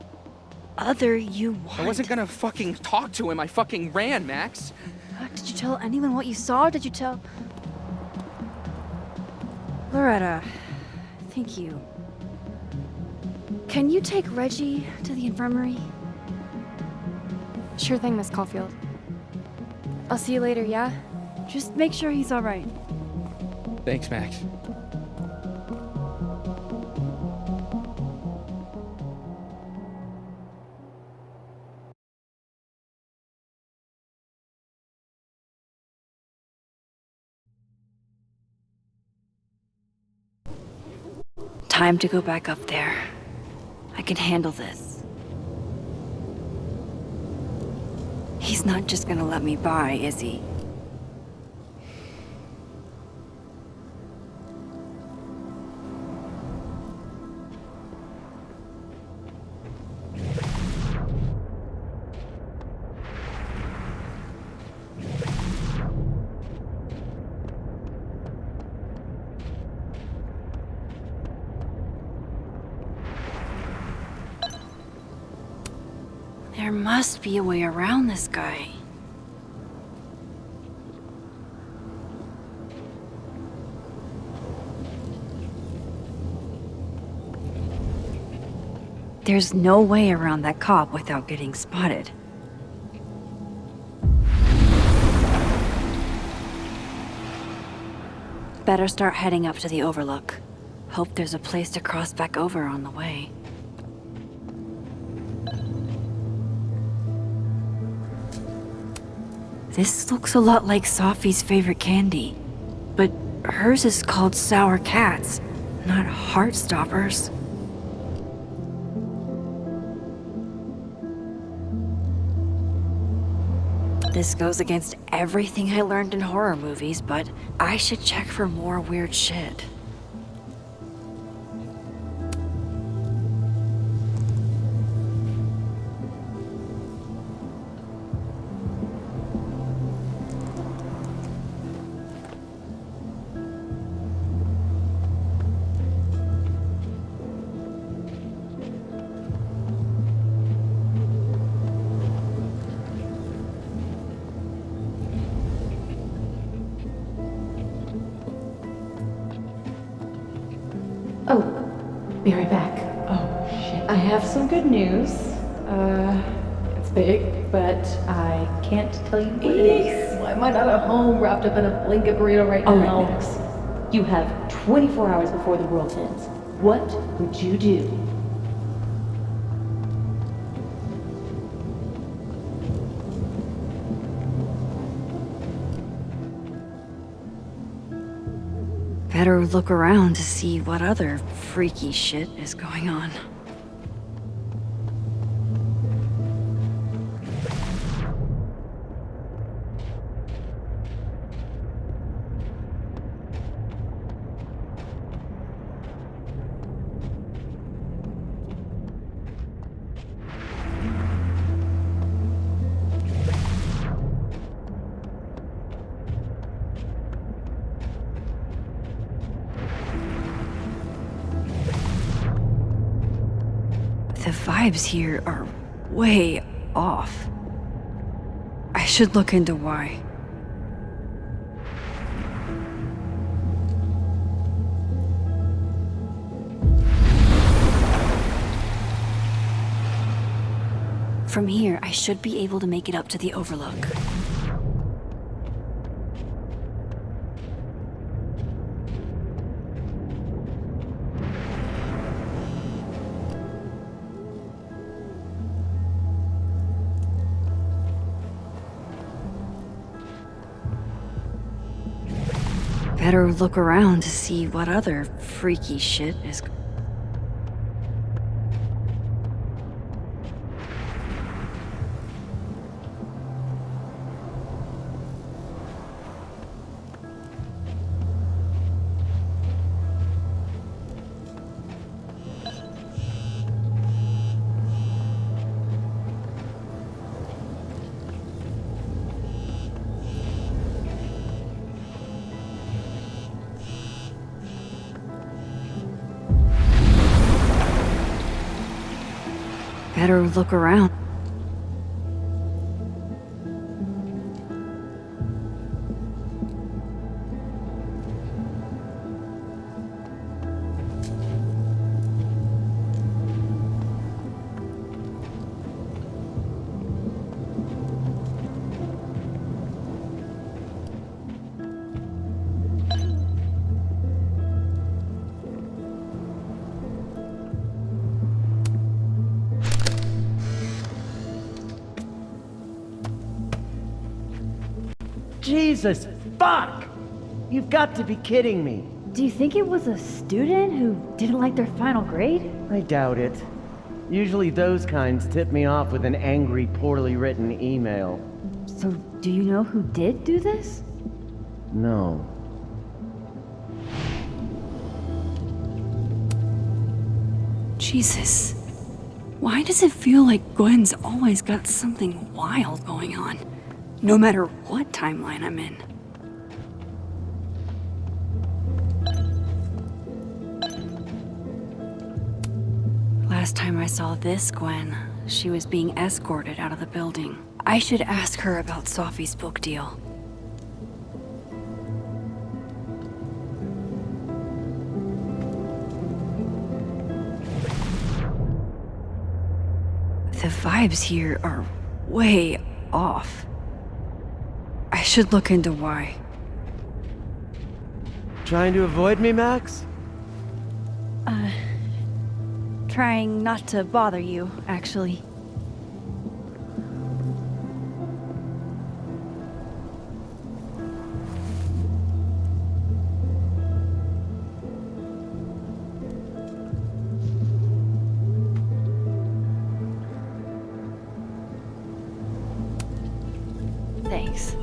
Speaker 4: other you want?
Speaker 2: I wasn't gonna fucking talk to him. I fucking ran, Max.
Speaker 1: Did you tell anyone what you saw? Did you tell... Loretta, thank you. Can you take Reggie to the infirmary?
Speaker 22: Sure thing, Miss Caulfield. I'll see you later, yeah?
Speaker 1: Just make sure he's all right.
Speaker 2: Thanks, Max.
Speaker 4: Time to go back up there. I can handle this. He's not just gonna let me by, is he? There must be a way around this guy. There's no way around that cop without getting spotted. Better start heading up to the overlook. Hope there's a place to cross back over on the way. This looks a lot like Sophie's favorite candy, but hers is called Sour Cats, not Heartstoppers. This goes against everything I learned in horror movies, but I should check for more weird shit.
Speaker 9: Oh, be right back. Oh, shit. I have some good news. It's big, but I can't tell you what it is. Why am I not at home wrapped up in a blanket burrito right now? All right, Max. You have 24 hours before the world ends. What would you do?
Speaker 4: Better look around to see what other freaky shit is going on. The vibes here are way off. I should look into why. From here, I should be able to make it up to the overlook. Better look around to see what other freaky shit is. Better look around.
Speaker 23: Jesus, fuck! You've got to be kidding me.
Speaker 22: Do you think it was a student who didn't like their final grade?
Speaker 23: I doubt it. Usually those kinds tip me off with an angry, poorly written email.
Speaker 22: So, do you know who did do this?
Speaker 23: No.
Speaker 1: Jesus. Why does it feel like Gwen's always got something wild going on? No matter what timeline I'm in.
Speaker 4: Last time I saw this Gwen, she was being escorted out of the building. I should ask her about Sophie's book deal. The vibes here are way off. I should look into why.
Speaker 23: Trying to avoid me, Max?
Speaker 1: Trying not to bother you, actually. Thanks.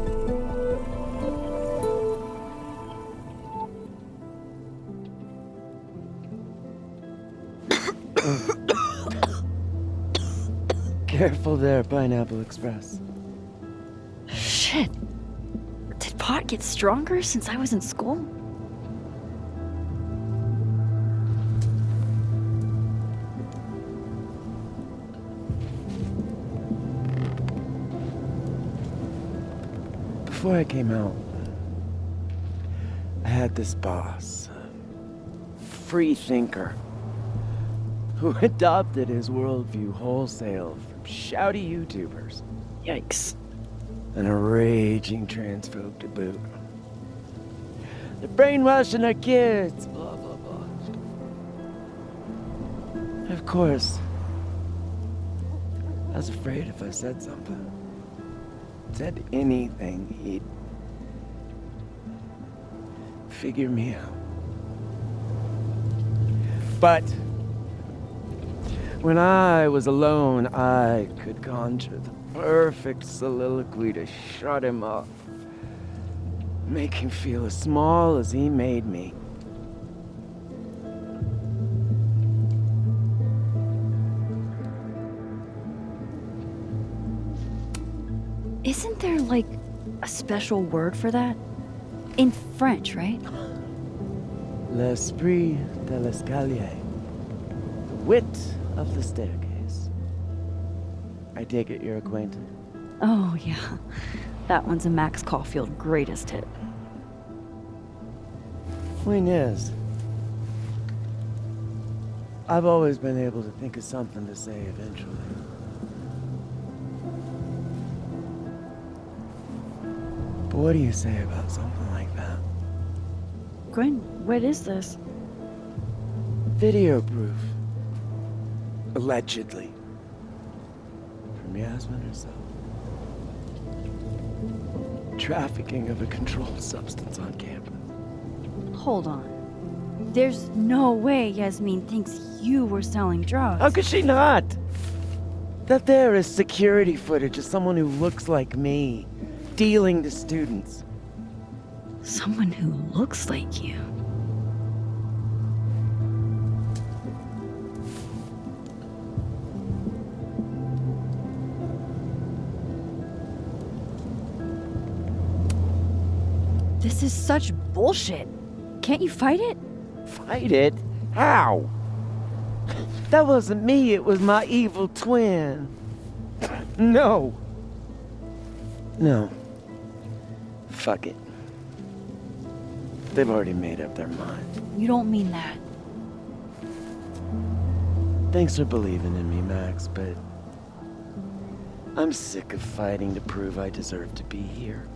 Speaker 23: Careful there, Pineapple Express.
Speaker 1: Shit. Did pot get stronger since I was in school?
Speaker 23: Before I came out, I had this boss, a free thinker, who adopted his worldview wholesale from shouty YouTubers.
Speaker 1: Yikes.
Speaker 23: And a raging transphobe to boot. They're brainwashing our kids, blah, blah, blah. Of course, I was afraid if I said something, said anything, he'd figure me out. But when I was alone, I could conjure the perfect soliloquy to shut him up. Make him feel as small as he made me.
Speaker 1: Isn't there, like, a special word for that? In French, right?
Speaker 23: L'esprit de l'escalier. The wit of the staircase. I take it you're acquainted.
Speaker 1: Oh, yeah. That one's a Max Caulfield greatest hit.
Speaker 23: Point is, I've always been able to think of something to say eventually. But what do you say about something like that?
Speaker 1: Gwen, what is this?
Speaker 23: Video proof. Allegedly. From Yasmin herself. Trafficking of a controlled substance on campus.
Speaker 1: Hold on. There's no way Yasmin thinks you were selling drugs.
Speaker 23: How could she not? That there is security footage of someone who looks like me, dealing to students.
Speaker 1: Someone who looks like you. This is such bullshit. Can't you fight it?
Speaker 23: Fight it? How? That wasn't me, it was my evil twin. No. No. Fuck it. They've already made up their mind.
Speaker 1: You don't mean that.
Speaker 23: Thanks for believing in me, Max, but I'm sick of fighting to prove I deserve to be here.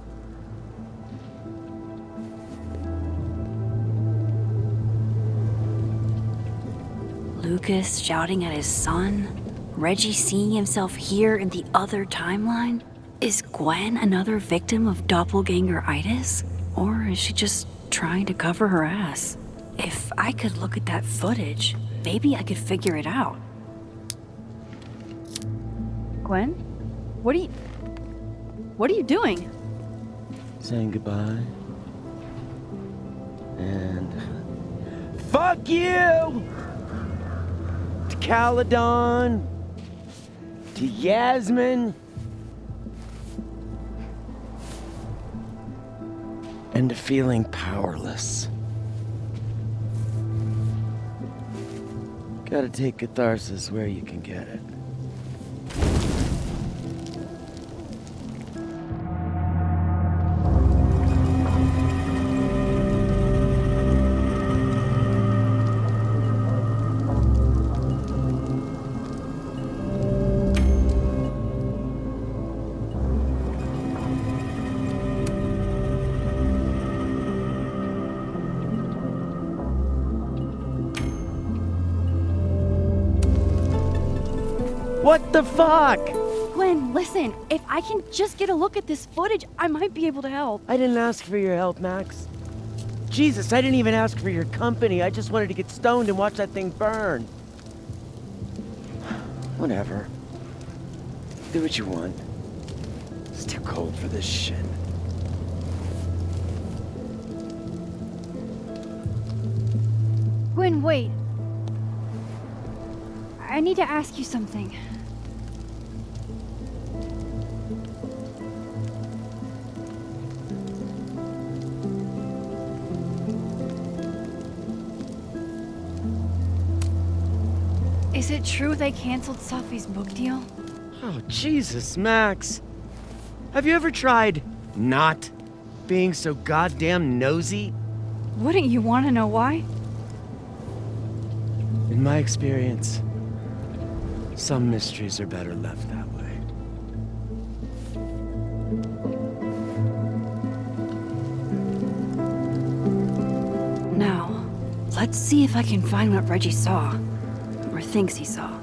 Speaker 4: Lucas shouting at his son? Reggie seeing himself here in the other timeline? Is Gwen another victim of doppelganger-itis? Or is she just trying to cover her ass? If I could look at that footage, maybe I could figure it out.
Speaker 1: Gwen? What are you doing?
Speaker 23: Saying goodbye. And fuck you! To Caledon, to Yasmin, and to feeling powerless. Gotta take catharsis where you can get it. What the fuck?
Speaker 1: Glenn, listen, if I can just get a look at this footage, I might be able to help.
Speaker 23: I didn't ask for your help, Max. Jesus, I didn't even ask for your company. I just wanted to get stoned and watch that thing burn. Whatever. Do what you want. It's too cold for this shit.
Speaker 1: Gwen, wait. I need to ask you something. Is it true they canceled Sophie's book deal?
Speaker 23: Oh, Jesus, Max. Have you ever tried not being so goddamn nosy?
Speaker 1: Wouldn't you want to know why?
Speaker 23: In my experience, some mysteries are better left that way.
Speaker 4: Now, let's see if I can find what Reggie saw. Or thinks he saw.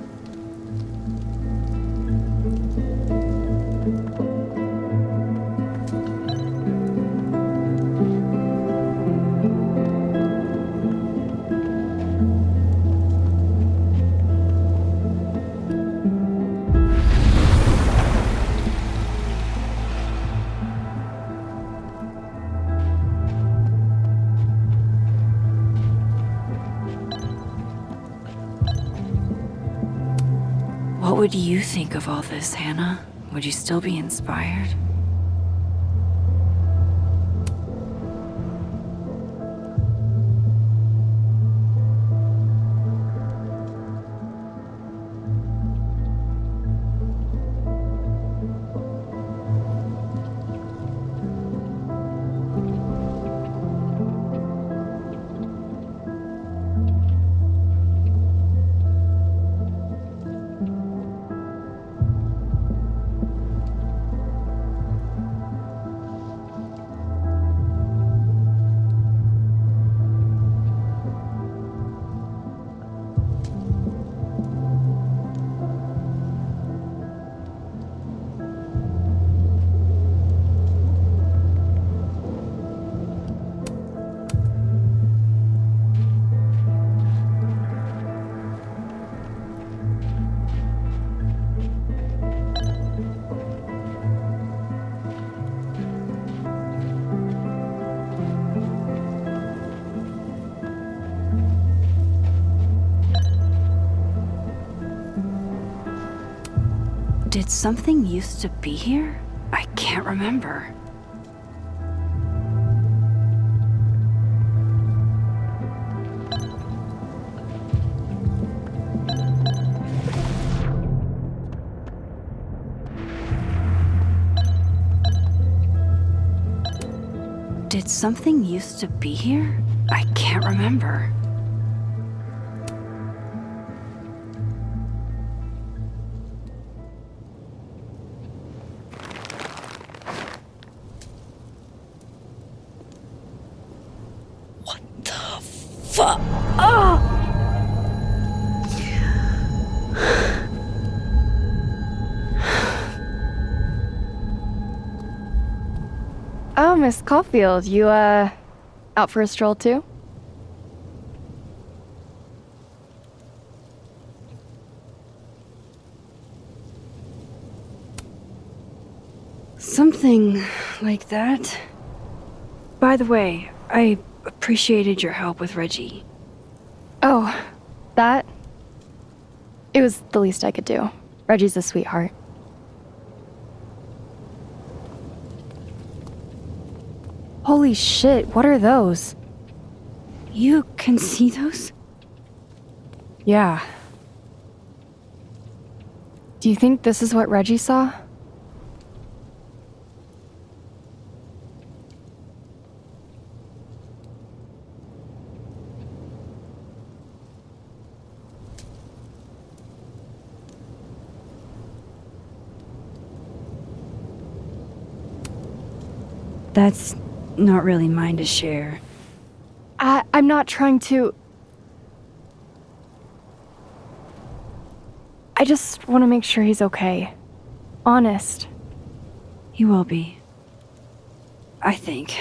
Speaker 4: What would you think of all this, Hannah? Would you still be inspired? Did something used to be here? I can't remember. Did something used to be here? I can't remember. Fuck! Oh!
Speaker 9: Oh, Miss Caulfield, you, out for a stroll too?
Speaker 4: Something like that. By the way, I appreciated your help with Reggie.
Speaker 9: Oh, that? It was the least I could do. Reggie's a sweetheart. Holy shit, what are those?
Speaker 4: You can see those?
Speaker 9: Yeah. Do you think this is what Reggie saw?
Speaker 4: That's not really mine to share.
Speaker 9: I'm not trying to...
Speaker 12: I just want to make sure he's okay. Honest.
Speaker 4: He will be. I think.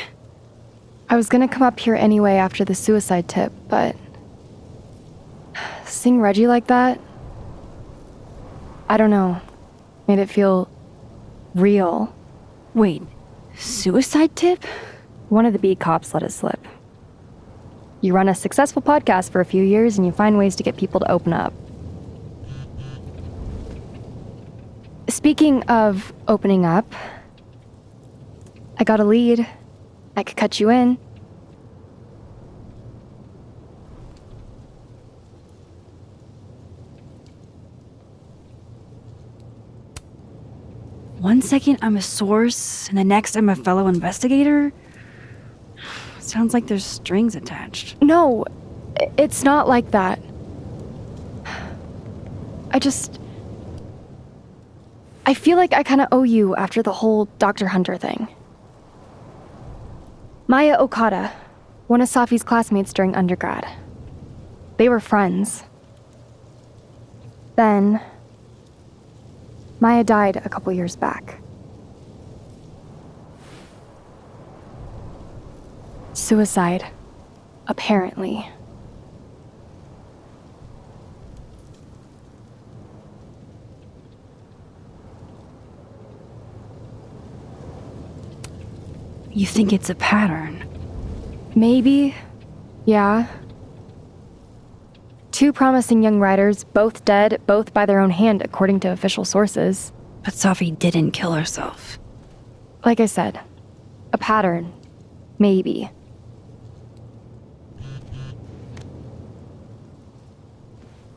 Speaker 12: I was gonna come up here anyway after the suicide tip, but... seeing Reggie like that... I don't know. Made it feel... real.
Speaker 4: Wait, suicide tip?
Speaker 12: One of the beat cops let it slip. You run a successful podcast for a few years and you find ways to get people to open up. Speaking of opening up, I got a lead. I could cut you in.
Speaker 4: One second I'm a source, and the next I'm a fellow investigator? Sounds like there's strings attached.
Speaker 12: No, it's not like that. I feel like I kind of owe you after the whole Dr. Hunter thing. Maya Okada, one of Safi's classmates during undergrad. They were friends. Then, Maya died a couple years back. Suicide, apparently.
Speaker 4: You think it's a pattern?
Speaker 12: Maybe. Yeah. 2 promising young writers, both dead, both by their own hand, according to official sources.
Speaker 4: But Safi didn't kill herself.
Speaker 12: Like I said, a pattern. Maybe.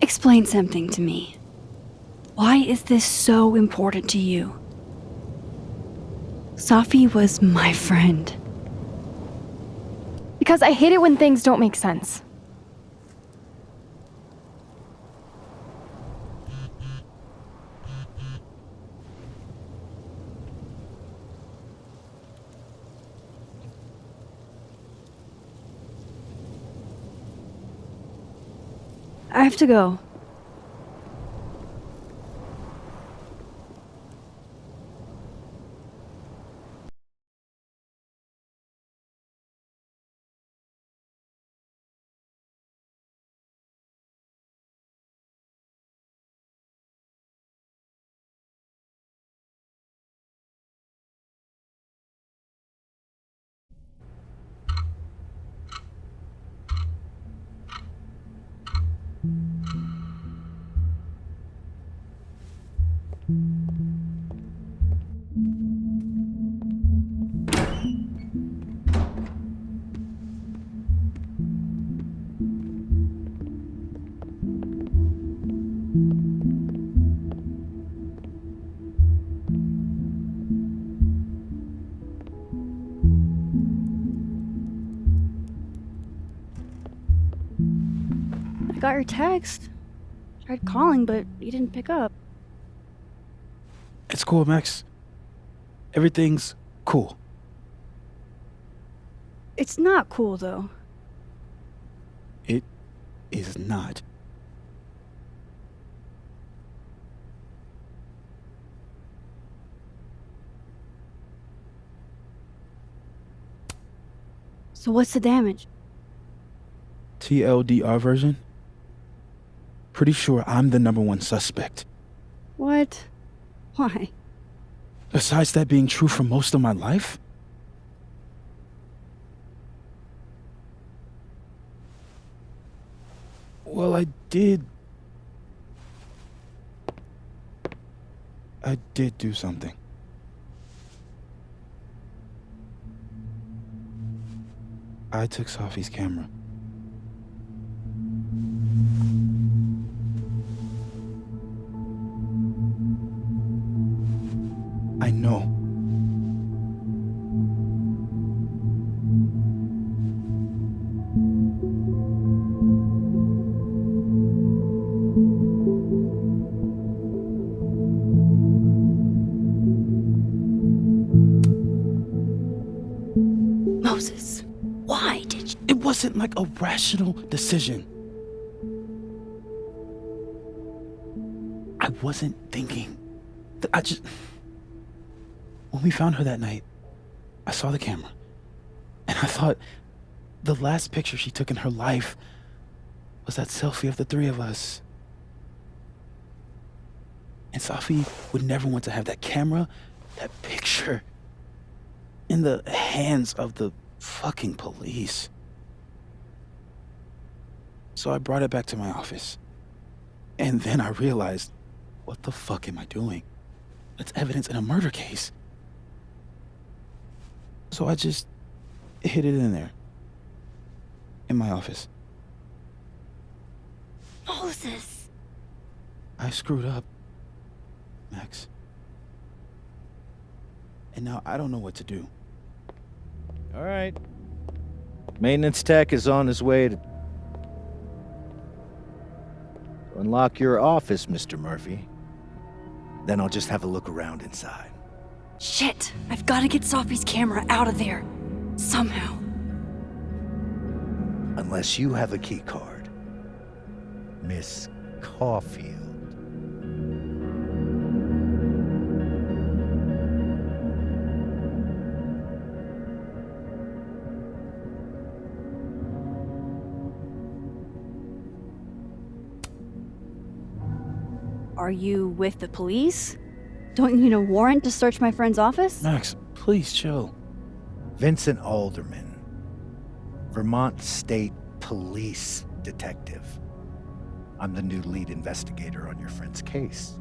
Speaker 4: Explain something to me. Why is this so important to you? Safi was my friend.
Speaker 12: Because I hate it when things don't make sense.
Speaker 4: I have to go. I got your text. Tried calling, but you didn't pick up.
Speaker 13: It's cool, Max. Everything's cool.
Speaker 4: It's not cool, though.
Speaker 13: It is not.
Speaker 4: So what's the damage?
Speaker 13: TLDR version? Pretty sure I'm the #1 suspect.
Speaker 4: What? Why?
Speaker 13: Besides that being true for most of my life? Well, I did do something. I took Safi's camera. I know.
Speaker 4: Moses, why did you?
Speaker 13: It wasn't like a rational decision. I wasn't thinking. When we found her that night, I saw the camera. And I thought the last picture she took in her life was that selfie of the three of us. And Sophie would never want to have that camera, that picture, in the hands of the fucking police. So I brought it back to my office. And then I realized, what the fuck am I doing? That's evidence in a murder case. So I just hid it in there. In my office.
Speaker 1: Moses!
Speaker 13: I screwed up, Max. And now I don't know what to do.
Speaker 14: All right. Maintenance tech is on his way to unlock your office, Mr. Murphy. Then I'll just have a look around inside.
Speaker 1: Shit! I've got to get Sophie's camera out of there. Somehow.
Speaker 14: Unless you have a key card, Miss Caulfield.
Speaker 1: Are you with the police? Don't you need a warrant to search my friend's office?
Speaker 13: Max, please chill.
Speaker 14: Vincent Alderman, Vermont State Police Detective. I'm the new lead investigator on your friend's case.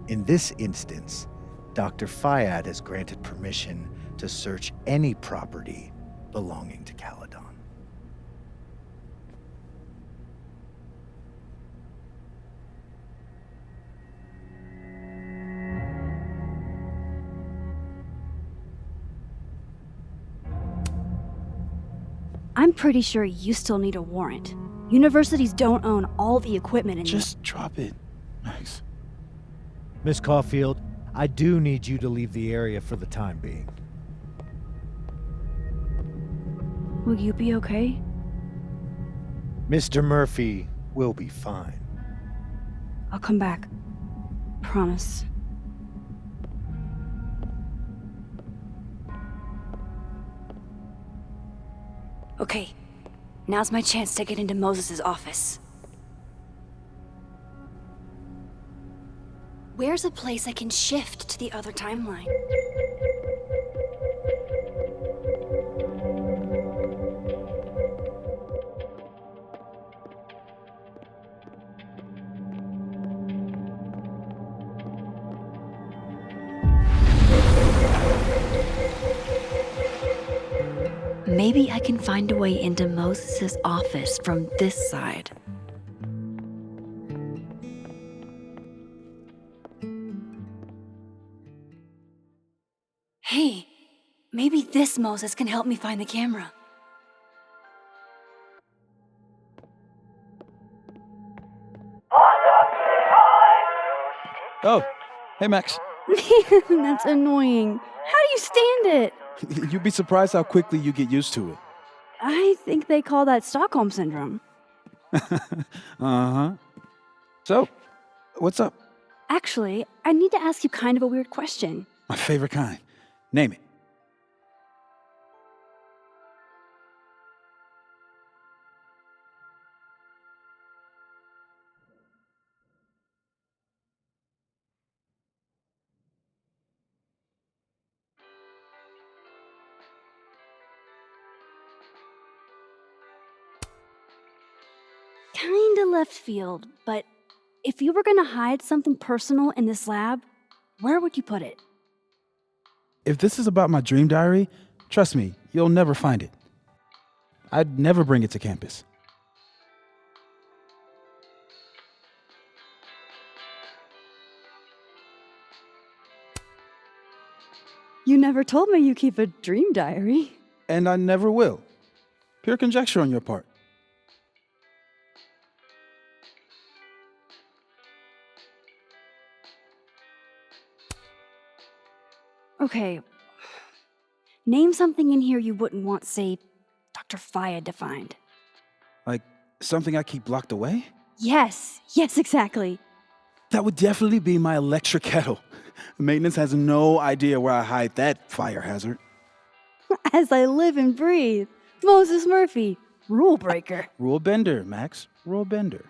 Speaker 14: In this instance, Dr. Fayad has granted permission to search any property belonging to Caledon.
Speaker 1: I'm pretty sure you still need a warrant. Universities don't own all the equipment in
Speaker 13: Just drop it, Max.
Speaker 14: Miss Caulfield, I do need you to leave the area for the time being.
Speaker 1: Will you be okay?
Speaker 14: Mr. Murphy will be fine.
Speaker 1: I'll come back. Promise. Okay, now's my chance to get into Moses' office. Where's a place I can shift to the other timeline? Maybe I can find a way into Moses' office from this side. Hey, maybe this Moses can help me find the camera.
Speaker 13: Oh, hey Max.
Speaker 1: Man, that's annoying. How do you stand it?
Speaker 13: You'd be surprised how quickly you get used to it.
Speaker 1: I think they call that Stockholm Syndrome.
Speaker 13: Uh-huh. So, what's up?
Speaker 1: Actually, I need to ask you kind of a weird question.
Speaker 13: My favorite kind. Name it.
Speaker 1: Kinda left field, but if you were gonna hide something personal in this lab, where would you put it?
Speaker 13: If this is about my dream diary, trust me, you'll never find it. I'd never bring it to campus.
Speaker 1: You never told me you keep a dream diary.
Speaker 13: And I never will. Pure conjecture on your part.
Speaker 1: Okay. Name something in here you wouldn't want, say, Dr. Fayad to find.
Speaker 13: Like something I keep locked away?
Speaker 1: Yes, exactly.
Speaker 13: That would definitely be my electric kettle. Maintenance has no idea where I hide that fire hazard.
Speaker 1: As I live and breathe. Moses Murphy, rule breaker.
Speaker 13: Rule bender, Max. Rule bender.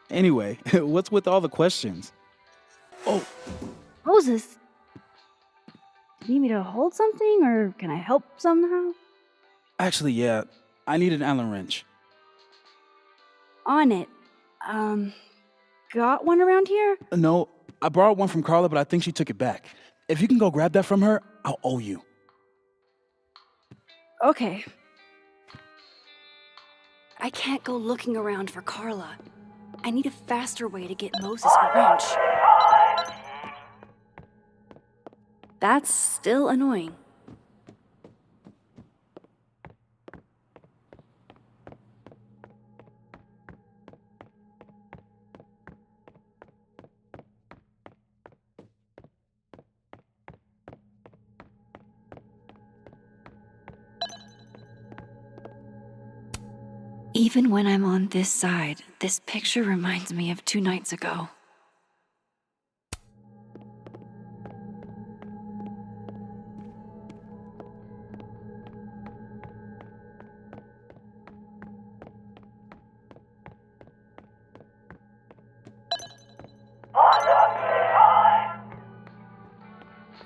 Speaker 13: Anyway, what's with all the questions? Oh,
Speaker 1: Moses, do you need me to hold something or can I help somehow?
Speaker 13: actually, yeah. I need an Allen wrench.
Speaker 1: On it. Got one around here?
Speaker 13: No, I borrowed one from Carla, but I think she took it back. If you can go grab that from her, I'll owe you.
Speaker 1: Okay. I can't go looking around for Carla. I need a faster way to get Moses a wrench. That's still annoying. Even when I'm on this side, this picture reminds me of 2 nights ago.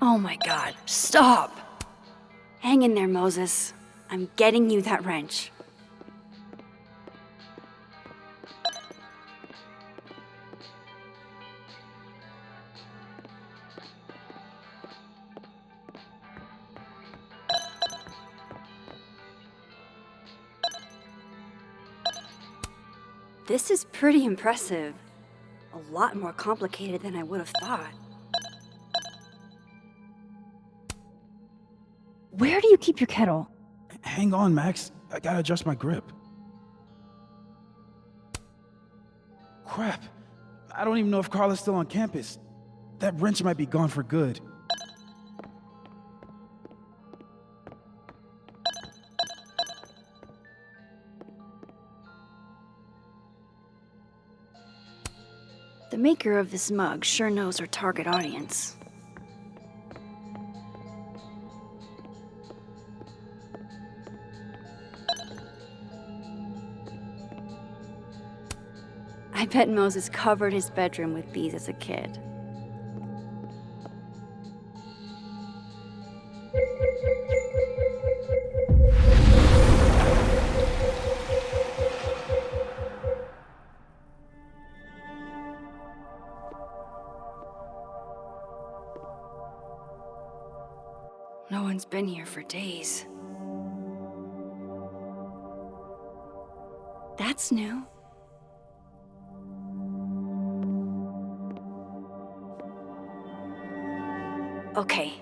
Speaker 1: Oh my God, stop! Hang in there, Moses. I'm getting you that wrench. This is pretty impressive. A lot more complicated than I would have thought. Where do you keep your kettle?
Speaker 13: Hang on, Max. I gotta adjust my grip. Crap. I don't even know if Carla's still on campus. That wrench might be gone for good.
Speaker 1: The maker of this mug sure knows her target audience. I bet Moses covered his bedroom with these as a kid. No one's been here for days. That's new. Okay.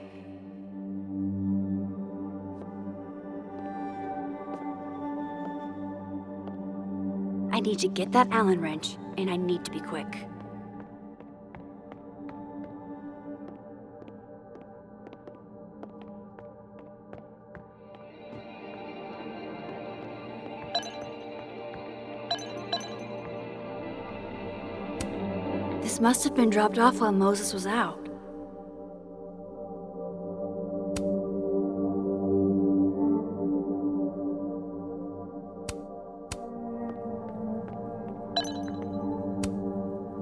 Speaker 1: I need to get that Allen wrench, and I need to be quick. This must have been dropped off while Moses was out.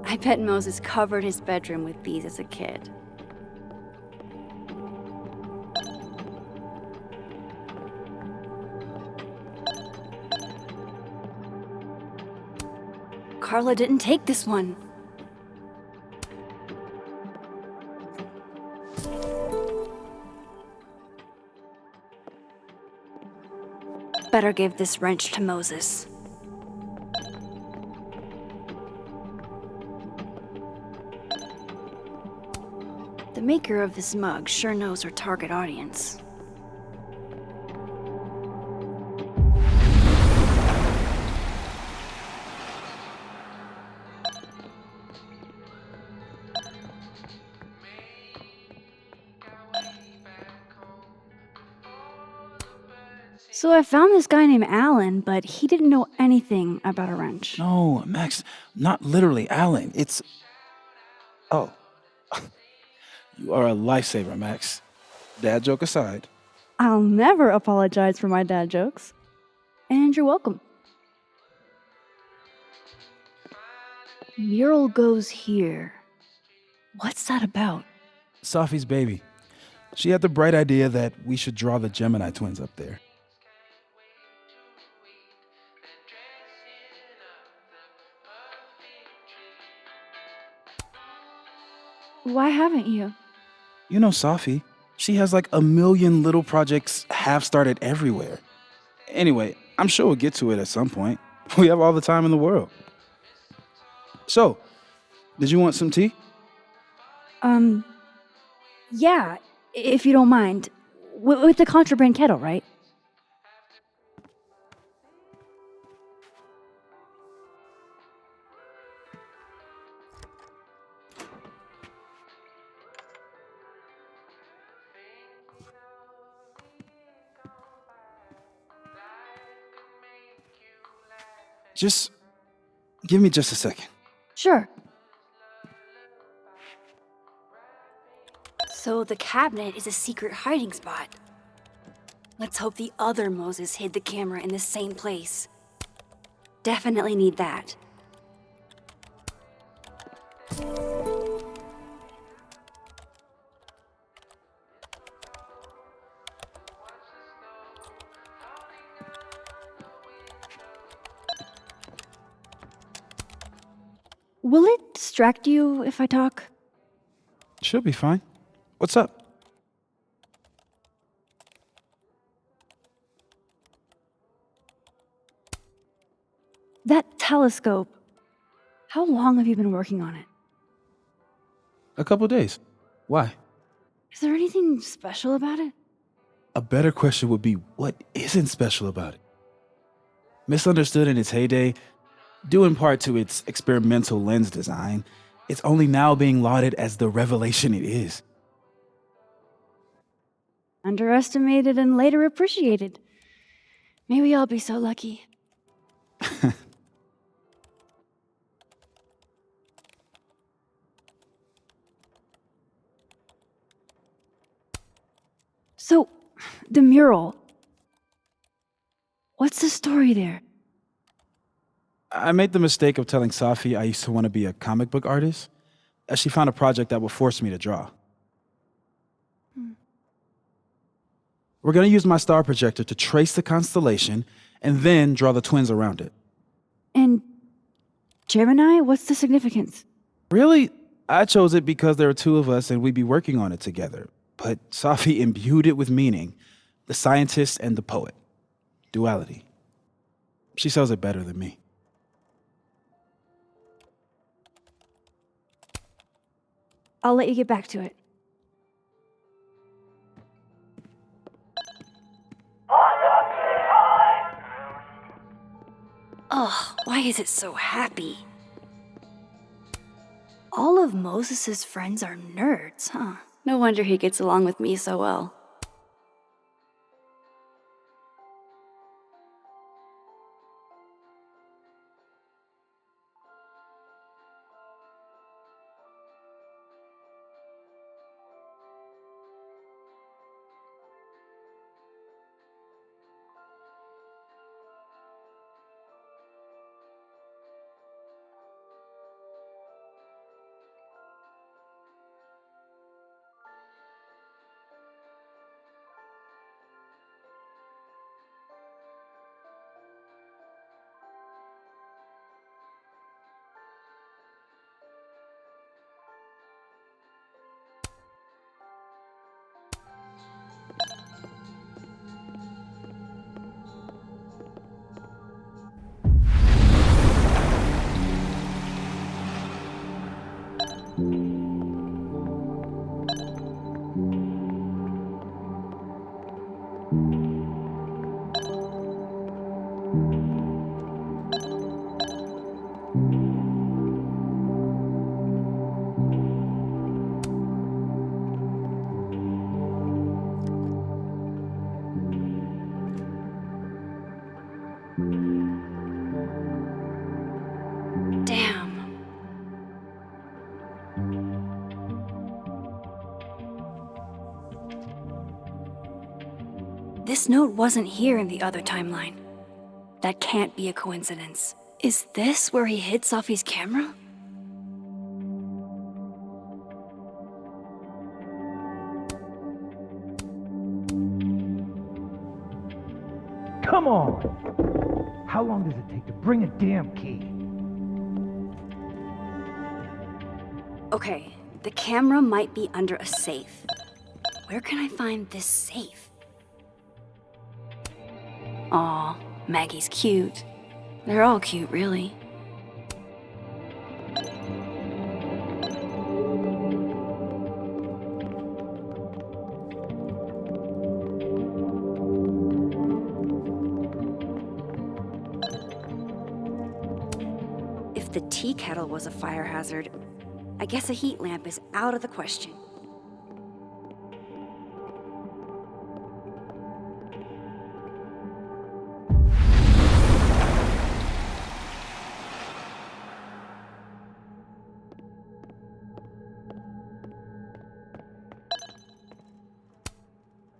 Speaker 1: I bet Moses covered his bedroom with these as a kid. Carla didn't take this one. Better give this wrench to Moses. The maker of this mug sure knows her target audience. So I found this guy named Alan, but he didn't know anything about a wrench.
Speaker 13: No, Max, not literally Allen. It's... Oh, you are a lifesaver, Max. Dad joke aside.
Speaker 1: I'll never apologize for my dad jokes. And you're welcome. Mural goes here. What's that about?
Speaker 13: Safi's baby. She had the bright idea that we should draw the Gemini twins up there.
Speaker 1: Why haven't you?
Speaker 13: You know Safi. She has like a million little projects half started everywhere. Anyway, I'm sure we'll get to it at some point. We have all the time in the world. So, did you want some tea?
Speaker 1: Yeah, if you don't mind. With the contraband kettle, right?
Speaker 13: Just give me just a second.
Speaker 1: Sure. So the cabinet is a secret hiding spot. Let's hope the other Moses hid the camera in the same place. Definitely need that. Will it distract you if I talk?
Speaker 13: She'll be fine. What's up?
Speaker 1: That telescope. How long have you been working on it?
Speaker 13: A couple days. Why?
Speaker 1: Is there anything special about it?
Speaker 13: A better question would be, what isn't special about it? Misunderstood in its heyday, due in part to its experimental lens design, it's only now being lauded as the revelation it is.
Speaker 1: Underestimated and later appreciated. Maybe I'll be so lucky. So, the mural. What's the story there?
Speaker 13: I made the mistake of telling Safi I used to want to be a comic book artist, as she found a project that would force me to draw. We're going to use my star projector to trace the constellation and then draw the twins around it.
Speaker 1: And Gemini, what's the significance?
Speaker 13: Really, I chose it because there are two of us and we'd be working on it together. But Safi imbued it with meaning, the scientist and the poet. Duality. She sells it better than me.
Speaker 1: I'll let you get back to it. Ugh, why is it so happy? All of Moses's friends are nerds, huh? No wonder he gets along with me so well. Damn.
Speaker 4: This note wasn't here in the other timeline. That can't be a coincidence. Is this where he hid Safi's camera?
Speaker 8: Come on! How long does it take to bring a damn key?
Speaker 4: Okay, the camera might be under a safe. Where can I find this safe? Aw, Maggie's cute. They're all cute, really. If the tea kettle was a fire hazard, I guess a heat lamp is out of the question.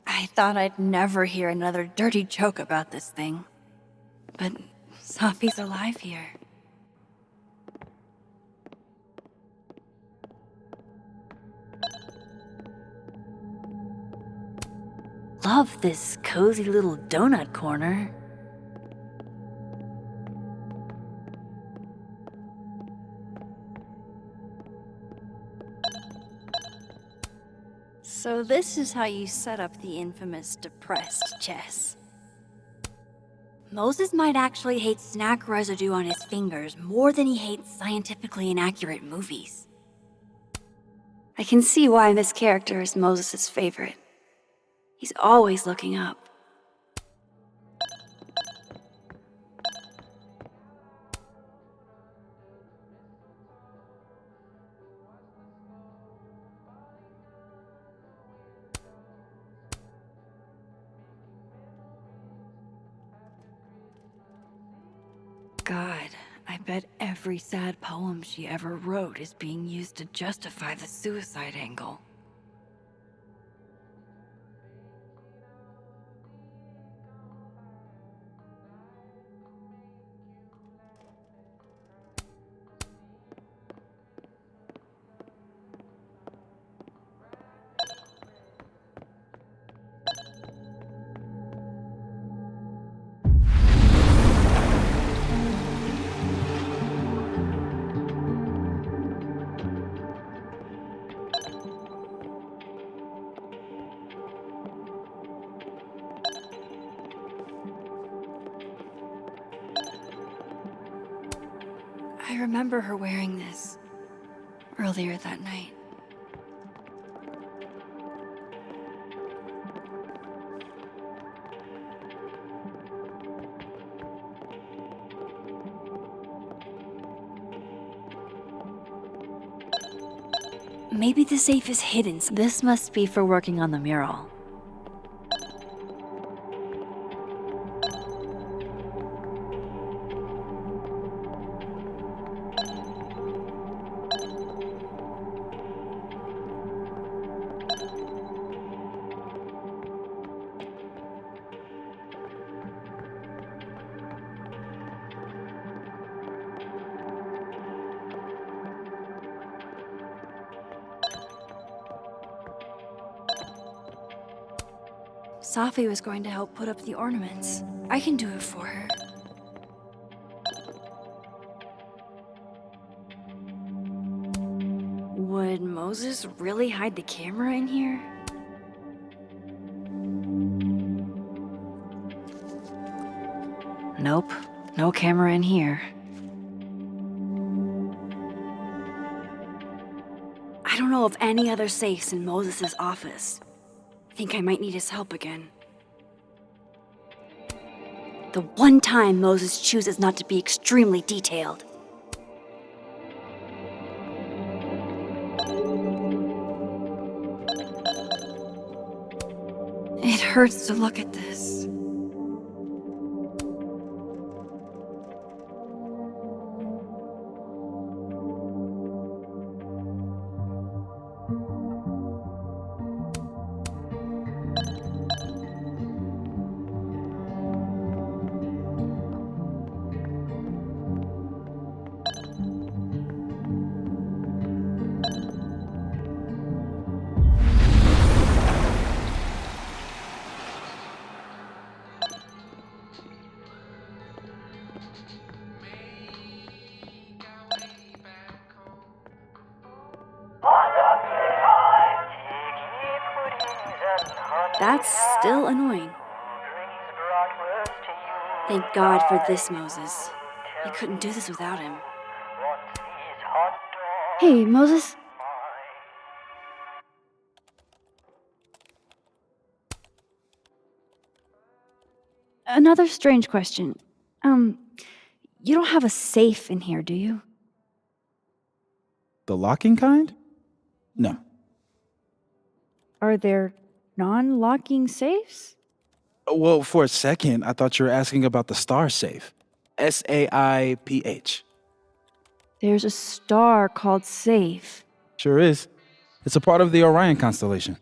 Speaker 4: I thought I'd never hear another dirty joke about this thing. But Safi's alive here. Love this cozy little donut corner. So this is how you set up the infamous depressed Jess. Moses might actually hate snack residue on his fingers more than he hates scientifically inaccurate movies. I can see why this character is Moses' favorite. He's always looking up. God, I bet every sad poem she ever wrote is being used to justify the suicide angle. I remember her wearing this earlier that night. Maybe the safe is hidden. This must be for working on the mural. Safi was going to help put up the ornaments. I can do it for her. Would Moses really hide the camera in here? Nope, no camera in here. I don't know of any other safes in Moses' office. I think I might need his help again. The one time Moses chooses not to be extremely detailed. It hurts to look at this. it's still annoying. Thank God for this Moses. I couldn't do this without him. Hey, Moses? Another strange question. You don't have a safe in here, do you?
Speaker 13: The locking kind? No.
Speaker 1: Are there non-locking safes?
Speaker 13: Well, for a second, I thought you were asking about the star safe. SAIPH.
Speaker 1: There's a star called Safe.
Speaker 13: Sure is. It's a part of the Orion constellation.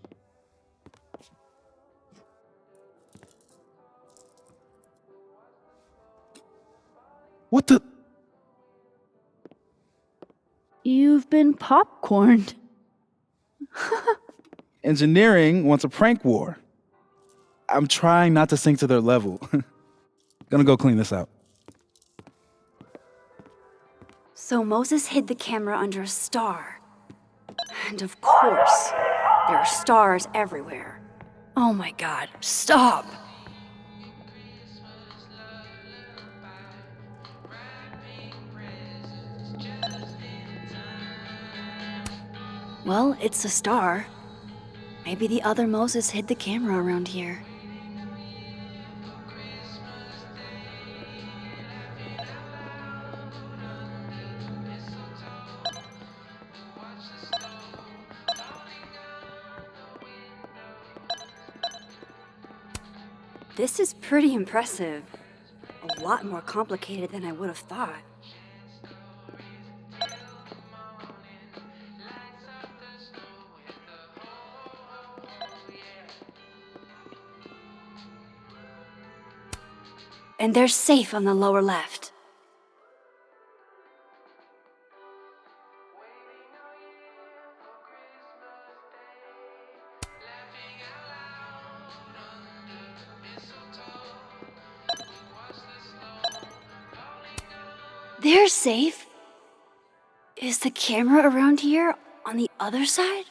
Speaker 13: What the?
Speaker 1: You've been popcorned.
Speaker 13: Engineering wants a prank war. I'm trying not to sink to their level. Gonna go clean this out.
Speaker 4: So Moses hid the camera under a star. And of course, there are stars everywhere. Oh my God, stop! Well, it's a star. Maybe the other Moses hid the camera around here. This is pretty impressive. A lot more complicated than I would have thought. And they're safe on the lower left. They're safe. Is the camera around here on the other side?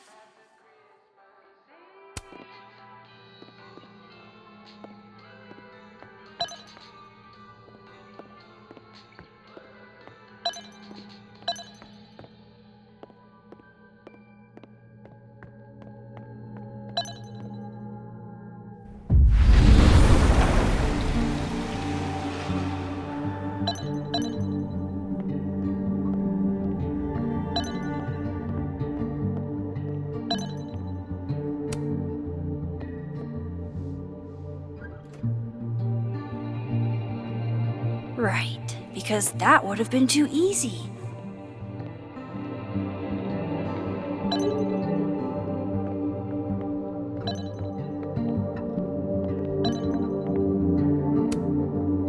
Speaker 4: Right, because that would have been too easy.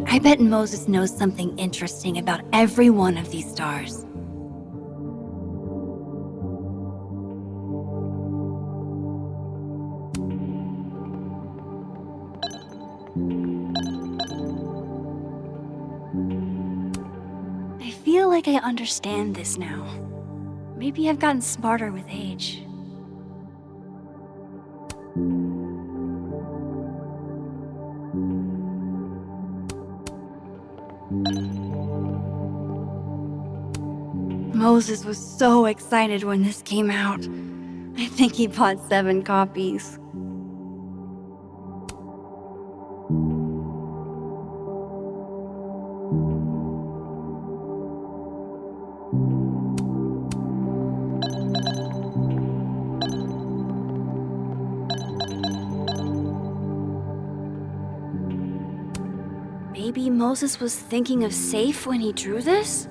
Speaker 4: I bet Moses knows something interesting about every one of these stars. I feel like I understand this now. Maybe I've gotten smarter with age. Moses was so excited when this came out. I think he bought 7 copies. Maybe Moses was thinking of safe when he drew this?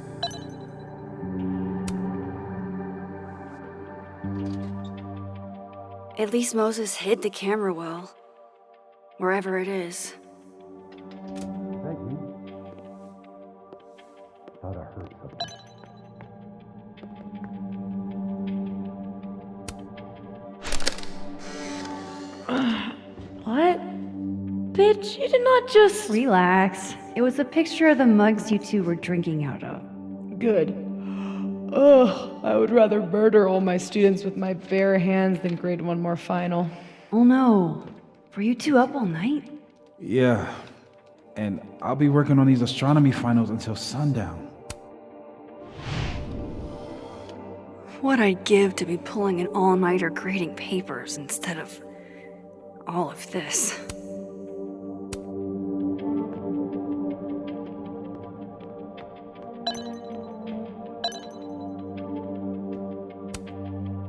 Speaker 4: At least Moses hid the camera well, wherever it is.
Speaker 8: Thank you. Thought I heard something.
Speaker 1: What? Bitch, you did not just... Relax. It was a picture of the mugs you two were drinking out of.
Speaker 11: Good. Ugh, I would rather murder all my students with my bare hands than grade one more final.
Speaker 1: Oh no.
Speaker 4: Were you two up all night?
Speaker 13: Yeah, and I'll be working on these astronomy finals until sundown.
Speaker 4: What I'd give to be pulling an all-nighter grading papers instead of all of this.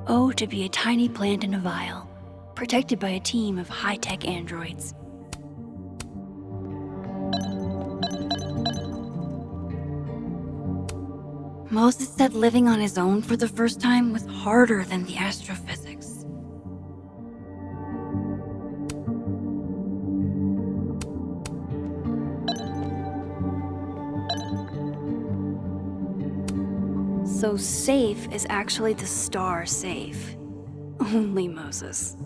Speaker 4: Oh, to be a tiny plant in a vial, protected by a team of high-tech androids. Moses said living on his own for the first time was harder than the astrophysics. So safe is actually the star safe. Only Moses.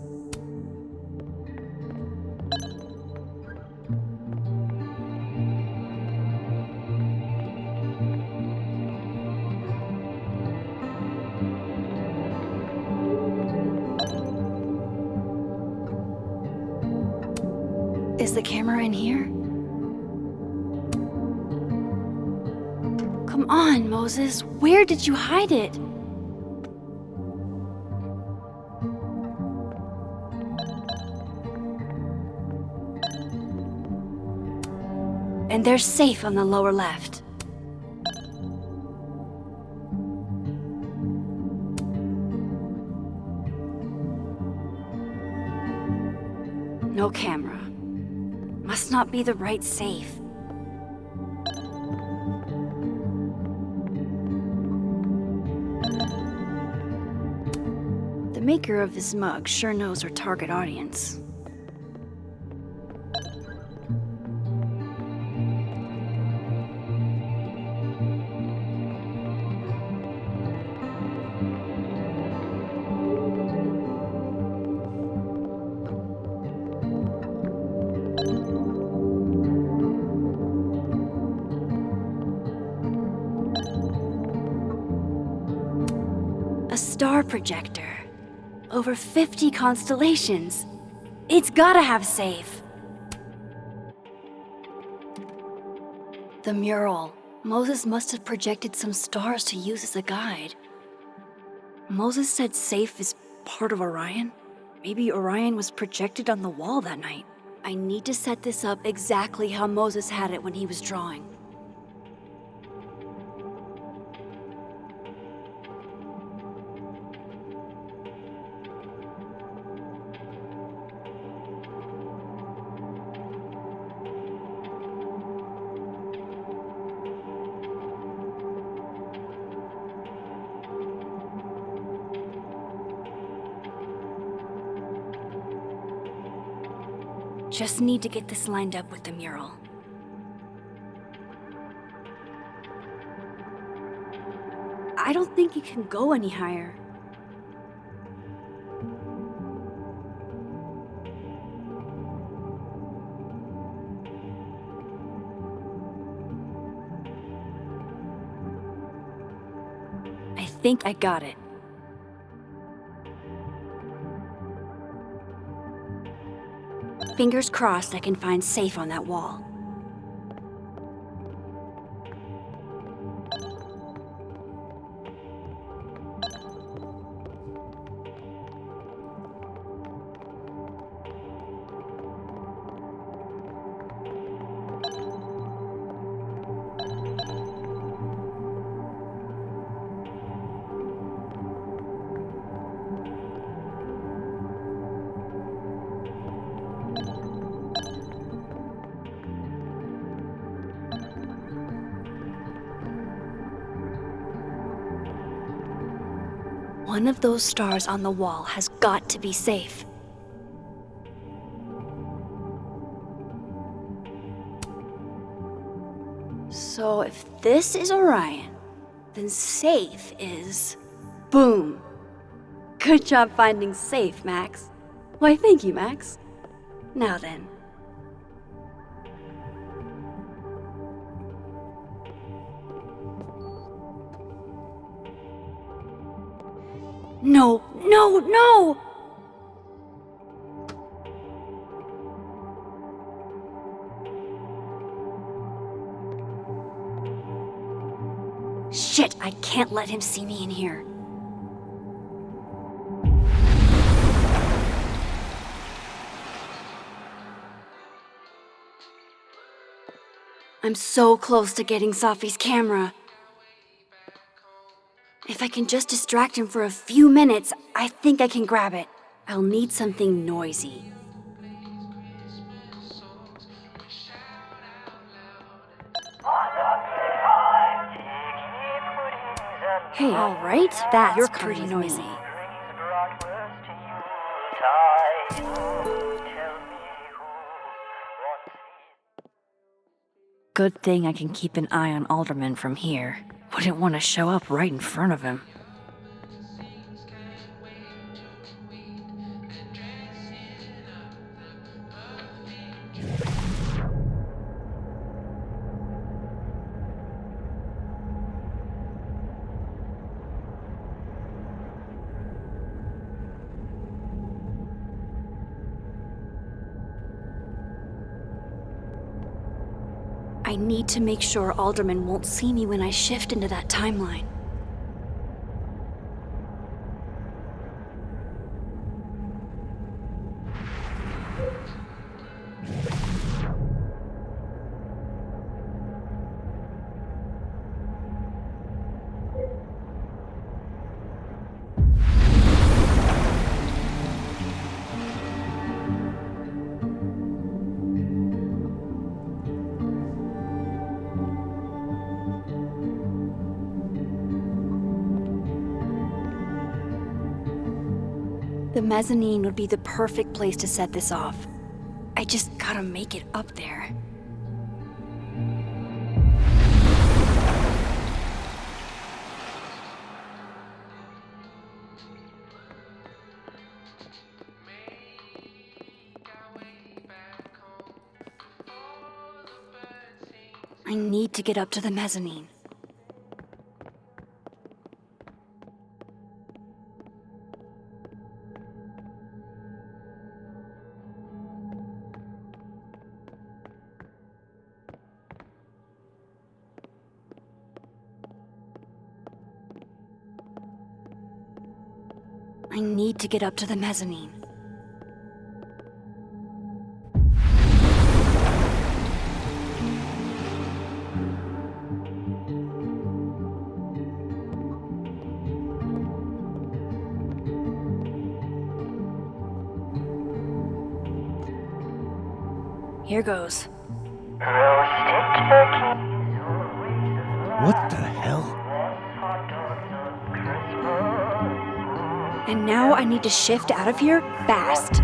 Speaker 4: Is the camera in here? Come on, Moses. Where did you hide it? And they're safe on the lower left. No camera. Must not be the right safe. The maker of this mug sure knows her target audience. A star projector. Over 50 constellations. It's gotta have safe. The mural. Moses must have projected some stars to use as a guide. Moses said safe is part of Orion? Maybe Orion was projected on the wall that night. I need to set this up exactly how Moses had it when he was drawing. Just need to get this lined up with the mural. I don't think it can go any higher. I think I got it. Fingers crossed I can find safe on that wall. One of those stars on the wall has got to be safe. So if this is Orion, then safe is... boom! Good job finding safe, Max. Why, thank you, Max. Now then. No, no, no! Shit, I can't let him see me in here. I'm so close to getting Safi's camera. If I can just distract him for a few minutes, I think I can grab it. I'll need something noisy. Hey, all right, that's pretty noisy. Good thing I can keep an eye on Alderman from here. Wouldn't want to show up right in front of him. I need to make sure Alderman won't see me when I shift into that timeline. The mezzanine would be the perfect place to set this off. I just gotta make it up there. I need to get up to the mezzanine. I need to get up to the mezzanine. Here goes.
Speaker 14: What the hell?
Speaker 4: And now I need to shift out of here fast.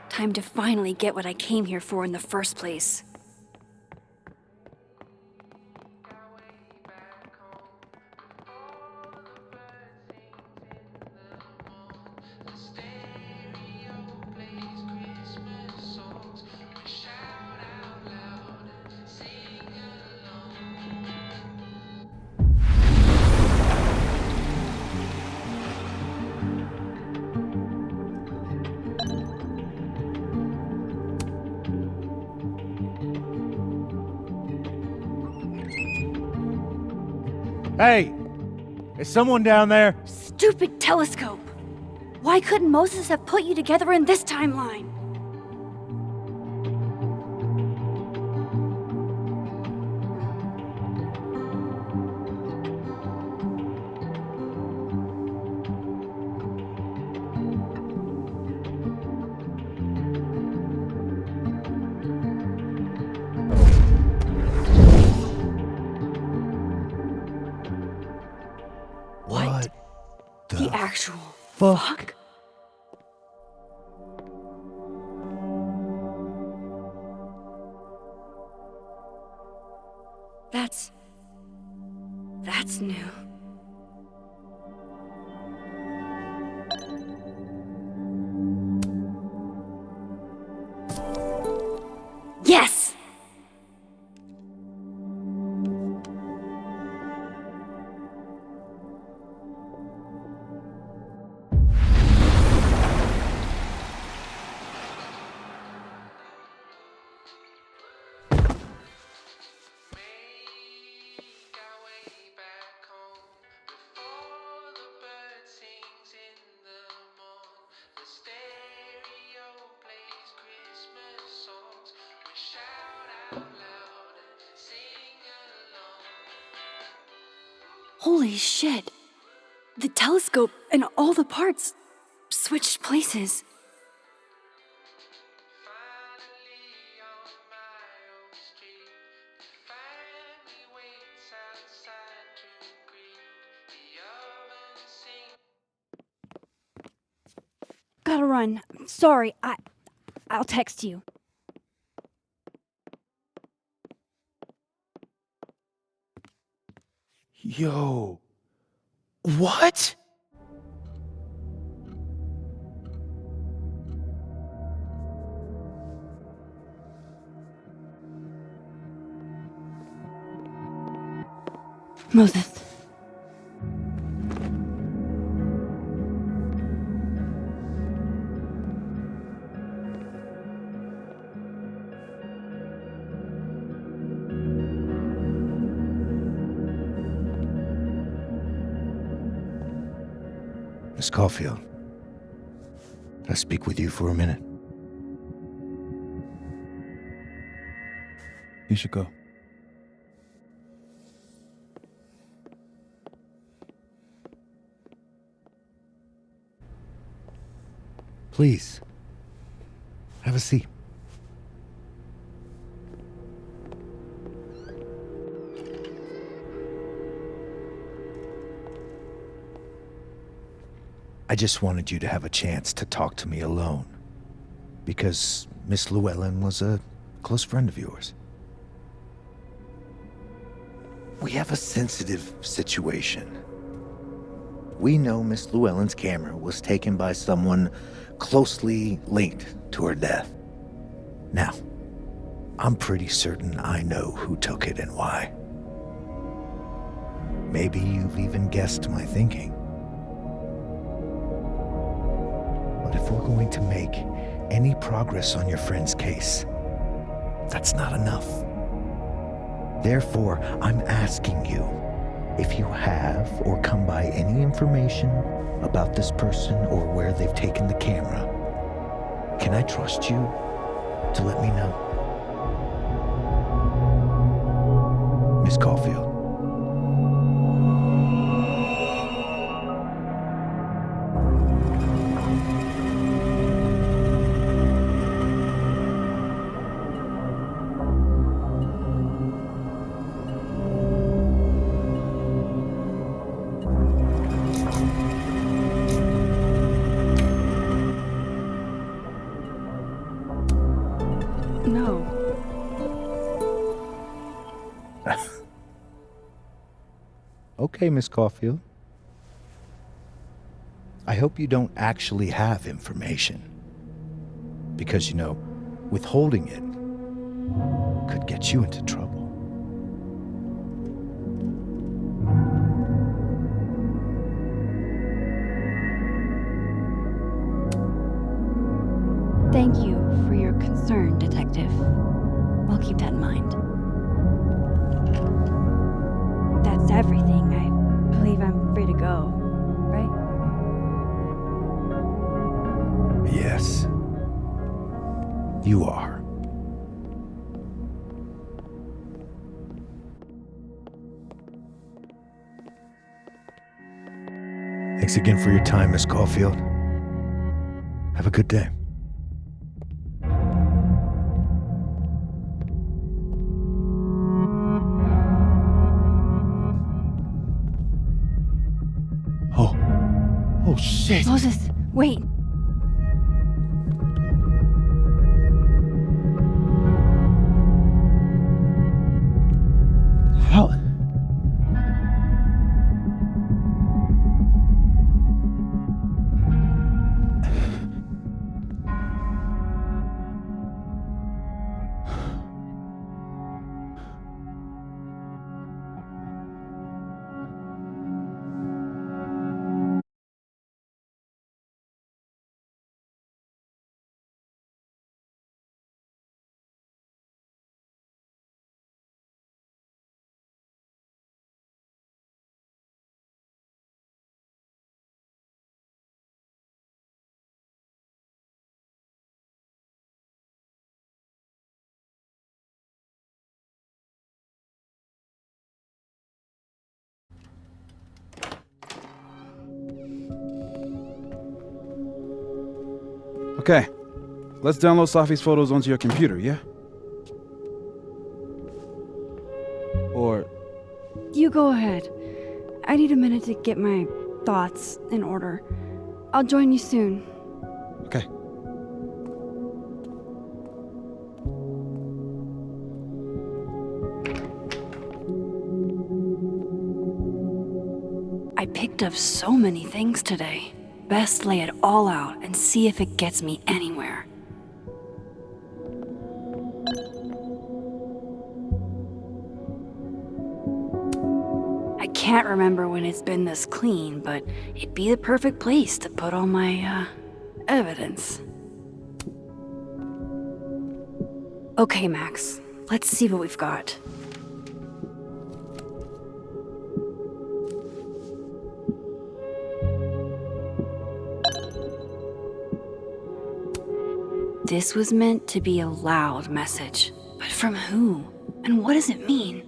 Speaker 4: Time to finally get what I came here for in the first place.
Speaker 14: Hey! Is someone down there?
Speaker 4: Stupid telescope! Why couldn't Moses have put you together in this timeline?
Speaker 14: What
Speaker 4: The actual
Speaker 14: fuck?
Speaker 4: That's new. Yes!
Speaker 1: Holy shit. The telescope and all the parts switched places. Gotta run. Sorry, I'll text you.
Speaker 13: Yo. What?
Speaker 1: Moses.
Speaker 14: Miss Caulfield, can I speak with you for a minute?
Speaker 13: You should go.
Speaker 14: Please, have a seat. I just wanted you to have a chance to talk to me alone, because Miss Llewellyn was a close friend of yours. We have a sensitive situation. We know Miss Llewellyn's camera was taken by someone closely linked to her death. Now, I'm pretty certain I know who took it and why. Maybe you've even guessed my thinking. But if we're going to make any progress on your friend's case, that's not enough. Therefore, I'm asking you if you have or come by any information about this person or where they've taken the camera. Can I trust you to let me know? Miss Caulfield.
Speaker 1: No.
Speaker 14: Okay, Miss Caulfield. I hope you don't actually have information. Because, withholding it could get you into trouble.
Speaker 1: Thank you for your concern, Detective. I'll keep that in mind. That's everything. I believe I'm free to go, right?
Speaker 14: Yes. You are. Thanks again for your time, Miss Caulfield. Have a good day. Oh, shit.
Speaker 1: Moses, wait.
Speaker 13: How? Okay, let's download Safi's photos onto your computer, yeah? Or
Speaker 1: You go ahead. I need a minute to get my thoughts in order. I'll join you soon.
Speaker 13: okay.
Speaker 4: I picked up so many things today. Best lay it all out and see if it gets me anywhere. I can't remember when it's been this clean, but it'd be the perfect place to put all my, evidence. Okay, Max, let's see what we've got. This was meant to be a loud message, but from who? And what does it mean?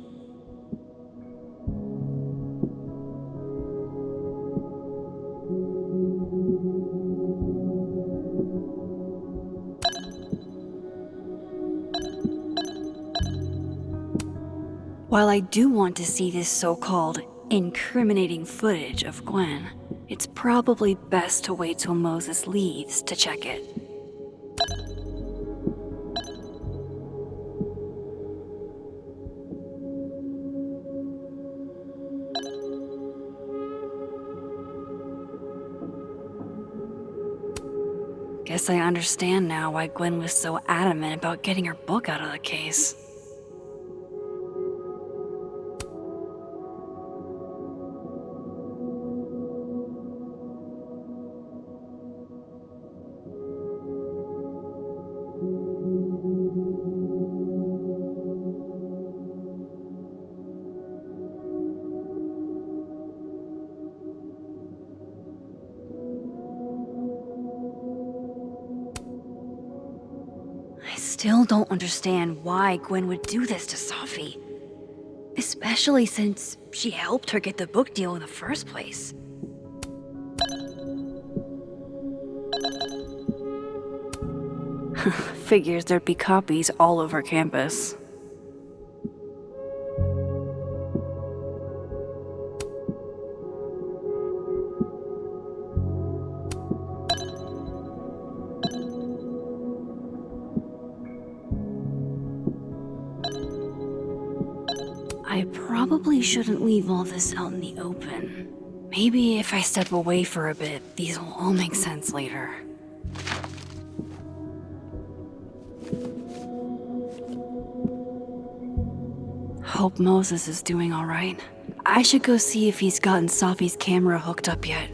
Speaker 4: While I do want to see this so-called incriminating footage of Gwen, it's probably best to wait till Moses leaves to check it. Guess I understand now why Gwen was so adamant about getting her book out of the case. I still don't understand why Gwen would do this to Safi. Especially since she helped her get the book deal in the first place. Figures there'd be copies all over campus. I probably shouldn't leave all this out in the open. Maybe if I step away for a bit, these will all make sense later. Hope Moses is doing all right. I should go see if he's gotten Safi's camera hooked up yet.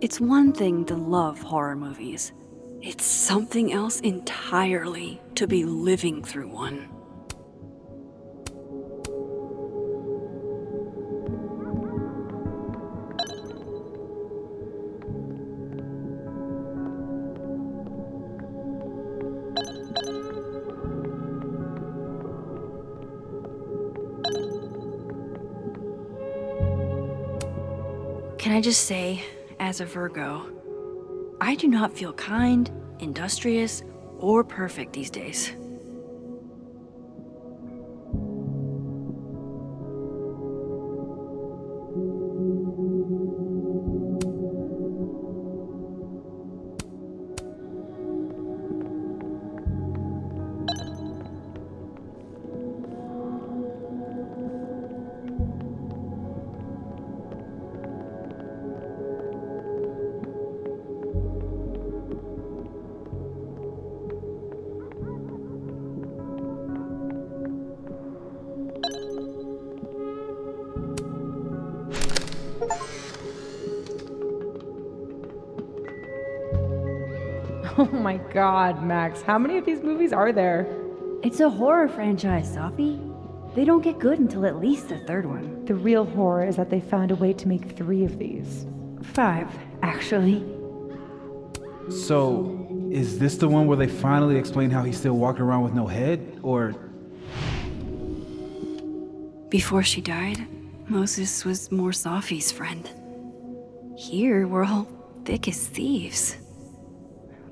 Speaker 4: It's one thing to love horror movies. It's something else entirely to be living through one. Can I just say, as a Virgo, I do not feel kind, industrious, or perfect these days.
Speaker 9: Oh my god, Max. How many of these movies are there?
Speaker 1: It's a horror franchise, Sophie. They don't get good until at least the third one.
Speaker 9: The real horror is that they found a way to make 3 of these.
Speaker 1: 5, actually.
Speaker 13: So, is this the one where they finally explain how he's still walking around with no head? Or.
Speaker 1: Before she died, Moses was more Sophie's friend. Here, we're all thick as thieves.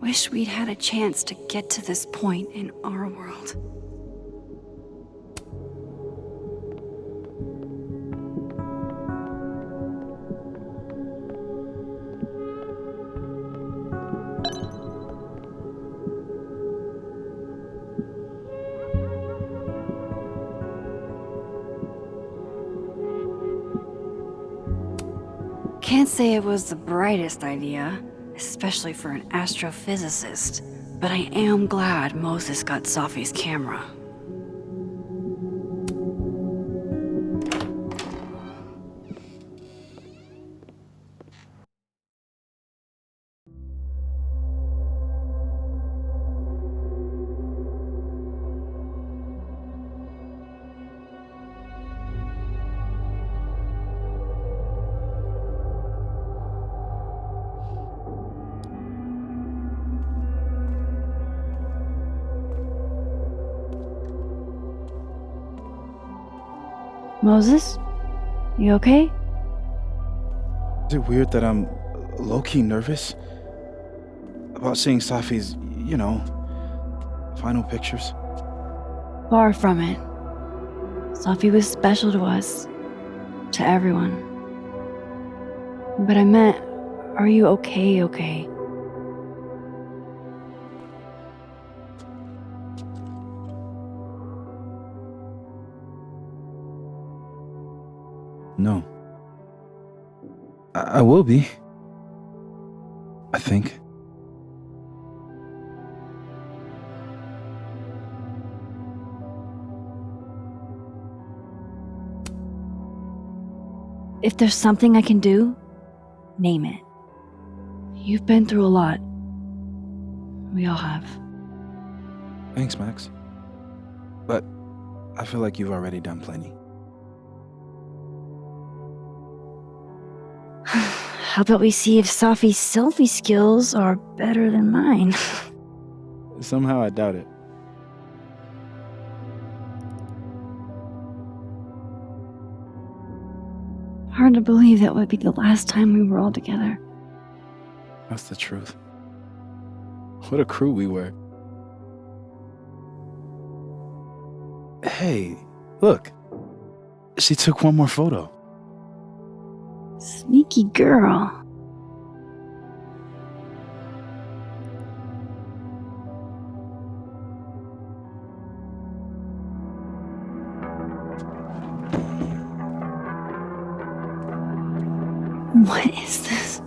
Speaker 1: Wish we'd had a chance to get to this point in our world. Can't say it was the brightest idea, especially for an astrophysicist, but I am glad Moses got Sophie's camera. Moses? You okay?
Speaker 13: Is it weird that I'm low-key nervous about seeing Safi's, final pictures?
Speaker 1: Far from it. Sophie was special to us. To everyone. But I meant, are you okay?
Speaker 13: No. I will be. I think.
Speaker 1: If there's something I can do, name it. You've been through a lot. We all have.
Speaker 13: Thanks, Max. But I feel like you've already done plenty.
Speaker 1: How about we see if Sophie's selfie skills are better than mine?
Speaker 13: Somehow I doubt it.
Speaker 1: Hard to believe that would be the last time we were all together.
Speaker 13: That's the truth. What a crew we were. Hey, look. She took one more photo.
Speaker 1: Sneaky girl. What is this?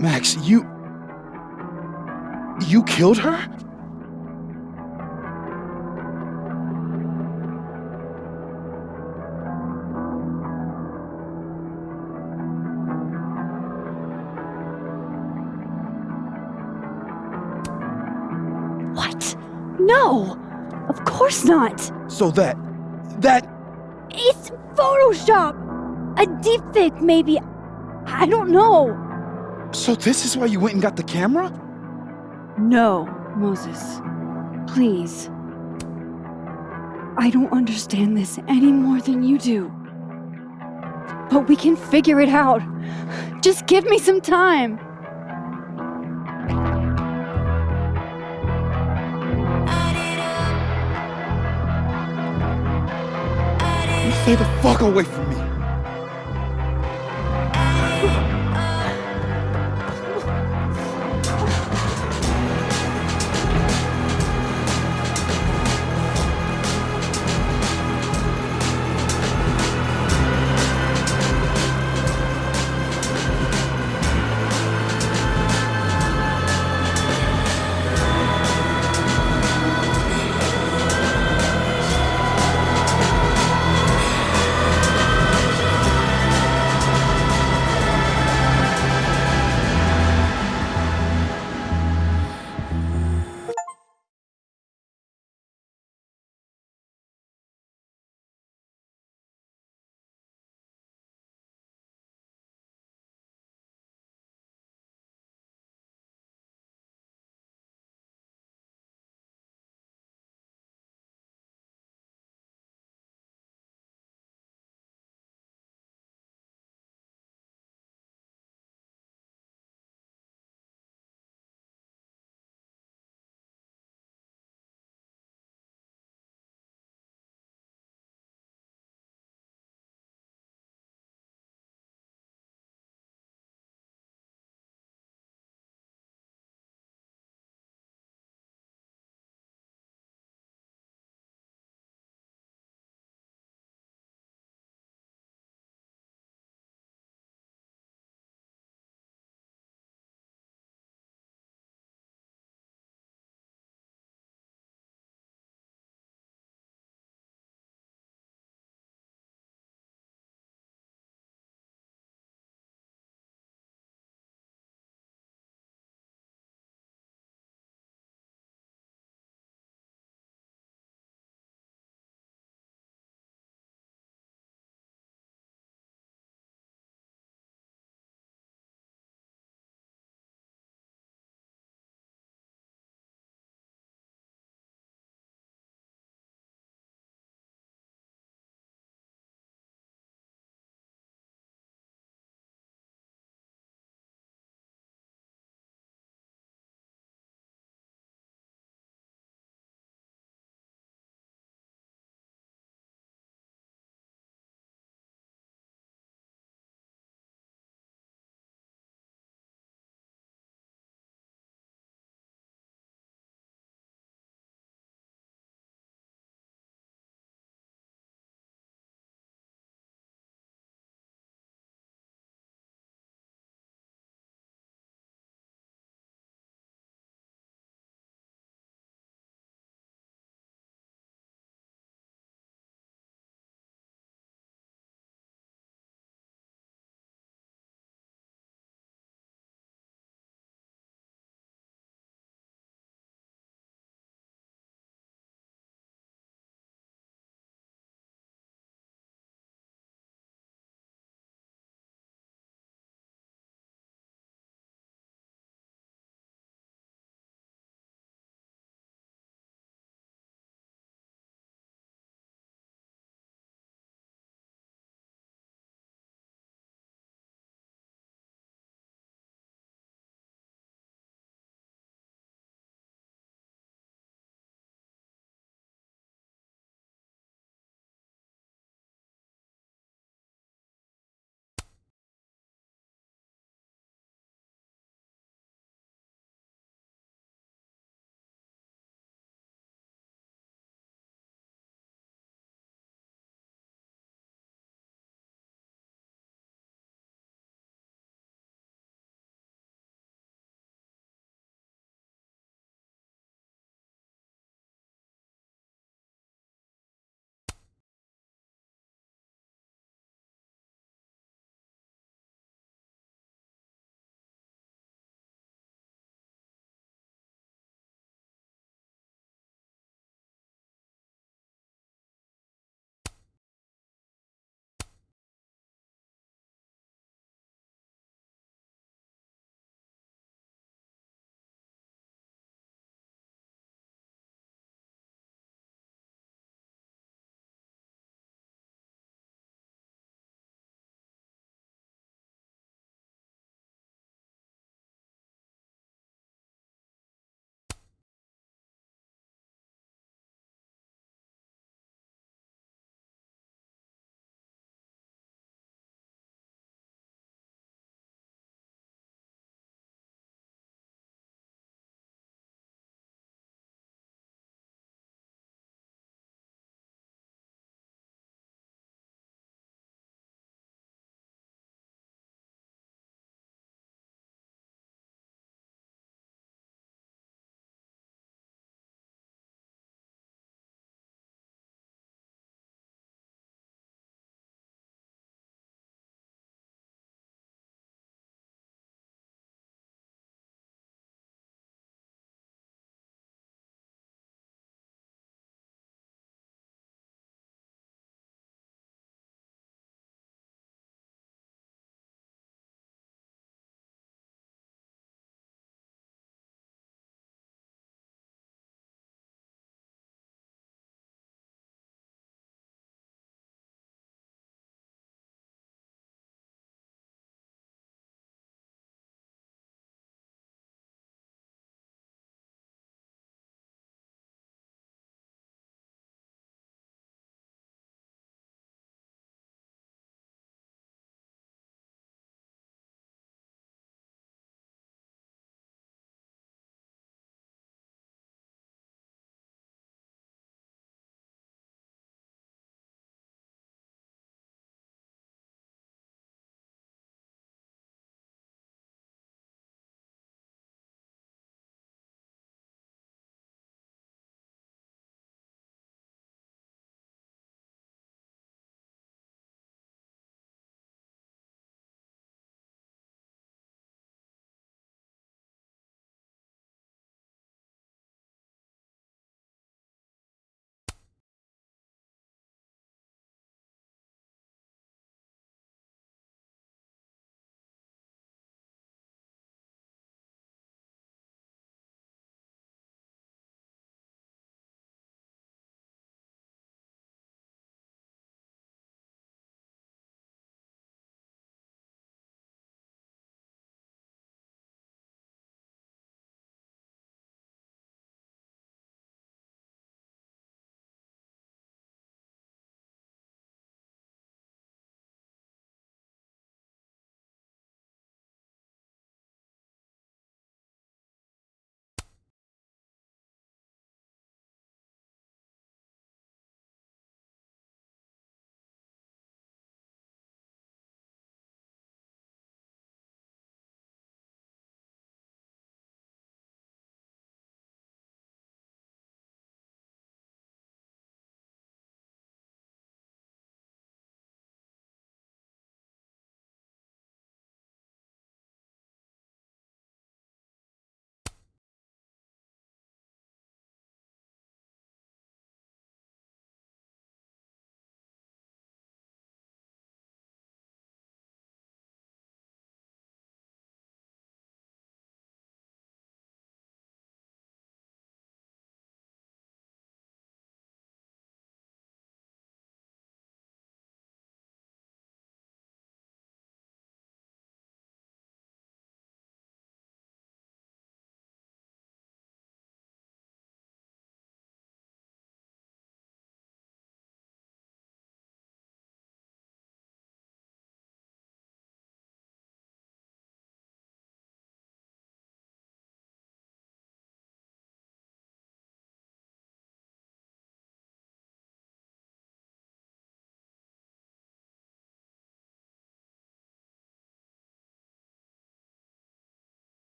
Speaker 13: Max, you killed her?
Speaker 1: What? No! Of course not!
Speaker 13: So that...
Speaker 1: It's Photoshop! A deepfake, maybe. I don't know.
Speaker 13: So this is why you went and got the camera?
Speaker 1: No, Moses. Please. I don't understand this any more than you do. But we can figure it out. Just give me some time.
Speaker 13: Stay the fuck away from me.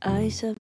Speaker 15: I suppose.